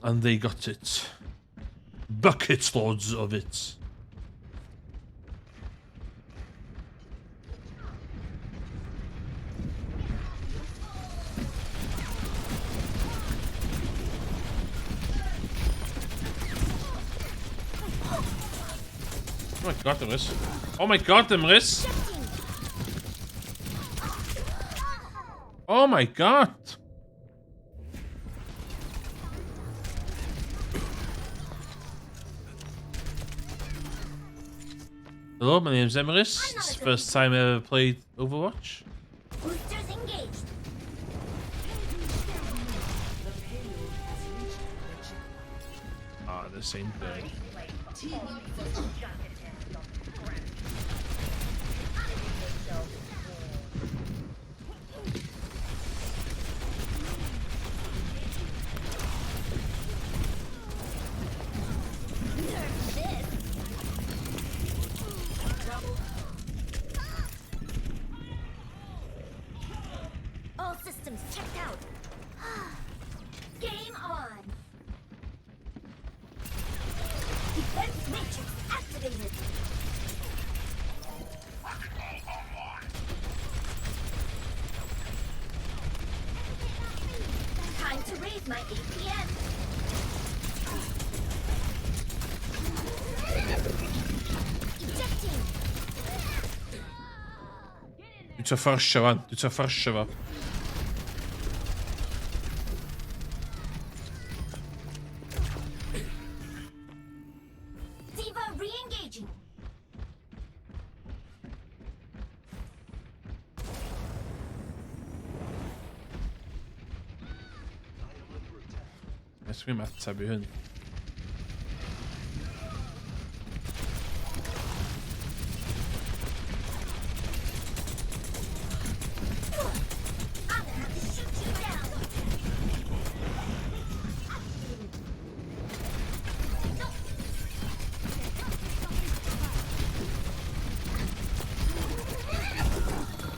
Speaker 1: and they got it. Bucket loads of it. Oh my god, there is. Oh my god, there is. Oh my god. Hello, my name's Emeris. It's the first time I ever played Overwatch.
Speaker 4: Boosters engaged.
Speaker 1: Ah, the same thing.
Speaker 4: All systems checked out. Game on. Defense matrix activated. Time to raise my APM. Ejecting.
Speaker 1: Du tar första va? Du tar första va?
Speaker 4: Diva re-engaging.
Speaker 1: Jag ska mäta vid hund.
Speaker 4: I'm gonna have to shoot you down.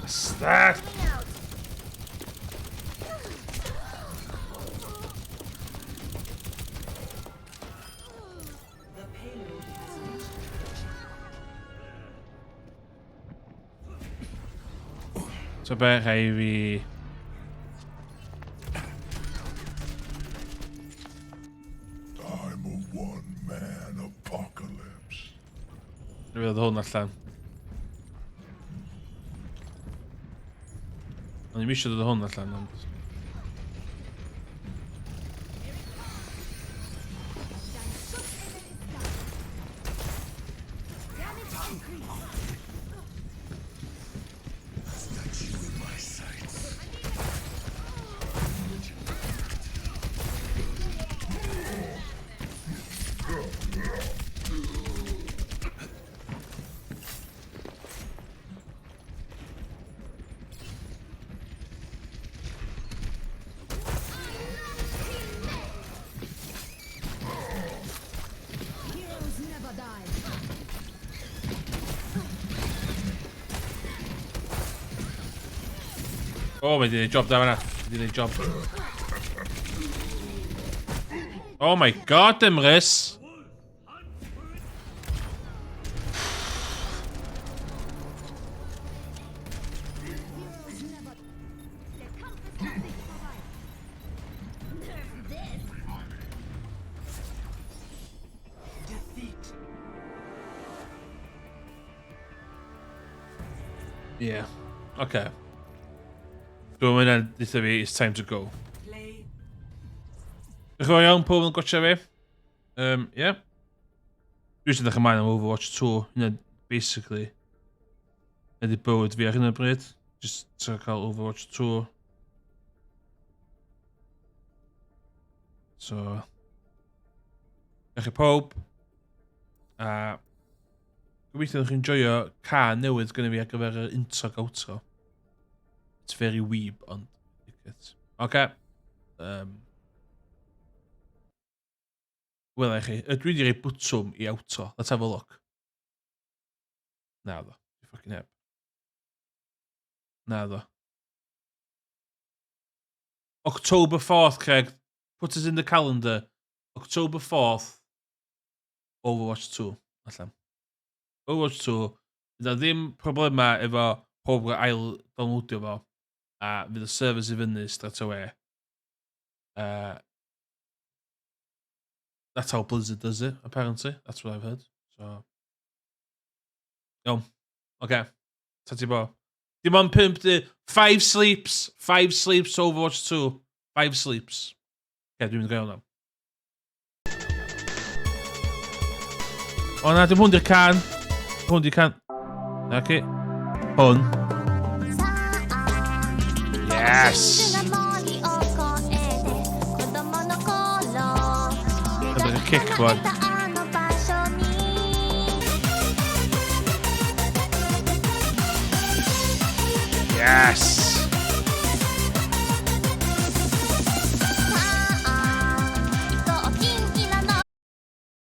Speaker 1: Start!
Speaker 4: Coming out.
Speaker 9: The payload has reached the
Speaker 1: Så börjar vi...
Speaker 3: I'm a one-man apocalypse.
Speaker 1: Nu vill hon allan. Oni myślą, że hon allan.
Speaker 3: Got you in my sights.
Speaker 8: Heroes never die.
Speaker 1: Oh, we did a job there, we did a job. Oh my god, them Riss.
Speaker 8: Heroes never.
Speaker 4: Nerf this.
Speaker 9: defeat.
Speaker 1: Yeah. Okay. So when this away, it's time to go.
Speaker 9: Play.
Speaker 1: Gewoon jouw pool en kotje weer. Yeah. Dus de gemeen om Overwatch 2, basically. En die pool het weer in het breed. Just check out Overwatch 2. So. Krijg je hoop. Gobeithio nog enjoyo ca newydd gonna fi ar gyfer yr intro outro. It's very weeb ond. Okay. Wel chi, ydw i wedi rhoi bwtwm I awto. Let's have a look. Na ddo. Fucking heb. Na ddo. October 4th, Craig. Put us in the calendar. October 4th. Overwatch 2. Allan. Overwatch 2. Fydd na ddim problema efo pob yn ail downloadio fo. A fydd y servers I fyny straight away. That's how Blizzard does it, apparently. That's what I've heard. So. Iawn. Okay. Ta ti bo. Dim ond 5 di. 5 sleeps. 5 sleeps Overwatch 2. 5 sleeps. Okay, dwi'n mynd i gael hwnna. O na, dim hwn di'r can. Hwn di'r can. Okay. Hwn. Yes! Dyna'r kick one. Yes!